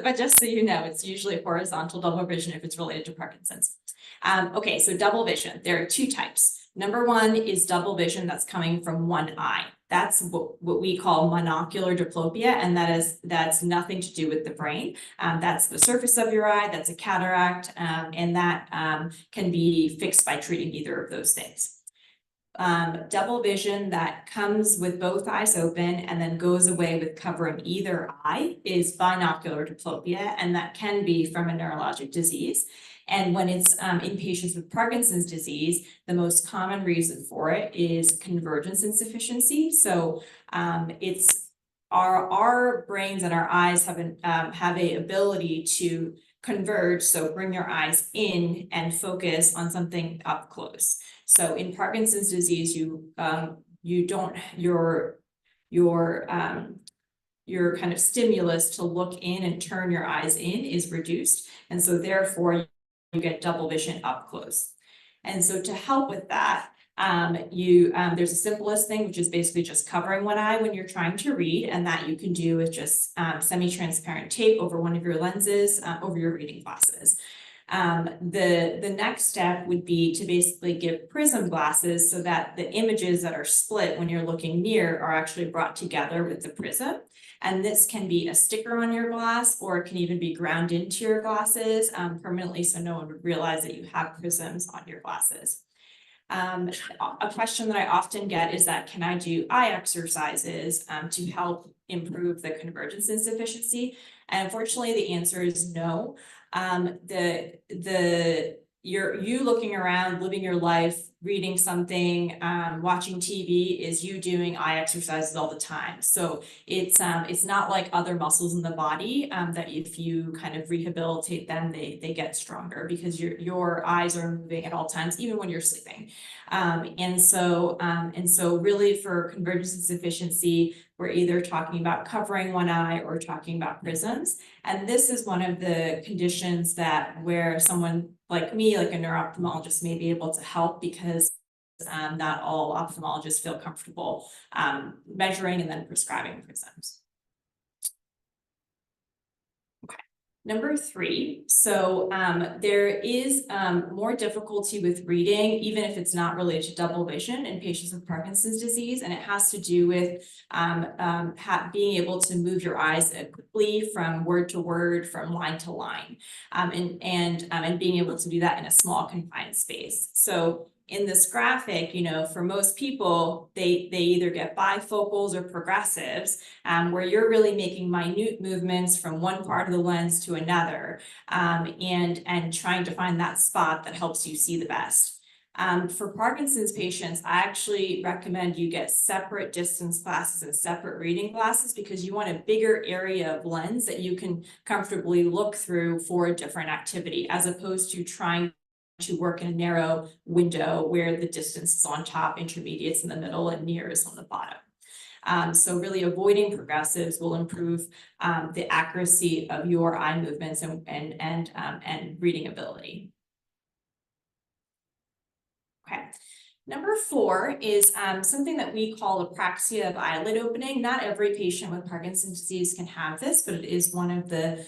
But just so you know, it's usually horizontal double vision if it's related to Parkinson's. Okay, so double vision, there are 2 types. Number 1 is double vision that's coming from one eye. That's what we call monocular diplopia, and that's nothing to do with the brain. That's the surface of your eye, that's a cataract, and that can be fixed by treating either of those things. Double vision that comes with both eyes open and then goes away with covering either eye is binocular diplopia, and that can be from a neurologic disease. And when it's in patients with Parkinson's disease, the most common reason for it is convergence insufficiency. So it's our brains and our eyes have a ability to converge, so bring your eyes in and focus on something up close. So in Parkinson's disease, you don't, your kind of stimulus to look in and turn your eyes in is reduced. And so therefore you get double vision up close. And so to help with that, there's the simplest thing, which is basically just covering one eye when you're trying to read, and that you can do with just semi-transparent tape over one of your lenses, over your reading glasses. The next step would be to basically give prism glasses so that the images that are split when you're looking near are actually brought together with the prism. And this can be a sticker on your glass, or it can even be ground into your glasses permanently, so no one would realize that you have prisms on your glasses. A question that I often get is that, can I do eye exercises to help improve the convergence insufficiency? And unfortunately, the answer is no. You looking around, living your life, reading something, watching TV is you doing eye exercises all the time. So it's not like other muscles in the body that if you kind of rehabilitate them, they get stronger, because your eyes are moving at all times, even when you're sleeping. And so really for convergence insufficiency, we're either talking about covering one eye or talking about prisms. And this is one of the conditions where someone like me, like a neuro-ophthalmologist, may be able to help, because not all ophthalmologists feel comfortable measuring and then prescribing prisms. Okay, number 3. So there is more difficulty with reading, even if it's not related to double vision, in patients with Parkinson's disease, and it has to do with being able to move your eyes quickly from word to word, from line to line, and being able to do that in a small confined space. So in this graphic, for most people, they either get bifocals or progressives, where you're really making minute movements from one part of the lens to another, and trying to find that spot that helps you see the best. For Parkinson's patients, I actually recommend you get separate distance glasses and separate reading glasses, because you want a bigger area of lens that you can comfortably look through for a different activity, as opposed to trying to work in a narrow window where the distance is on top, intermediates in the middle, and near is on the bottom. So really avoiding progressives will improve the accuracy of your eye movements and reading ability. Okay. Number 4 is something that we call apraxia of eyelid opening. Not every patient with Parkinson's disease can have this, but it is one of the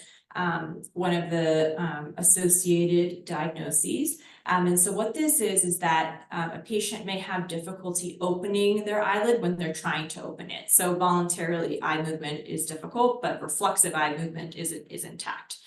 associated diagnoses. And so what this is that a patient may have difficulty opening their eyelid when they're trying to open it. So voluntarily eye movement is difficult, but reflexive eye movement is intact.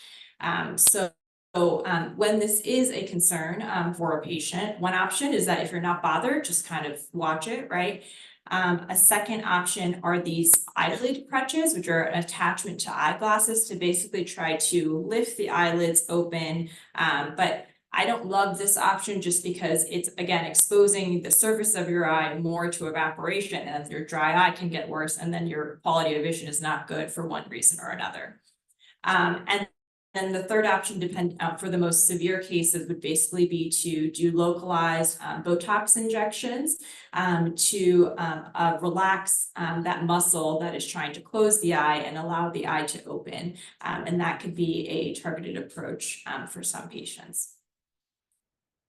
When this is a concern for a patient, one option is that if you're not bothered, just kind of watch it, right? A second option are these eyelid crutches, which are an attachment to eyeglasses to basically try to lift the eyelids open. But I don't love this option just because it's, again, exposing the surface of your eye more to evaporation, and your dry eye can get worse, and then your quality of vision is not good for one reason or another. And then the third option, for the most severe cases, would basically be to do localized Botox injections to relax that muscle that is trying to close the eye and allow the eye to open. And that could be a targeted approach for some patients.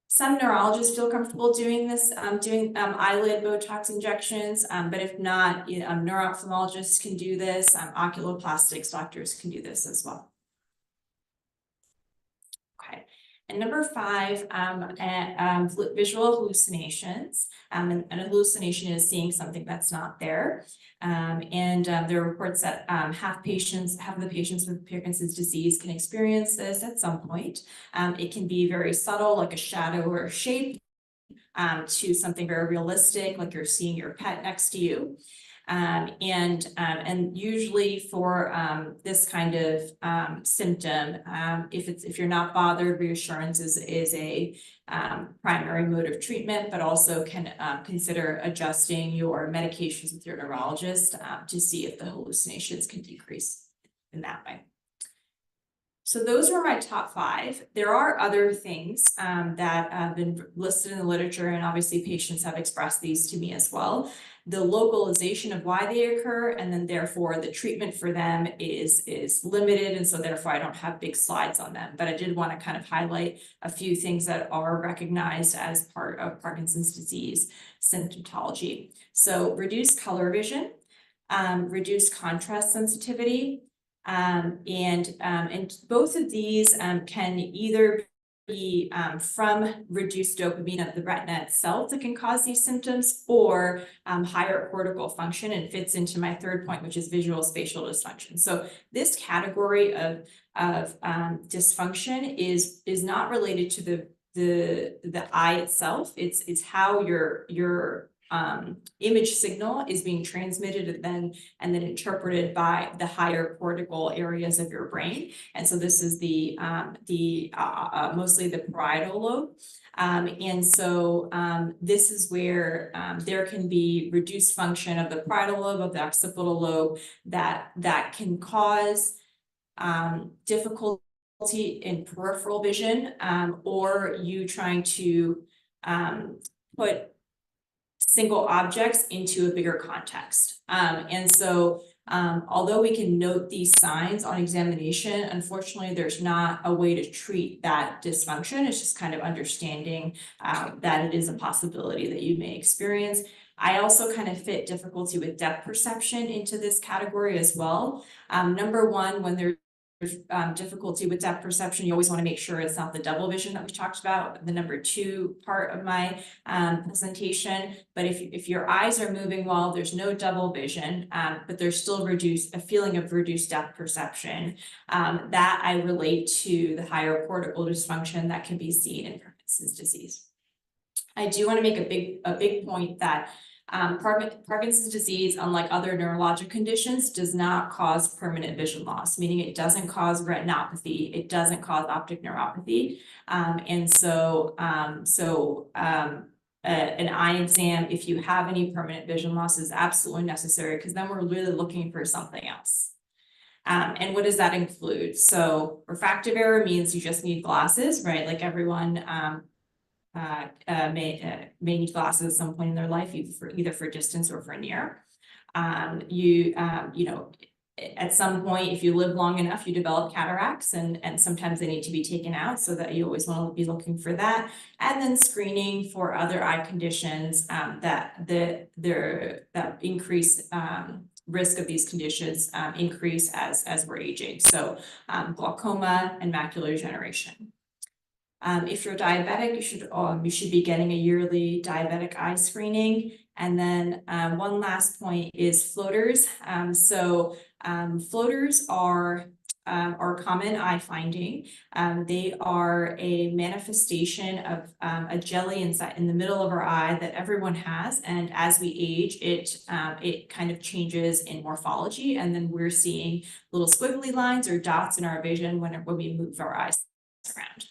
Some neurologists feel comfortable doing this, eyelid Botox injections, but if not, neuro-ophthalmologists can do this. Oculoplastics doctors can do this as well. Okay, and number 5, visual hallucinations. An hallucination is seeing something that's not there. There are reports that half of the patients with Parkinson's disease can experience this at some point. It can be very subtle, like a shadow or a shape, to something very realistic, like you're seeing your pet next to you. And usually for this kind of symptom, if you're not bothered, reassurance is a primary mode of treatment, but also can consider adjusting your medications with your neurologist to see if the hallucinations can decrease in that way. So those were my top 5. There are other things that have been listed in the literature, and obviously patients have expressed these to me as well. The localization of why they occur, and then therefore the treatment for them is limited, and so therefore I don't have big slides on them. But I did want to kind of highlight a few things that are recognized as part of Parkinson's disease symptomatology. So reduced color vision, reduced contrast sensitivity, and both of these can either be from reduced dopamine of the retina itself that can cause these symptoms, or higher cortical function, and fits into my third point, which is visual spatial dysfunction. So this category of dysfunction is not related to the eye itself. It's how your image signal is being transmitted and then interpreted by the higher cortical areas of your brain. And so this is mostly the parietal lobe. And so this is where there can be reduced function of the parietal lobe, of the occipital lobe, that can cause difficulty in peripheral vision, or you trying to put single objects into a bigger context. And so although we can note these signs on examination, unfortunately, there's not a way to treat that dysfunction. It's just kind of understanding that it is a possibility that you may experience. I also kind of fit difficulty with depth perception into this category as well. Number one, when there's difficulty with depth perception, you always want to make sure it's not the double vision that we talked about, the number 2 part of my presentation. But if your eyes are moving well, there's no double vision, but there's still a feeling of reduced depth perception, that I relate to the higher cortical dysfunction that can be seen in Parkinson's disease. I do want to make a big point that Parkinson's disease, unlike other neurologic conditions, does not cause permanent vision loss, meaning it doesn't cause retinopathy, it doesn't cause optic neuropathy. And so an eye exam, if you have any permanent vision loss, is absolutely necessary, because then we're really looking for something else. And what does that include? So refractive error means you just need glasses, right? Like everyone may need glasses at some point in their life, either for distance or for near. You know, at some point, if you live long enough, you develop cataracts, and sometimes they need to be taken out, so that you always want to be looking for that. And then screening for other eye conditions that increase risk of these conditions increase as we're aging. So glaucoma and macular degeneration. If you're diabetic, you should be getting a yearly diabetic eye screening. And then one last point is floaters. Floaters are common eye finding. They are a manifestation of a jelly in the middle of our eye that everyone has, and as we age, it kind of changes in morphology, and then we're seeing little squiggly lines or dots in our vision when we move our eyes around.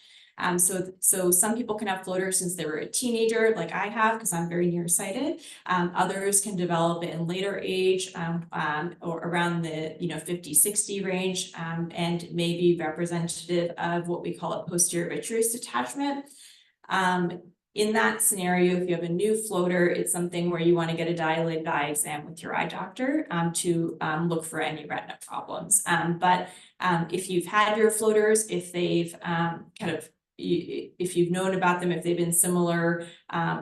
So some people can have floaters since they were a teenager, like I have, because I'm very nearsighted. Others can develop it in later age, or around the 50-60 range, and may be representative of what we call a posterior vitreous detachment. In that scenario, if you have a new floater, it's something where you want to get a dilated eye exam with your eye doctor to look for any retina problems. But if you've had your floaters, if they've if you've known about them, if they've been similar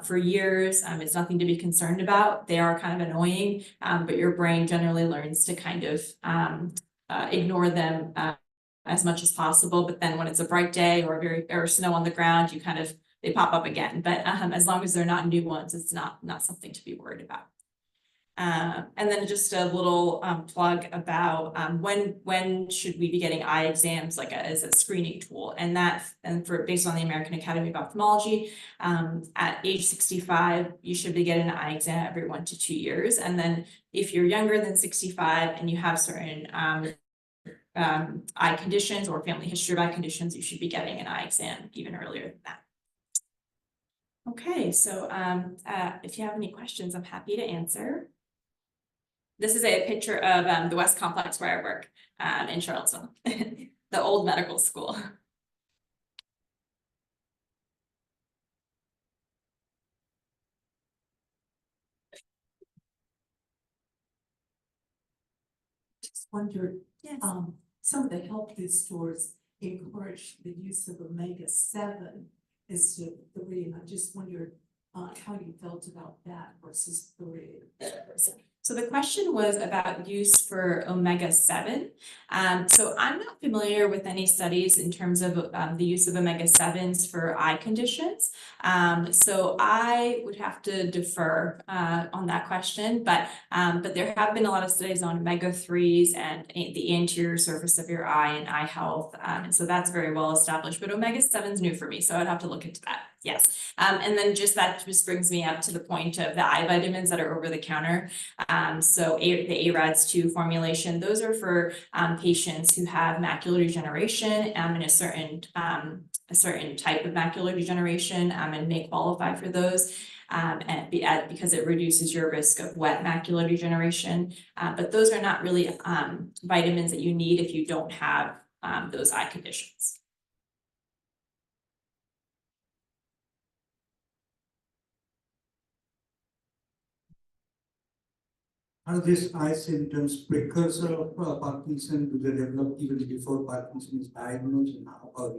for years, it's nothing to be concerned about. They are kind of annoying, but your brain generally learns to kind of ignore them as much as possible. But then when it's a bright day or snow on the ground, they pop up again. But as long as they're not new ones, it's not something to be worried about. And then just a little plug about when should we be getting eye exams like as a screening tool, and based on the American Academy of Ophthalmology, at age 65 you should be getting an eye exam every 1 to 2 years, and then if you're younger than 65 and you have certain eye conditions or family history of eye conditions, you should be getting an eye exam even earlier than that. Okay, so if you have any questions, I'm happy to answer. This is a picture of the West Complex where I work in Charlottesville, the old medical school. Just wondered, Yes. some of the health food stores encourage the use of omega-7 instead of 3, and I just wondered how you felt about that versus 3. So the question was about use for omega-7. So I'm not familiar with any studies in terms of the use of omega-7s for eye conditions. So I would have to defer on that question, but there have been a lot of studies on omega-3s and the anterior surface of your eye and eye health. And so that's very well established, but omega-7 is new for me, so I'd have to look into that. Yes. And then that just brings me up to the point of the eye vitamins that are over the counter. So the ARADS2 formulation, those are for patients who have macular degeneration and a certain type of macular degeneration and may qualify for those. Because it reduces your risk of wet macular degeneration. But those are not really vitamins that you need if you don't have those eye conditions. Are these eye symptoms precursor of Parkinson? Do they develop even before Parkinson is diagnosed, and how about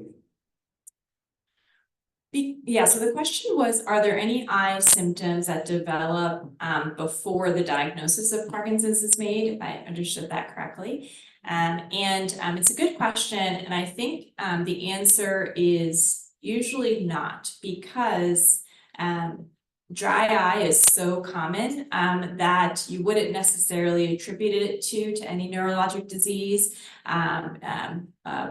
it? Yeah, so the question was, are there any eye symptoms that develop before the diagnosis of Parkinson's is made, if I understood that correctly? It's a good question, and I think the answer is usually not, because dry eye is so common that you wouldn't necessarily attribute it to any neurologic disease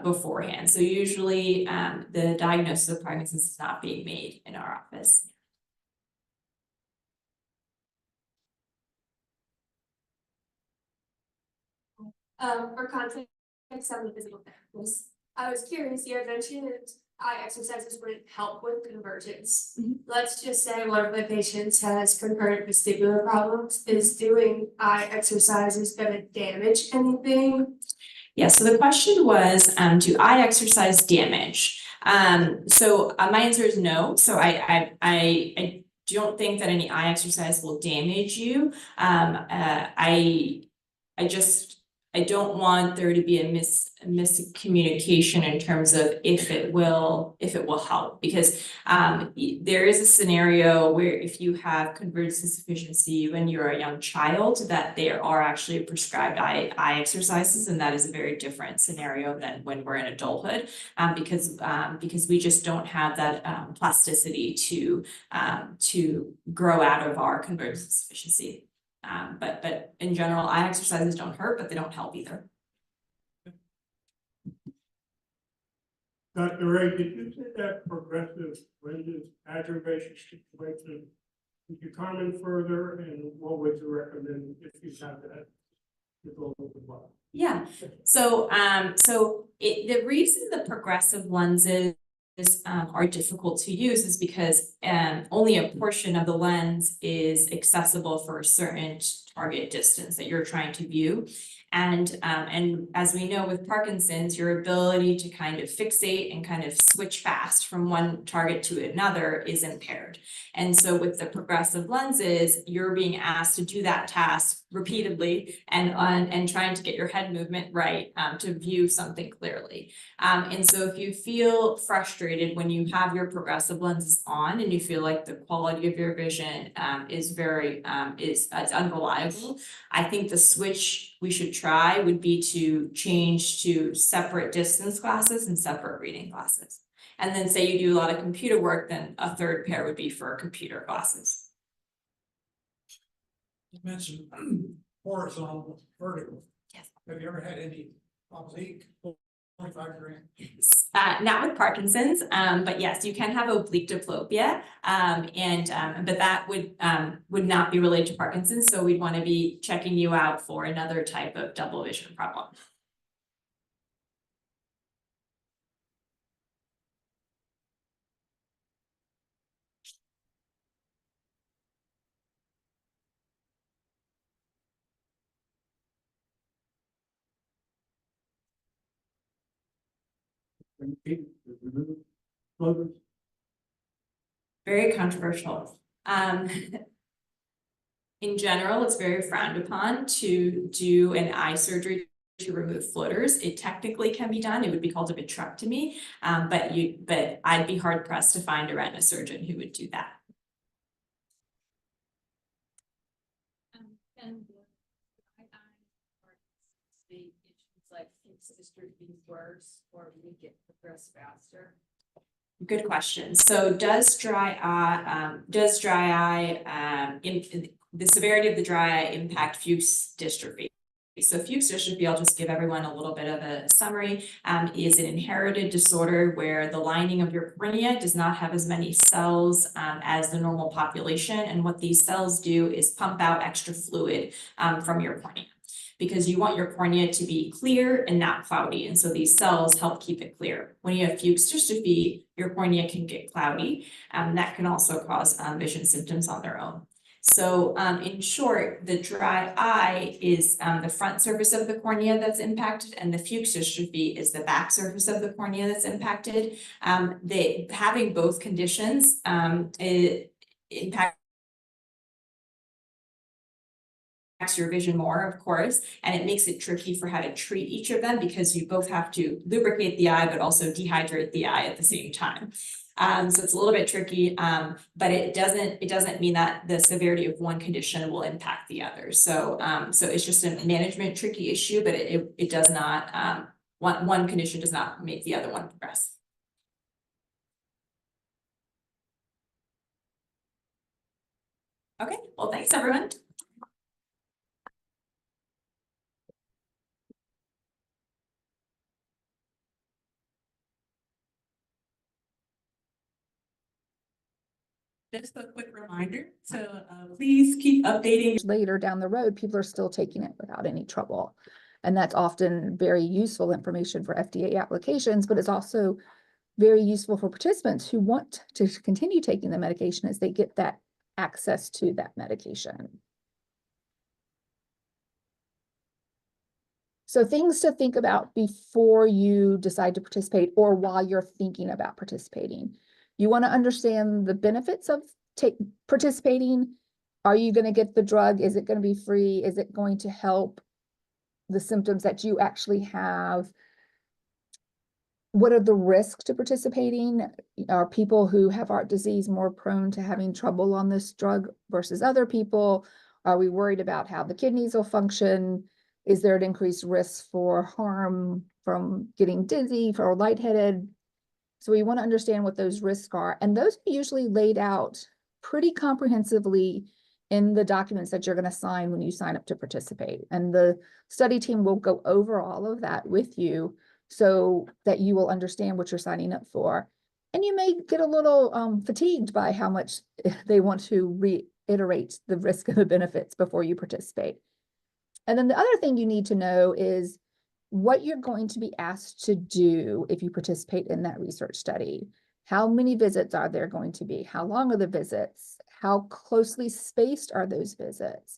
beforehand. So usually the diagnosis of Parkinson's is not being made in our office. For context on the physical therapies, I was curious, you had mentioned eye exercises would help with convergence. Let's just say one of the patients has concurrent vestibular problems. Is doing eye exercises going to damage anything? Yeah, so the question was, do eye exercise damage? So my answer is no. So I don't think that any eye exercise will damage you. I don't want there to be a miscommunication in terms of if it will help, because there is a scenario where if you have convergence insufficiency when you're a young child, that there are actually prescribed eye exercises, and that is a very different scenario than when we're in adulthood, because we just don't have that plasticity to grow out of our convergence insufficiency. But in general, eye exercises don't hurt, but they don't help either. Dr. Ray, did you say that progressive lenses aggravation situation? Could you comment further, and what would you recommend if you have that? Yeah, so the reason the progressive lenses are difficult to use is because only a portion of the lens is accessible for a certain target distance that you're trying to view. And as we know with Parkinson's, your ability to kind of fixate and kind of switch fast from one target to another is impaired. And so with the progressive lenses, you're being asked to do that task repeatedly and trying to get your head movement right to view something clearly. And so if you feel frustrated when you have your progressive lenses on and you feel like the quality of your vision is unreliable, I think the switch we should try would be to change to separate distance glasses and separate reading glasses. And then say you do a lot of computer work, then a third pair would be for computer glasses. You mentioned horizontal, vertical. Yes. Have you ever had any oblique 45-degree? Not with Parkinson's, but yes, you can have oblique diplopia. But that would not be related to Parkinson's, so we'd want to be checking you out for another type of double vision problem. Very controversial. In general, it's very frowned upon to do an eye surgery to remove floaters. It technically can be done. It would be called a vitrectomy, but I'd be hard pressed to find a retina surgeon who would do that. And the issues like dystrophy worse or make it progress faster? Good question. So does dry eye, the severity of the dry eye impact Fuchs dystrophy? So Fuchs dystrophy, I'll just give everyone a little bit of a summary, is an inherited disorder where the lining of your cornea does not have as many cells as the normal population. And what these cells do is pump out extra fluid from your cornea, because you want your cornea to be clear and not cloudy. And so these cells help keep it clear. When you have Fuchs dystrophy, your cornea can get cloudy. That can also cause vision symptoms on their own. So in short, the dry eye is the front surface of the cornea that's impacted, and the Fuchs dystrophy is the back surface of the cornea that's impacted. Having both conditions it impacts your vision more, of course, and it makes it tricky for how to treat each of them, because you both have to lubricate the eye but also dehydrate the eye at the same time. So it's a little bit tricky, but it doesn't mean that the severity of one condition will impact the other. So so it's just a management tricky issue, but it does not one condition does not make the other one progress. Okay, well, thanks everyone. Just a quick reminder to please keep updating. Later down the road, people are still taking it without any trouble. And that's often very useful information for FDA applications, but it's also very useful for participants who want to continue taking the medication as they get that access to that medication. So things to think about before you decide to participate or while you're thinking about participating. You want to understand the benefits of participating. Are you going to get the drug? Is it going to be free? Is it going to help the symptoms that you actually have? What are the risks to participating? Are people who have heart disease more prone to having trouble on this drug versus other people? Are we worried about how the kidneys will function? Is there an increased risk for harm from getting dizzy or lightheaded? So we want to understand what those risks are. And those are usually laid out pretty comprehensively in the documents that you're going to sign when you sign up to participate. And the study team will go over all of that with you so that you will understand what you're signing up for. And you may get a little fatigued by how much they want to reiterate the risk and the benefits before you participate. And then the other thing you need to know is what you're going to be asked to do if you participate in that research study. How many visits are there going to be? How long are the visits? How closely spaced are those visits?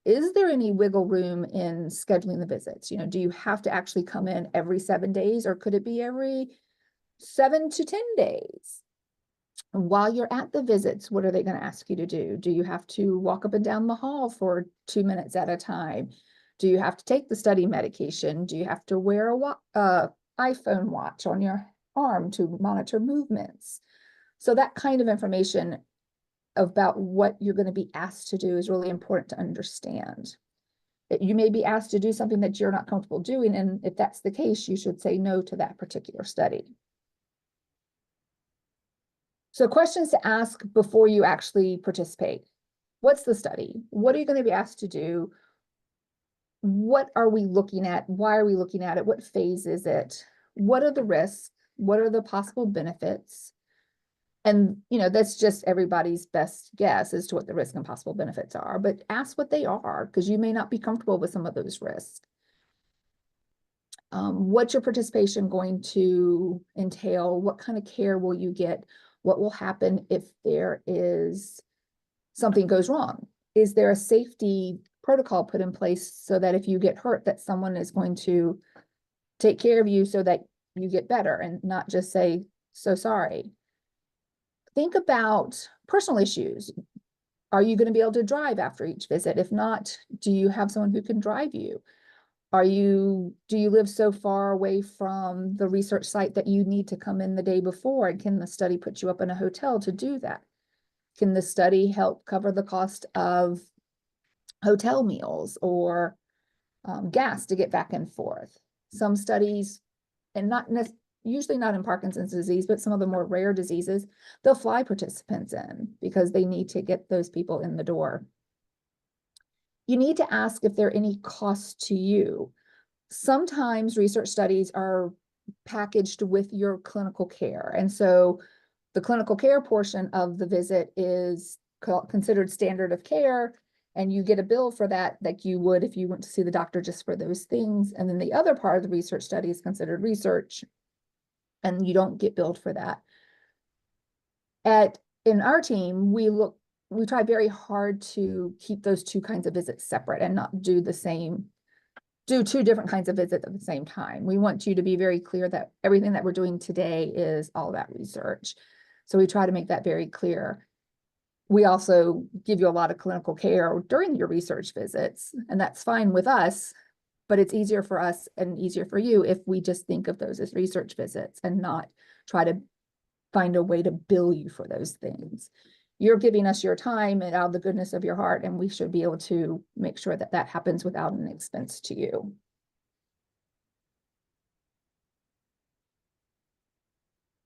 Is there any wiggle room in scheduling the visits? You know, do you have to actually come in every 7 days, or could it be every 7 to 10 days? And while you're at the visits, what are they going to ask you to do? Do you have to walk up and down the hall for 2 minutes at a time? Do you have to take the study medication? Do you have to wear a iPhone watch on your arm to monitor movements? So that kind of information about what you're going to be asked to do is really important to understand. You may be asked to do something that you're not comfortable doing, and if that's the case, you should say no to that particular study. So questions to ask before you actually participate. What's the study? What are you going to be asked to do? What are we looking at? Why are we looking at it? What phase is it? What are the risks? What are the possible benefits? And, you know, that's just everybody's best guess as to what the risk and possible benefits are, but ask what they are, because you may not be comfortable with some of those risks. What's your participation going to entail? What kind of care will you get? What will happen if there is something goes wrong? Is there a safety protocol put in place so that if you get hurt, that someone is going to take care of you so that you get better and not just say, so sorry. Think about personal issues. Are you going to be able to drive after each visit? If not, do you have someone who can drive you? Do you live so far away from the research site that you need to come in the day before? And can the study put you up in a hotel to do that? Can the study help cover the cost of hotel meals or gas to get back and forth? Some studies, and usually not in Parkinson's disease, but some of the more rare diseases, they'll fly participants in because they need to get those people in the door. You need to ask if there are any costs to you. Sometimes research studies are packaged with your clinical care. And so the clinical care portion of the visit is considered standard of care, and you get a bill for that like you would if you went to see the doctor just for those things. And then the other part of the research study is considered research, and you don't get billed for that. In our team, we try very hard to keep those two kinds of visits separate and not do two different kinds of visits at the same time. We want you to be very clear that everything that we're doing today is all about research. So we try to make that very clear. We also give you a lot of clinical care during your research visits, and that's fine with us, but it's easier for us and easier for you if we just think of those as research visits and not try to find a way to bill you for those things. You're giving us your time and out of the goodness of your heart, and we should be able to make sure that that happens without an expense to you.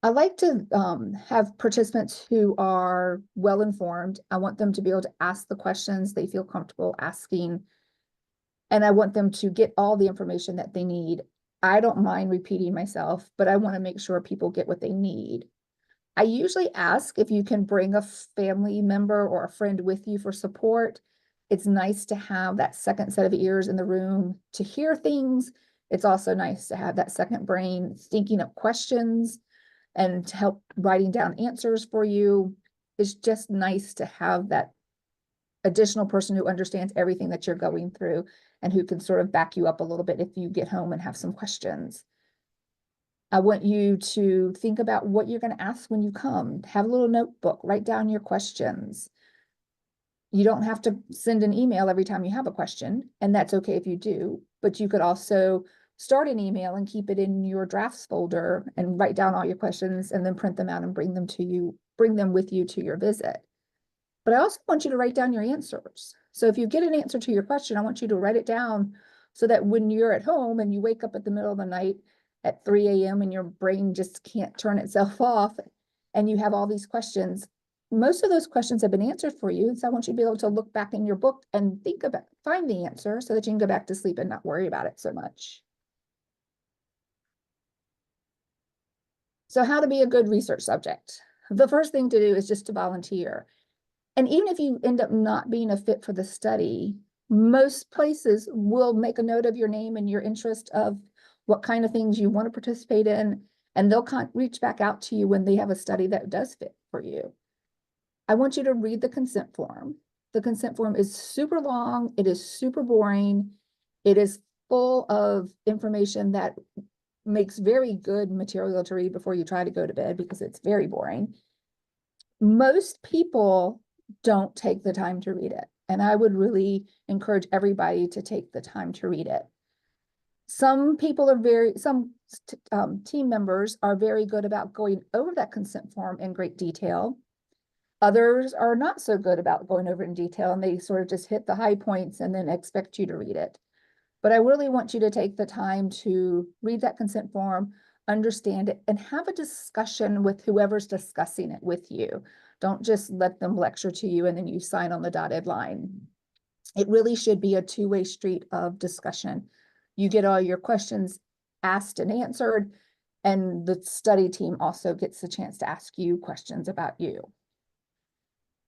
I like to have participants who are well-informed. I want them to be able to ask the questions they feel comfortable asking, and I want them to get all the information that they need. I don't mind repeating myself, but I want to make sure people get what they need. I usually ask if you can bring a family member or a friend with you for support. It's nice to have that second set of ears in the room to hear things. It's also nice to have that second brain thinking of questions and to help writing down answers for you. It's just nice to have that additional person who understands everything that you're going through and who can sort of back you up a little bit if you get home and have some questions. I want you to think about what you're going to ask when you come. Have a little notebook, write down your questions. You don't have to send an email every time you have a question, and that's okay if you do, but you could also start an email and keep it in your drafts folder and write down all your questions and then print them out and bring them with you to your visit. But I also want you to write down your answers. So if you get an answer to your question, I want you to write it down so that when you're at home and you wake up at the middle of the night at 3 a.m. and your brain just can't turn itself off and you have all these questions, most of those questions have been answered for you. And so I want you to be able to look back in your book and find the answer so that you can go back to sleep and not worry about it so much. So how to be a good research subject? The first thing to do is just to volunteer. And even if you end up not being a fit for the study, most places will make a note of your name and your interest of what kind of things you want to participate in, and they'll reach back out to you when they have a study that does fit for you. I want you to read the consent form. The consent form is super long. It is super boring. It is full of information that makes very good material to read before you try to go to bed because it's very boring. Most people don't take the time to read it, and I would really encourage everybody to take the time to read it. Some team members are very good about going over that consent form in great detail. Others are not so good about going over it in detail, and they sort of just hit the high points and then expect you to read it. But I really want you to take the time to read that consent form, understand it, and have a discussion with whoever's discussing it with you. Don't just let them lecture to you and then you sign on the dotted line. It really should be a two-way street of discussion. You get all your questions asked and answered, and the study team also gets the chance to ask you questions about you.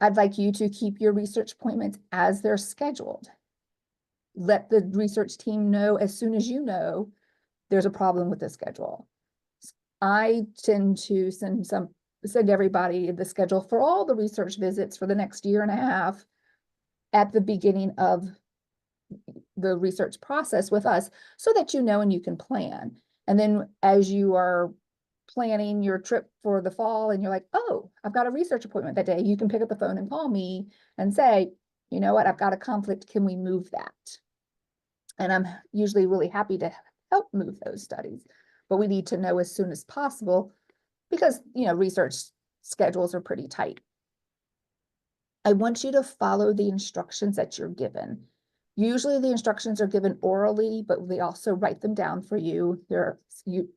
I'd like you to keep your research appointments as they're scheduled. Let the research team know as soon as you know there's a problem with the schedule. I tend to send everybody the schedule for all the research visits for the next year and a half at the beginning of the research process with us, so that you know and you can plan. And then as you are planning your trip for the fall and you're like, oh, I've got a research appointment that day, you can pick up the phone and call me and say, you know what, I've got a conflict, can we move that? And I'm usually really happy to help move those studies, but we need to know as soon as possible because, you know, research schedules are pretty tight. I want you to follow the instructions that you're given. Usually the instructions are given orally, but they also write them down for you. They're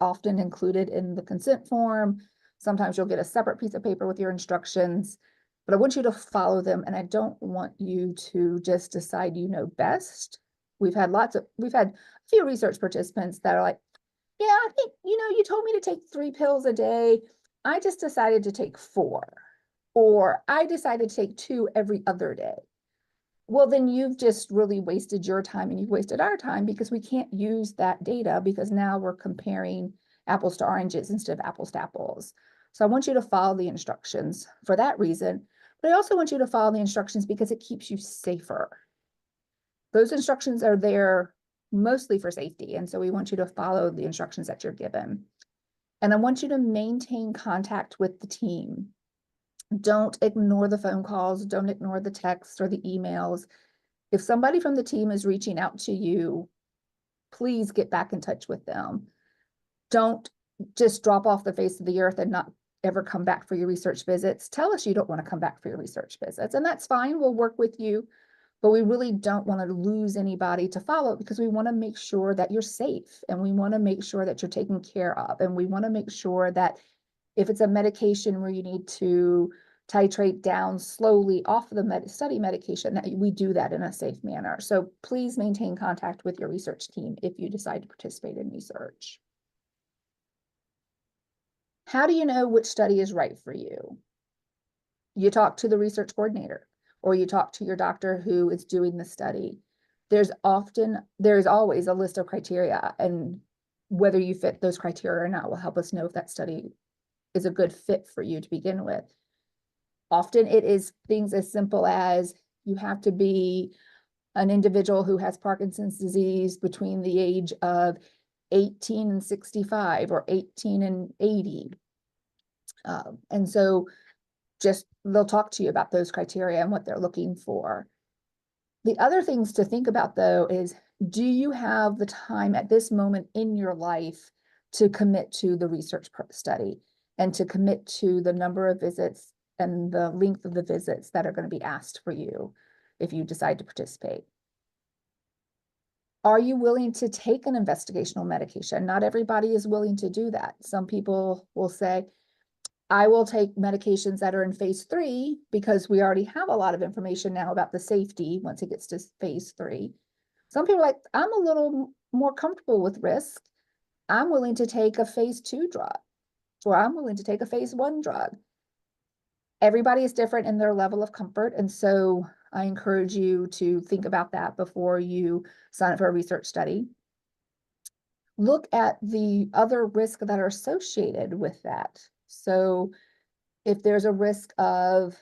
often included in the consent form. Sometimes you'll get a separate piece of paper with your instructions, but I want you to follow them. And I don't want you to just decide you know best. We've had a few research participants that are like, yeah, I think, you know, you told me to take 3 pills a day. I just decided to take 4, or I decided to take 2 every other day. Well, then you've just really wasted your time and you've wasted our time because we can't use that data because now we're comparing apples to oranges instead of apples to apples. So I want you to follow the instructions for that reason, but I also want you to follow the instructions because it keeps you safer. Those instructions are there mostly for safety. And so we want you to follow the instructions that you're given. And I want you to maintain contact with the team. Don't ignore the phone calls. Don't ignore the texts or the emails. If somebody from the team is reaching out to you, please get back in touch with them. Don't just drop off the face of the earth and not ever come back for your research visits. Tell us you don't want to come back for your research visits, and that's fine. We'll work with you, but we really don't want to lose anybody to follow because we want to make sure that you're safe and we want to make sure that you're taken care of. And we want to make sure that if it's a medication where you need to titrate down slowly off the study medication, that we do that in a safe manner. So please maintain contact with your research team if you decide to participate in research. How do you know which study is right for you? You talk to the research coordinator, or you talk to your doctor who is doing the study. There's always a list of criteria, and whether you fit those criteria or not will help us know if that study is a good fit for you to begin with. Often it is things as simple as you have to be an individual who has Parkinson's disease between the age of 18 and 65 or 18 and 80. And so just they'll talk to you about those criteria and what they're looking for. The other things to think about though is, do you have the time at this moment in your life to commit to the research study and to commit to the number of visits and the length of the visits that are going to be asked for you if you decide to participate? Are you willing to take an investigational medication? Not everybody is willing to do that. Some people will say, I will take medications that are in phase 3 because we already have a lot of information now about the safety once it gets to phase 3. Some people are like, I'm a little more comfortable with risk. I'm willing to take a phase 2 drug, or I'm willing to take a phase 1 drug. Everybody is different in their level of comfort. And so I encourage you to think about that before you sign up for a research study. Look at the other risks that are associated with that. So if there's a risk of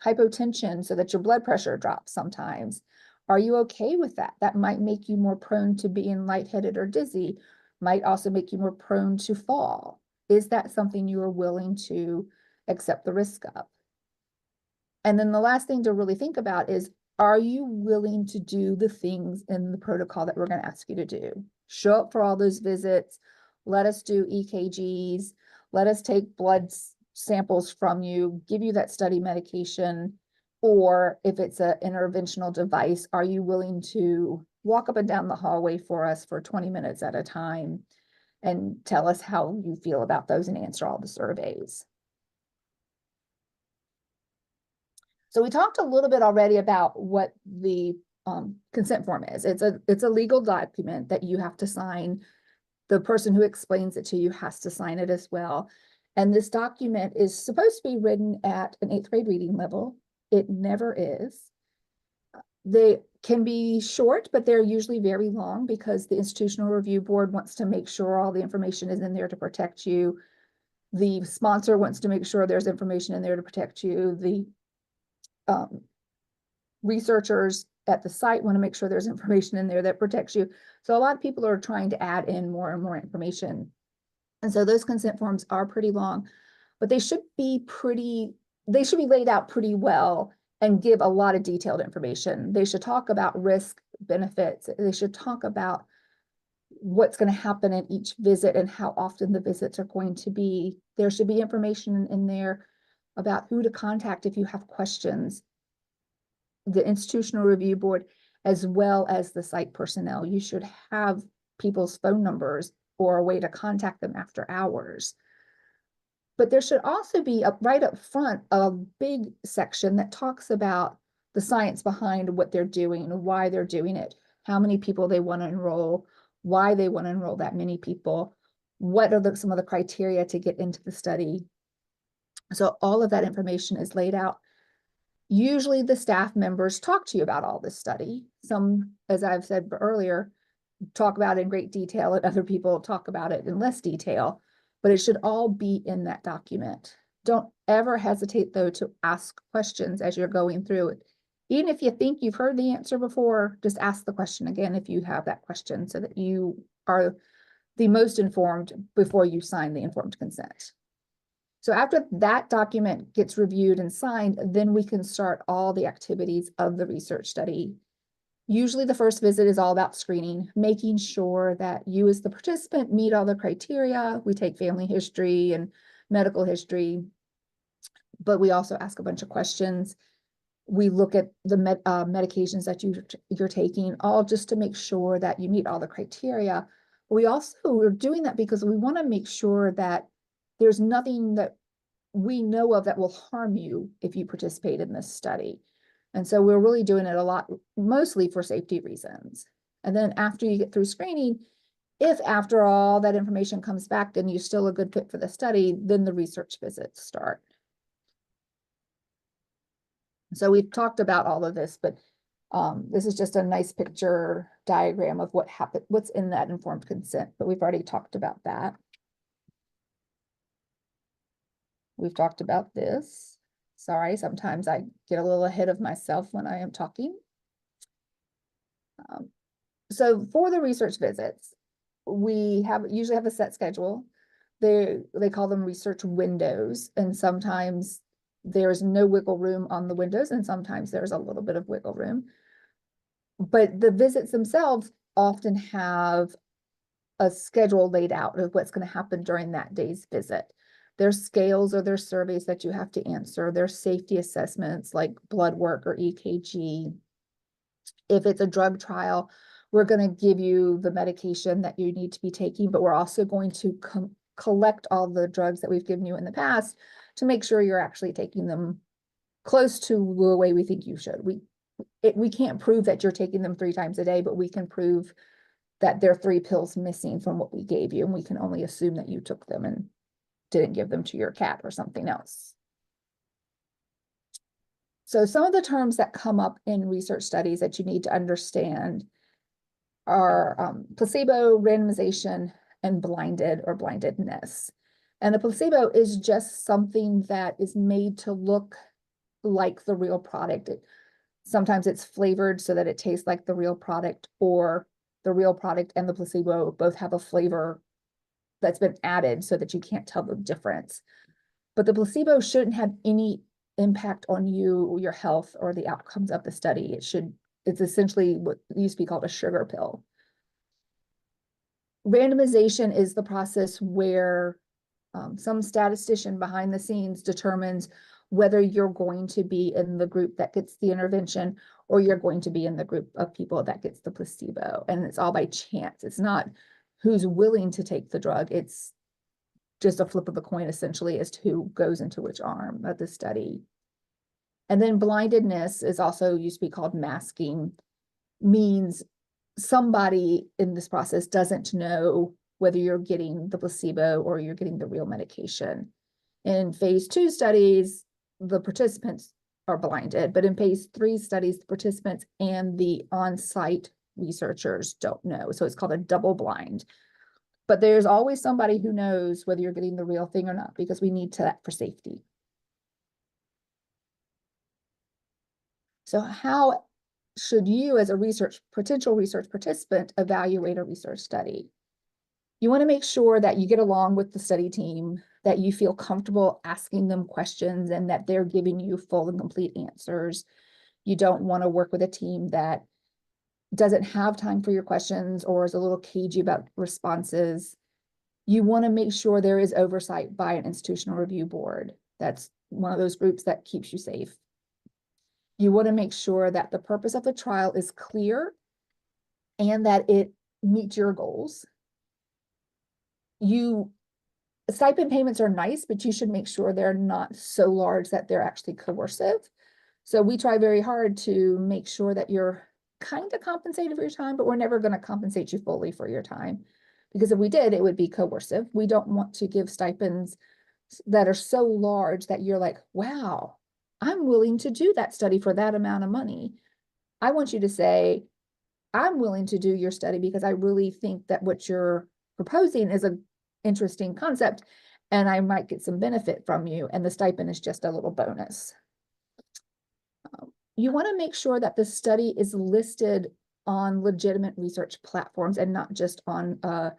hypotension so that your blood pressure drops sometimes, are you okay with that? That might make you more prone to being lightheaded or dizzy, might also make you more prone to fall. Is that something you are willing to accept the risk of? And then the last thing to really think about is, are you willing to do the things in the protocol that we're going to ask you to do? Show up for all those visits. Let us do EKGs. Let us take blood samples from you, give you that study medication. Or if it's an interventional device, are you willing to walk up and down the hallway for us for 20 minutes at a time and tell us how you feel about those and answer all the surveys? So we talked a little bit already about what the consent form is. It's a legal document that you have to sign. The person who explains it to you has to sign it as well. And this document is supposed to be written at an 8th grade reading level. It never is. They can be short, but they're usually very long because the institutional review board wants to make sure all the information is in there to protect you. The sponsor wants to make sure there's information in there to protect you. The researchers at the site want to make sure there's information in there that protects you. So a lot of people are trying to add in more and more information. And so those consent forms are pretty long, but they should be laid out pretty well and give a lot of detailed information. They should talk about risk, benefits. They should talk about what's going to happen in each visit and how often the visits are going to be. There should be information in there about who to contact if you have questions. The institutional review board, as well as the site personnel. You should have people's phone numbers or a way to contact them after hours. But there should also be right up front a big section that talks about the science behind what they're doing and why they're doing it, how many people they want to enroll, why they want to enroll that many people, what are some of the criteria to get into the study. So all of that information is laid out. Usually the staff members talk to you about all this study. Some, as I've said earlier, talk about it in great detail, and other people talk about it in less detail, but it should all be in that document. Don't ever hesitate, though, to ask questions as you're going through it. Even if you think you've heard the answer before, just ask the question again if you have that question so that you are the most informed before you sign the informed consent. So after that document gets reviewed and signed, then we can start all the activities of the research study. Usually the first visit is all about screening, making sure that you as the participant meet all the criteria. We take family history and medical history, but we also ask a bunch of questions. We look at the medications that you're taking, all just to make sure that you meet all the criteria. We're doing that because we want to make sure that there's nothing that we know of that will harm you if you participate in this study. And so we're really doing it a lot, mostly for safety reasons. And then after you get through screening, if after all that information comes back, then you're still a good fit for the study, then the research visits start. So we've talked about all of this, but this is just a nice picture diagram of what happened, what's in that informed consent, but we've already talked about that. We've talked about this. Sorry, sometimes I get a little ahead of myself when I am talking. So for the research visits, we usually have a set schedule. They call them research windows, and sometimes there's no wiggle room on the windows, and sometimes there's a little bit of wiggle room. But the visits themselves often have a schedule laid out of what's going to happen during that day's visit. There's scales or there's surveys that you have to answer. There's safety assessments like blood work or EKG. If it's a drug trial, we're going to give you the medication that you need to be taking, but we're also going to collect all the drugs that we've given you in the past to make sure you're actually taking them close to the way we think you should. We can't prove that you're taking them 3 times a day, but we can prove that there are 3 pills missing from what we gave you, and we can only assume that you took them and didn't give them to your cat or something else. So some of the terms that come up in research studies that you need to understand are placebo, randomization, and blinded or blindedness. And the placebo is just something that is made to look like the real product. Sometimes it's flavored so that it tastes like the real product, or the real product and the placebo both have a flavor that's been added so that you can't tell the difference. But the placebo shouldn't have any impact on you, your health, or the outcomes of the study. It's essentially what used to be called a sugar pill. Randomization is the process where some statistician behind the scenes determines whether you're going to be in the group that gets the intervention or you're going to be in the group of people that gets the placebo. And it's all by chance. It's not who's willing to take the drug. It's just a flip of the coin, essentially, as to who goes into which arm of the study. And then blindedness is also used to be called masking, means somebody in this process doesn't know whether you're getting the placebo or you're getting the real medication. In phase 2 studies, the participants are blinded, but in phase 3 studies, the participants and the on-site researchers don't know. So it's called a double blind. But there's always somebody who knows whether you're getting the real thing or not, because we need that for safety. So how should you, as a potential research participant, evaluate a research study? You want to make sure that you get along with the study team, that you feel comfortable asking them questions and that they're giving you full and complete answers. You don't want to work with a team that doesn't have time for your questions or is a little cagey about responses. You want to make sure there is oversight by an institutional review board. That's one of those groups that keeps you safe. You want to make sure that the purpose of the trial is clear and that it meets your goals. Stipend payments are nice, but you should make sure they're not so large that they're actually coercive. So we try very hard to make sure that you're kind of compensated for your time, but we're never going to compensate you fully for your time. Because if we did, it would be coercive. We don't want to give stipends that are so large that you're like, wow, I'm willing to do that study for that amount of money. I want you to say, I'm willing to do your study because I really think that what you're proposing is an interesting concept and I might get some benefit from you, and the stipend is just a little bonus. You want to make sure that the study is listed on legitimate research platforms and not just on a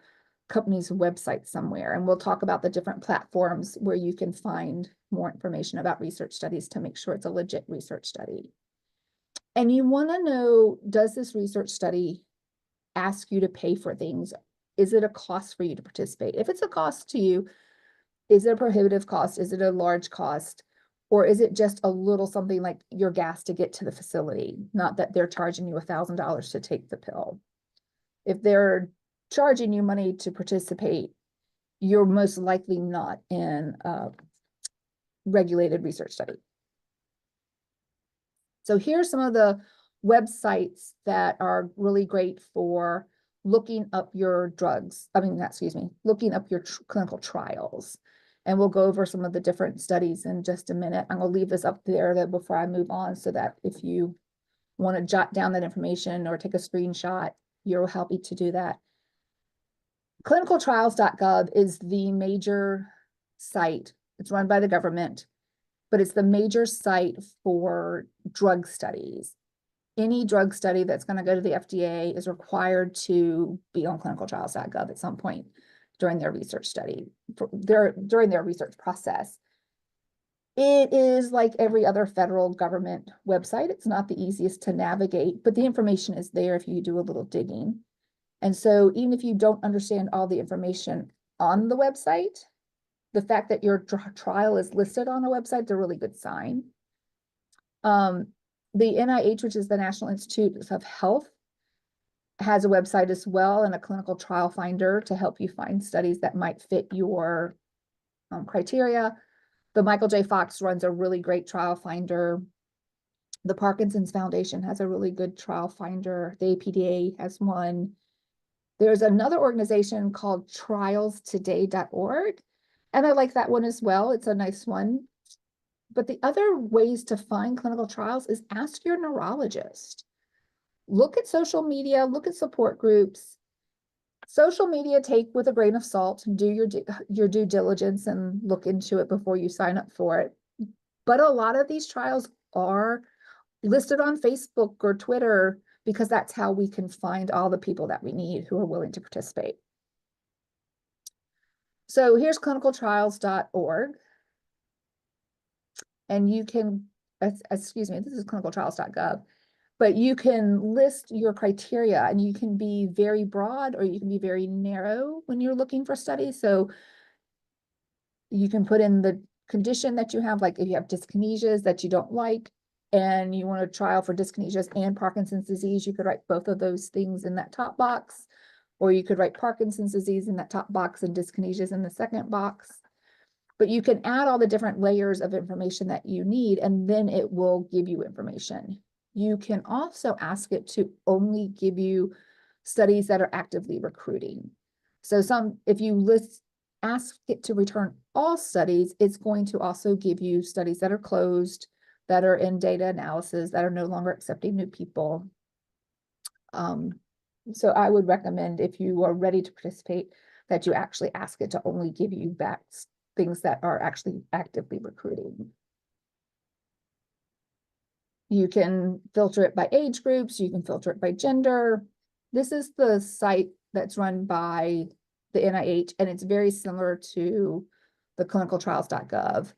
company's website somewhere. And we'll talk about the different platforms where you can find more information about research studies to make sure it's a legit research study. And you want to know, does this research study ask you to pay for things? Is it a cost for you to participate? If it's a cost to you, is it a prohibitive cost? Is it a large cost? Or is it just a little something like your gas to get to the facility? Not that they're charging you $1,000 to take the pill. If they're charging you money to participate, you're most likely not in a regulated research study. So here's some of the websites that are really great for looking up your looking up your clinical trials. And we'll go over some of the different studies in just a minute. I'm going to leave this up there before I move on so that if you want to jot down that information or take a screenshot, you're happy to do that. Clinicaltrials.gov is the major site. It's run by the government, but it's the major site for drug studies. Any drug study that's going to go to the FDA is required to be on clinicaltrials.gov at some point during their research study, during their research process. It is like every other federal government website. It's not the easiest to navigate, but the information is there if you do a little digging. And so even if you don't understand all the information on the website, the fact that your trial is listed on a website is a really good sign. The NIH, which is the National Institute of Health, has a website as well and a clinical trial finder to help you find studies that might fit your criteria. The Michael J. Fox runs a really great trial finder. The Parkinson's Foundation has a really good trial finder. The APDA has one. There's another organization called trialstoday.org, and I like that one as well. It's a nice one. But the other ways to find clinical trials is ask your neurologist. Look at social media, look at support groups. Social media, take with a grain of salt, do your due diligence and look into it before you sign up for it. But a lot of these trials are listed on Facebook or Twitter because that's how we can find all the people that we need who are willing to participate. So here's clinicaltrials.org. And you can, excuse me, this is clinicaltrials.gov. But you can list your criteria and you can be very broad or you can be very narrow when you're looking for studies. So you can put in the condition that you have, like if you have dyskinesias that you don't like and you want a trial for dyskinesias and Parkinson's disease, you could write both of those things in that top box, or you could write Parkinson's disease in that top box and dyskinesias in the second box. But you can add all the different layers of information that you need, and then it will give you information. You can also ask it to only give you studies that are actively recruiting. So if you ask it to return all studies, it's going to also give you studies that are closed, that are in data analysis, that are no longer accepting new people. So I would recommend, if you are ready to participate, that you actually ask it to only give you back things that are actually actively recruiting. You can filter it by age groups, you can filter it by gender. This is the site that's run by the NIH, and it's very similar to the clinicaltrials.gov.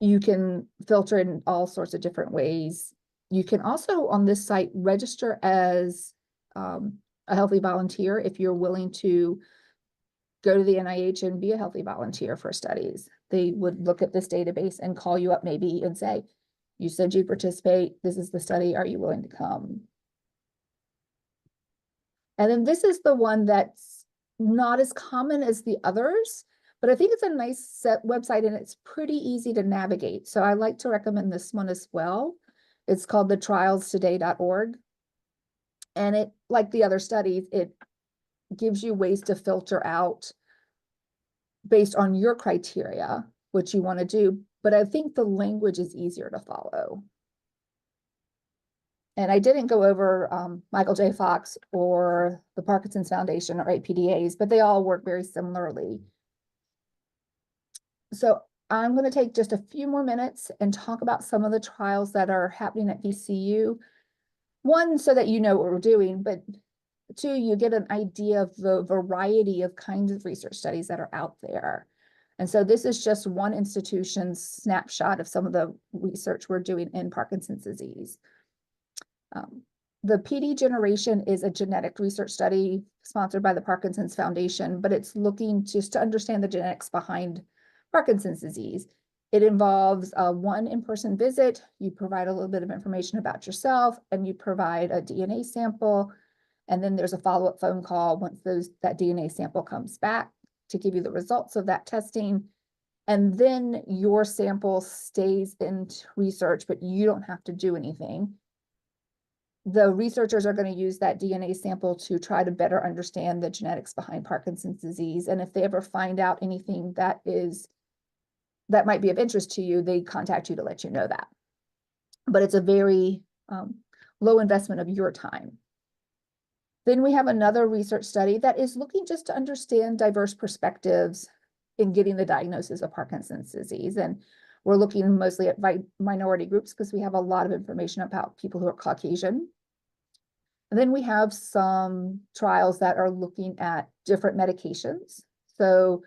You can filter in all sorts of different ways. You can also, on this site, register as a healthy volunteer if you're willing to go to the NIH and be a healthy volunteer for studies. They would look at this database and call you up maybe and say, you said you'd participate, this is the study, are you willing to come? And then this is the one that's not as common as the others, but I think it's a nice website and it's pretty easy to navigate. So I like to recommend this one as well. It's called thetrialstoday.org. And it, like the other studies, it gives you ways to filter out based on your criteria, what you want to do. But I think the language is easier to follow. And I didn't go over Michael J. Fox or the Parkinson's Foundation or APDAs, but they all work very similarly. So I'm going to take just a few more minutes and talk about some of the trials that are happening at VCU. One, so that you know what we're doing, but two, you get an idea of the variety of kinds of research studies that are out there. And so this is just one institution's snapshot of some of the research we're doing in Parkinson's disease. The PD generation is a genetic research study sponsored by the Parkinson's Foundation, but it's looking just to understand the genetics behind Parkinson's disease. It involves one in-person visit. You provide a little bit of information about yourself, and you provide a DNA sample. And then there's a follow-up phone call once that DNA sample comes back to give you the results of that testing. And then your sample stays in research, but you don't have to do anything. The researchers are going to use that DNA sample to try to better understand the genetics behind Parkinson's disease. And if they ever find out anything that might be of interest to you, they contact you to let you know that. But it's a very low investment of your time. Then we have another research study that is looking just to understand diverse perspectives in getting the diagnosis of Parkinson's disease. And we're looking mostly at minority groups because we have a lot of information about people who are Caucasian. And then we have some trials that are looking at different medications. So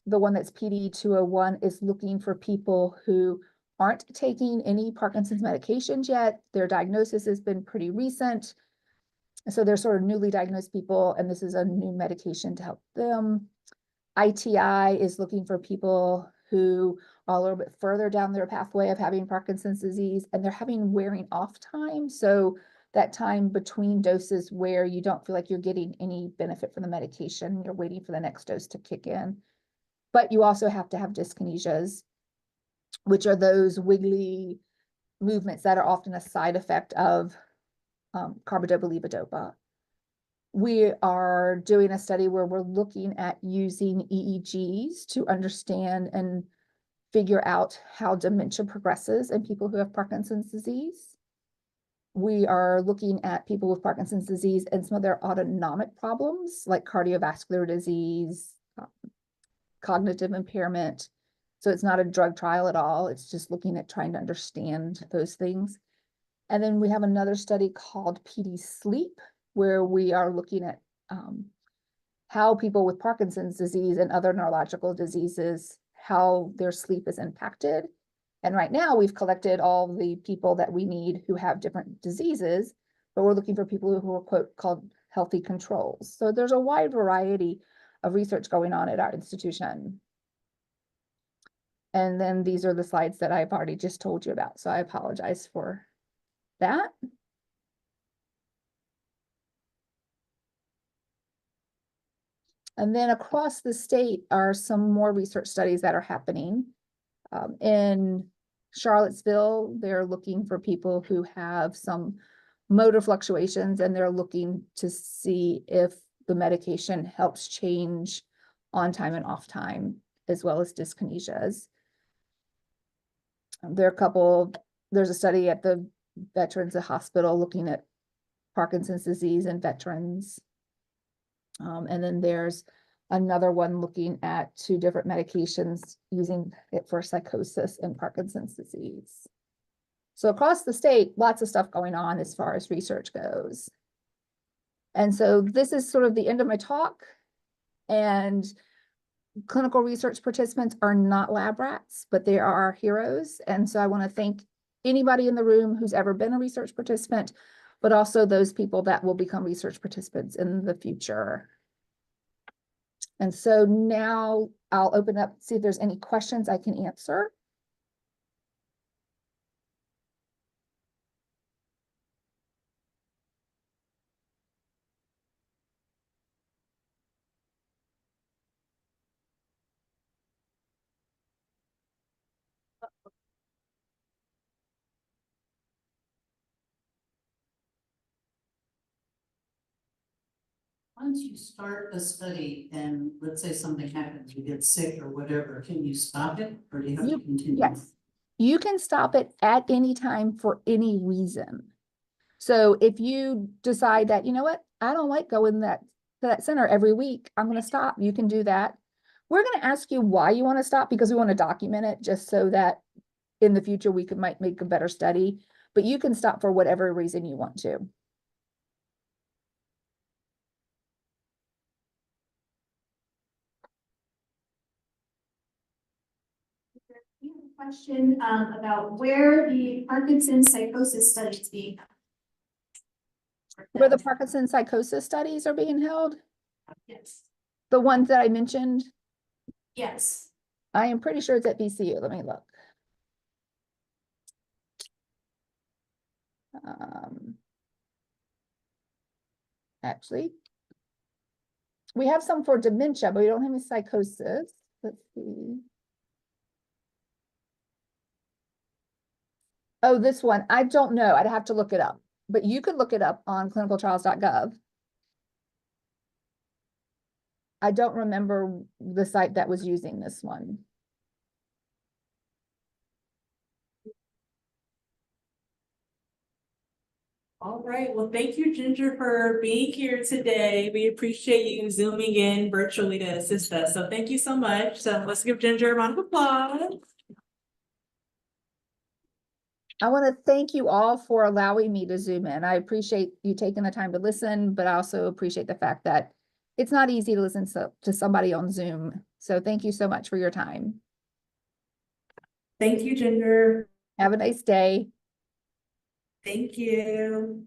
the one that's PD201 is looking for people who aren't taking any Parkinson's medications yet. Their diagnosis has been pretty recent. So they're sort of newly diagnosed people, and this is a new medication to help them. ITI is looking for people who are a little bit further down their pathway of having Parkinson's disease, and they're having wearing off time. So that time between doses where you don't feel like you're getting any benefit from the medication, you're waiting for the next dose to kick in. But you also have to have dyskinesias, which are those wiggly movements that are often a side effect of carbidopa-levodopa. We are doing a study where we're looking at using EEGs to understand and figure out how dementia progresses in people who have Parkinson's disease. We are looking at people with Parkinson's disease and some of their autonomic problems like cardiovascular disease, cognitive impairment. So it's not a drug trial at all. It's just looking at trying to understand those things. And then we have another study called PD Sleep, where we are looking at how people with Parkinson's disease and other neurological diseases, how their sleep is impacted. And right now we've collected all the people that we need who have different diseases, but we're looking for people who are called healthy controls. So there's a wide variety of research going on at our institution. And then these are the slides that I've already just told you about. So I apologize for that. And then across the state are some more research studies that are happening. In Charlottesville, they're looking for people who have some motor fluctuations, and they're looking to see if the medication helps change on time and off time, as well as dyskinesias. There's a study at the Veterans Hospital looking at Parkinson's disease in veterans. And then there's another one looking at 2 different medications, using it for psychosis and Parkinson's disease. So across the state, lots of stuff going on as far as research goes. And so this is sort of the end of my talk. And clinical research participants are not lab rats, but they are our heroes. And so I want to thank anybody in the room who's ever been a research participant, but also those people that will become research participants in the future. And so now I'll open up, see if there's any questions I can answer. Once you start a study and let's say something happens, you get sick or whatever, can you stop it or do you have to continue? Yes, you can stop it at any time for any reason. So if you decide that, you know what, I don't like going to that center every week, I'm going to stop, you can do that. We're going to ask you why you want to stop, because we want to document it just so that in the future we might make a better study, but you can stop for whatever reason you want to. We have a question about where the Parkinson's psychosis studies being. Where the Parkinson psychosis studies are being held? Yes. The ones that I mentioned? Yes. I am pretty sure it's at VCU. Let me look. Actually, we have some for dementia, but we don't have any psychosis. Let's see. Oh, this one, I don't know. I'd have to look it up, but you could look it up on clinicaltrials.gov. I don't remember the site that was using this one. All right, well, thank you, Ginger, for being here today. We appreciate you zooming in virtually to assist us. So thank you so much. So let's give Ginger a round of applause. I want to thank you all for allowing me to zoom in. I appreciate you taking the time to listen, but I also appreciate the fact that it's not easy to listen to somebody on Zoom. So thank you so much for your time. Thank you, Ginger. Have a nice day. Thank you.